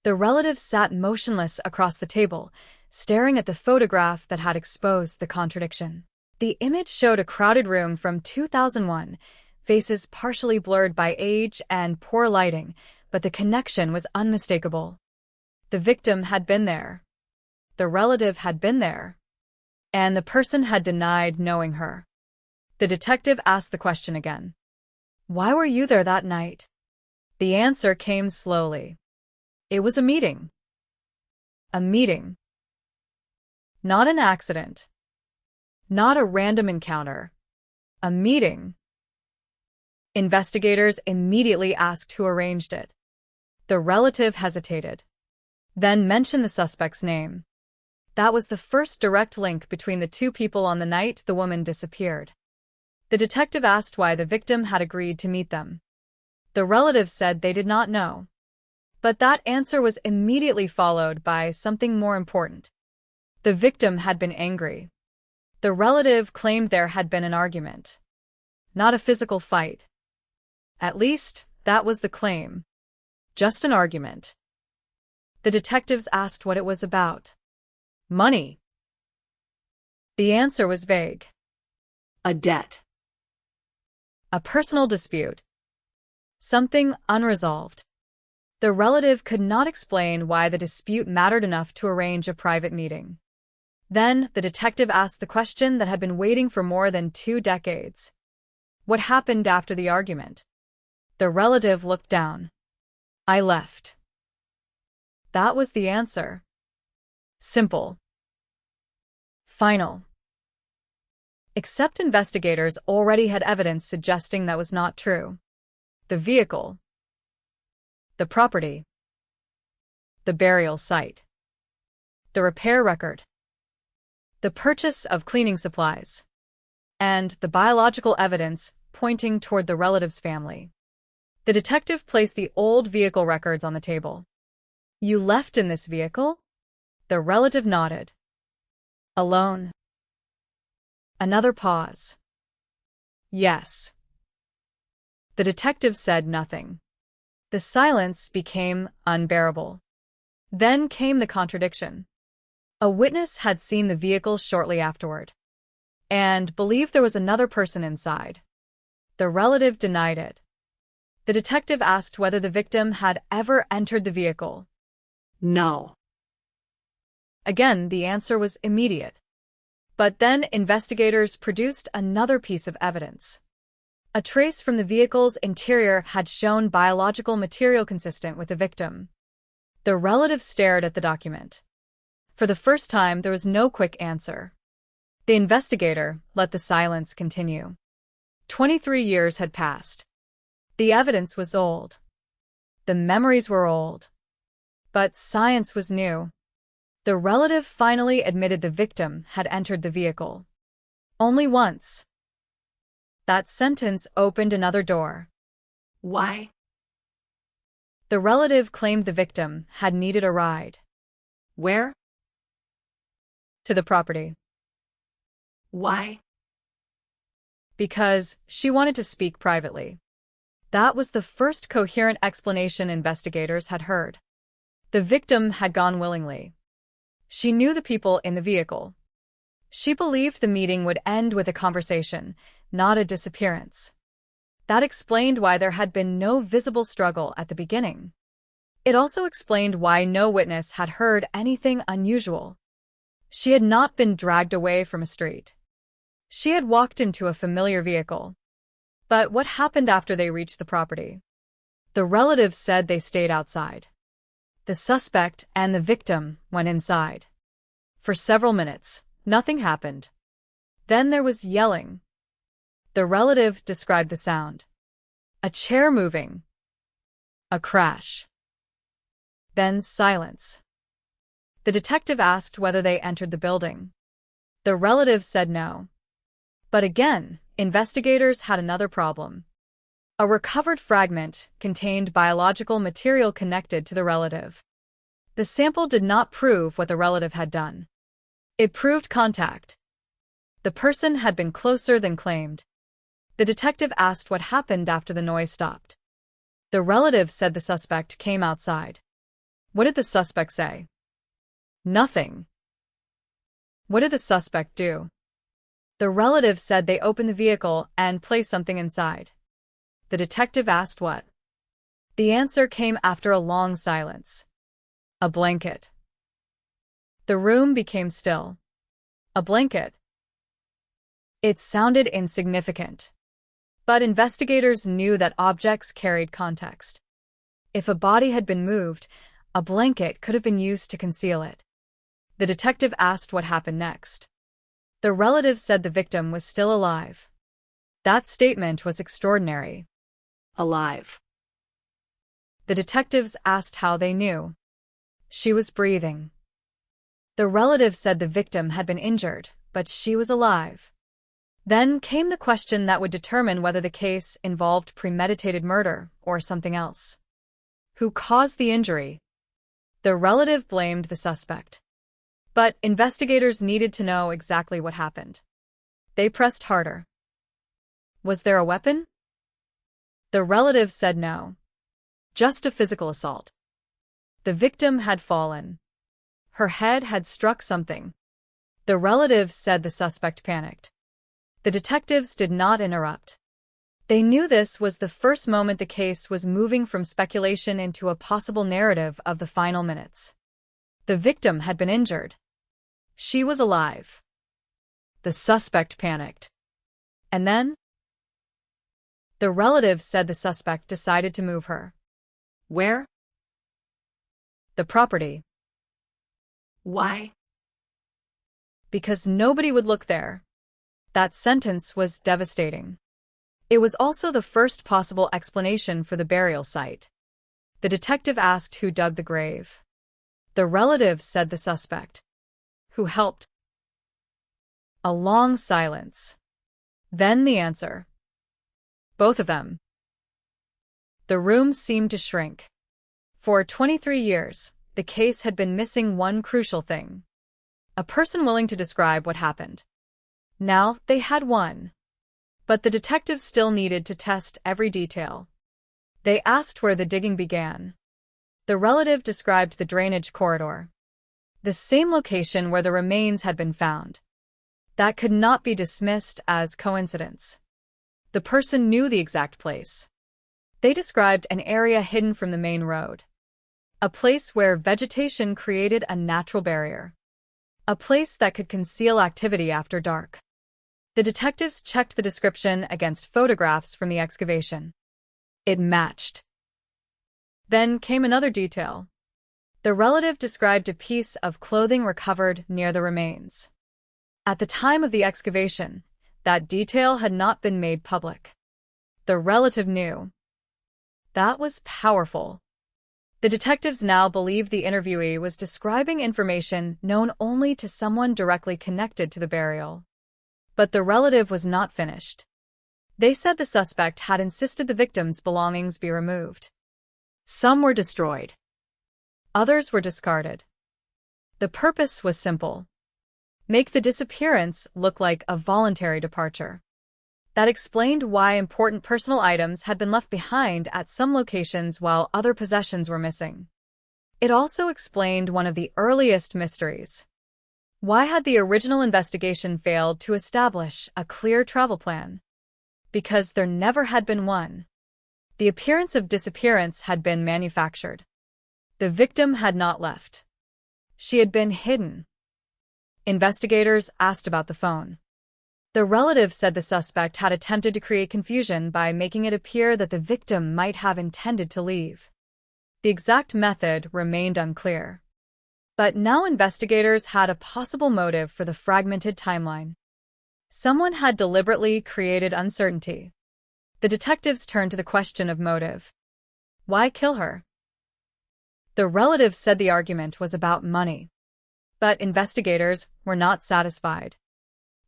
The relative sat motionless across the table, staring at the photograph that had exposed the contradiction. The image showed a crowded room from 2001, faces partially blurred by age and poor lighting, but the connection was unmistakable. The victim had been there. The relative had been there. And the person had denied knowing her. The detective asked the question again. Why were you there that night? The answer came slowly. It was a meeting. A meeting. Not an accident. Not a random encounter. A meeting. Investigators immediately asked who arranged it. The relative hesitated. Then mentioned the suspect's name. That was the first direct link between the two people on the night the woman disappeared. The detective asked why the victim had agreed to meet them. The relative said they did not know. But that answer was immediately followed by something more important. The victim had been angry. The relative claimed there had been an argument. Not a physical fight. At least, that was the claim. Just an argument. The detectives asked what it was about. Money. The answer was vague. A debt. A personal dispute. Something unresolved. The relative could not explain why the dispute mattered enough to arrange a private meeting. Then, the detective asked the question that had been waiting for more than 2 decades. What happened after the argument? The relative looked down. I left. That was the answer. Simple. Final. Except investigators already had evidence suggesting that was not true. The vehicle, the property, the burial site, the repair record, the purchase of cleaning supplies, and the biological evidence pointing toward the relative's family. The detective placed the old vehicle records on the table. You left in this vehicle? The relative nodded. Alone? Another pause. Yes. The detective said nothing. The silence became unbearable. Then came the contradiction. A witness had seen the vehicle shortly afterward and believed there was another person inside. The relative denied it. The detective asked whether the victim had ever entered the vehicle. No. Again, the answer was immediate. But then investigators produced another piece of evidence. A trace from the vehicle's interior had shown biological material consistent with the victim. The relative stared at the document. For the first time, there was no quick answer. The investigator let the silence continue. 23 years had passed. The evidence was old. The memories were old. But science was new. The relative finally admitted the victim had entered the vehicle. Only once. That sentence opened another door. Why? The relative claimed the victim had needed a ride. Where? To the property. Why? Because she wanted to speak privately. That was the first coherent explanation investigators had heard. The victim had gone willingly. She knew the people in the vehicle. She believed the meeting would end with a conversation, not a disappearance. That explained why there had been no visible struggle at the beginning. It also explained why no witness had heard anything unusual. She had not been dragged away from a street. She had walked into a familiar vehicle. But what happened after they reached the property? The relative said they stayed outside. The suspect and the victim went inside. For several minutes, nothing happened. Then there was yelling. The relative described the sound. A chair moving. A crash. Then silence. The detective asked whether they entered the building. The relative said no. But again, investigators had another problem. A recovered fragment contained biological material connected to the relative. The sample did not prove what the relative had done. It proved contact. The person had been closer than claimed. The detective asked what happened after the noise stopped. The relative said the suspect came outside. What did the suspect say? Nothing. What did the suspect do? The relative said they opened the vehicle and placed something inside. The detective asked what. The answer came after a long silence. A blanket. The room became still. A blanket. It sounded insignificant. But investigators knew that objects carried context. If a body had been moved, a blanket could have been used to conceal it. The detective asked what happened next. The relative said the victim was still alive. That statement was extraordinary. Alive. The detectives asked how they knew. She was breathing. The relative said the victim had been injured, but she was alive. Then came the question that would determine whether the case involved premeditated murder or something else. Who caused the injury? The relative blamed the suspect. But investigators needed to know exactly what happened. They pressed harder. Was there a weapon? The relative said no. Just a physical assault. The victim had fallen. Her head had struck something. The relative said the suspect panicked. The detectives did not interrupt. They knew this was the first moment the case was moving from speculation into a possible narrative of the final minutes. The victim had been injured. She was alive. The suspect panicked. And then? The relatives said the suspect decided to move her. Where? The property. Why? Because nobody would look there. That sentence was devastating. It was also the first possible explanation for the burial site. The detective asked who dug the grave. The relatives said the suspect. Who helped? A long silence. Then the answer. Both of them. The room seemed to shrink. For 23 years, the case had been missing one crucial thing. A person willing to describe what happened. Now they had one. But the detectives still needed to test every detail. They asked where the digging began. The relative described the drainage corridor. The same location where the remains had been found. That could not be dismissed as coincidence. The person knew the exact place. They described an area hidden from the main road. A place where vegetation created a natural barrier. A place that could conceal activity after dark. The detectives checked the description against photographs from the excavation. It matched. Then came another detail. The relative described a piece of clothing recovered near the remains. At the time of the excavation, that detail had not been made public. The relative knew. That was powerful. The detectives now believed the interviewee was describing information known only to someone directly connected to the burial. But the relative was not finished. They said the suspect had insisted the victim's belongings be removed. Some were destroyed. Others were discarded. The purpose was simple. Make the disappearance look like a voluntary departure. That explained why important personal items had been left behind at some locations while other possessions were missing. It also explained one of the earliest mysteries. Why had the original investigation failed to establish a clear travel plan? Because there never had been one. The appearance of disappearance had been manufactured. The victim had not left. She had been hidden. Investigators asked about the phone. The relative said the suspect had attempted to create confusion by making it appear that the victim might have intended to leave. The exact method remained unclear. But now investigators had a possible motive for the fragmented timeline. Someone had deliberately created uncertainty. The detectives turned to the question of motive. Why kill her? The relative said the argument was about money. But investigators were not satisfied.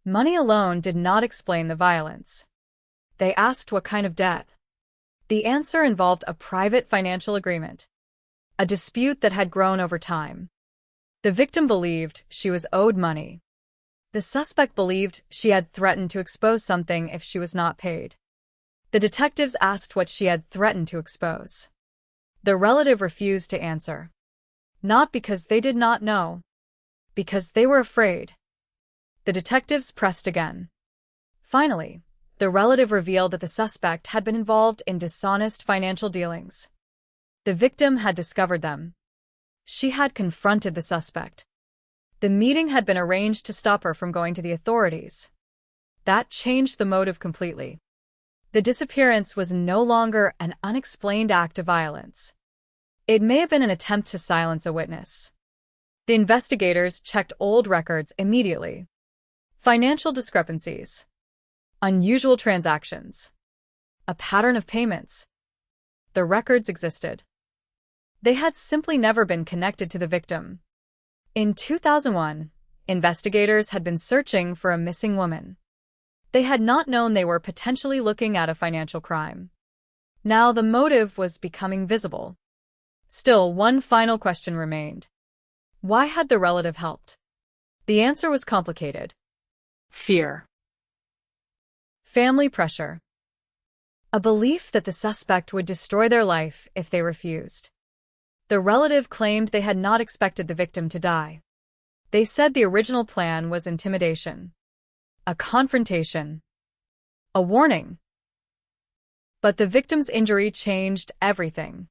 Money alone did not explain the violence. They asked what kind of debt. The answer involved a private financial agreement. A dispute that had grown over time. The victim believed she was owed money. The suspect believed she had threatened to expose something if she was not paid. The detectives asked what she had threatened to expose. The relative refused to answer. Not because they did not know. Because they were afraid. The detectives pressed again. Finally, the relative revealed that the suspect had been involved in dishonest financial dealings. The victim had discovered them. She had confronted the suspect. The meeting had been arranged to stop her from going to the authorities. That changed the motive completely. The disappearance was no longer an unexplained act of violence. It may have been an attempt to silence a witness. The investigators checked old records immediately. Financial discrepancies. Unusual transactions. A pattern of payments. The records existed. They had simply never been connected to the victim. In 2001, investigators had been searching for a missing woman. They had not known they were potentially looking at a financial crime. Now the motive was becoming visible. Still, one final question remained. Why had the relative helped? The answer was complicated. Fear. Family pressure. A belief that the suspect would destroy their life if they refused. The relative claimed they had not expected the victim to die. They said the original plan was intimidation. A confrontation. A warning. But the victim's injury changed everything.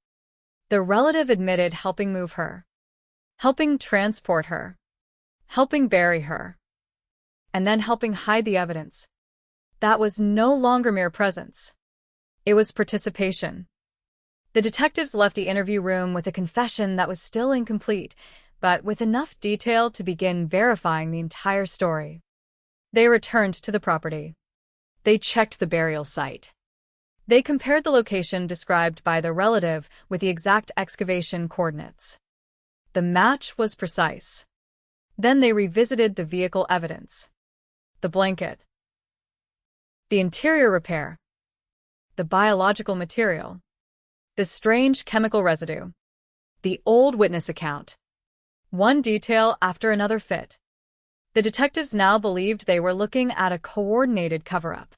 The relative admitted helping move her, helping transport her, helping bury her, and then helping hide the evidence. That was no longer mere presence. It was participation. The detectives left the interview room with a confession that was still incomplete, but with enough detail to begin verifying the entire story. They returned to the property. They checked the burial site. They compared the location described by the relative with the exact excavation coordinates. The match was precise. Then they revisited the vehicle evidence. The blanket. The interior repair. The biological material. The strange chemical residue. The old witness account. One detail after another fit. The detectives now believed they were looking at a coordinated cover-up.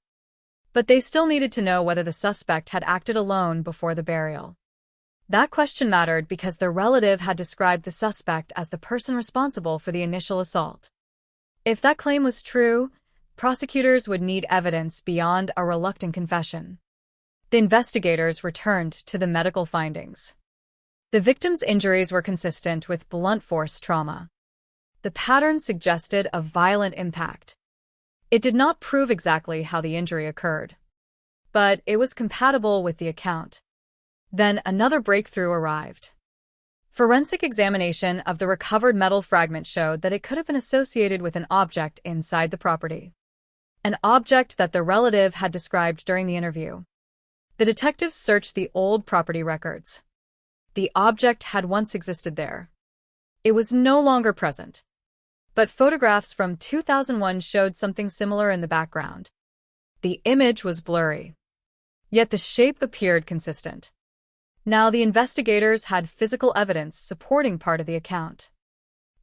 But they still needed to know whether the suspect had acted alone before the burial. That question mattered because the relative had described the suspect as the person responsible for the initial assault. If that claim was true, prosecutors would need evidence beyond a reluctant confession. The investigators returned to the medical findings. The victim's injuries were consistent with blunt force trauma. The pattern suggested a violent impact. It did not prove exactly how the injury occurred, but it was compatible with the account. Then another breakthrough arrived. Forensic examination of the recovered metal fragment showed that it could have been associated with an object inside the property. An object that the relative had described during the interview. The detectives searched the old property records. The object had once existed there. It was no longer present. But photographs from 2001 showed something similar in the background. The image was blurry. Yet the shape appeared consistent. Now the investigators had physical evidence supporting part of the account.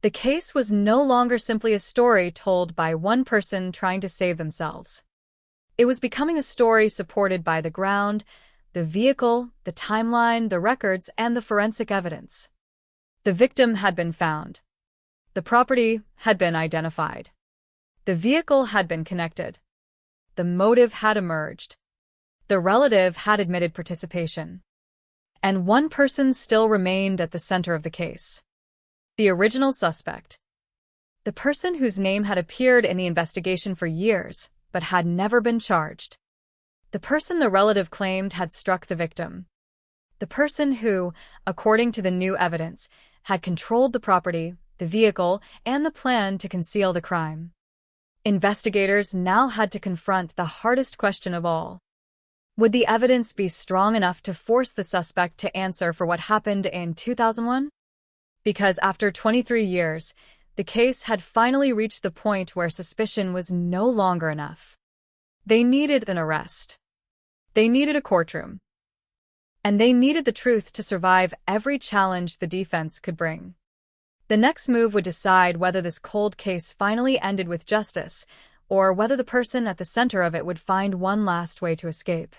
The case was no longer simply a story told by one person trying to save themselves. It was becoming a story supported by the ground, the vehicle, the timeline, the records, and the forensic evidence. The victim had been found. The property had been identified. The vehicle had been connected. The motive had emerged. The relative had admitted participation. And one person still remained at the center of the case. The original suspect. The person whose name had appeared in the investigation for years, but had never been charged. The person the relative claimed had struck the victim. The person who, according to the new evidence, had controlled the property, the vehicle, and the plan to conceal the crime. Investigators now had to confront the hardest question of all. Would the evidence be strong enough to force the suspect to answer for what happened in 2001? Because after 23 years, the case had finally reached the point where suspicion was no longer enough. They needed an arrest. They needed a courtroom. And they needed the truth to survive every challenge the defense could bring. The next move would decide whether this cold case finally ended with justice, or whether the person at the center of it would find one last way to escape.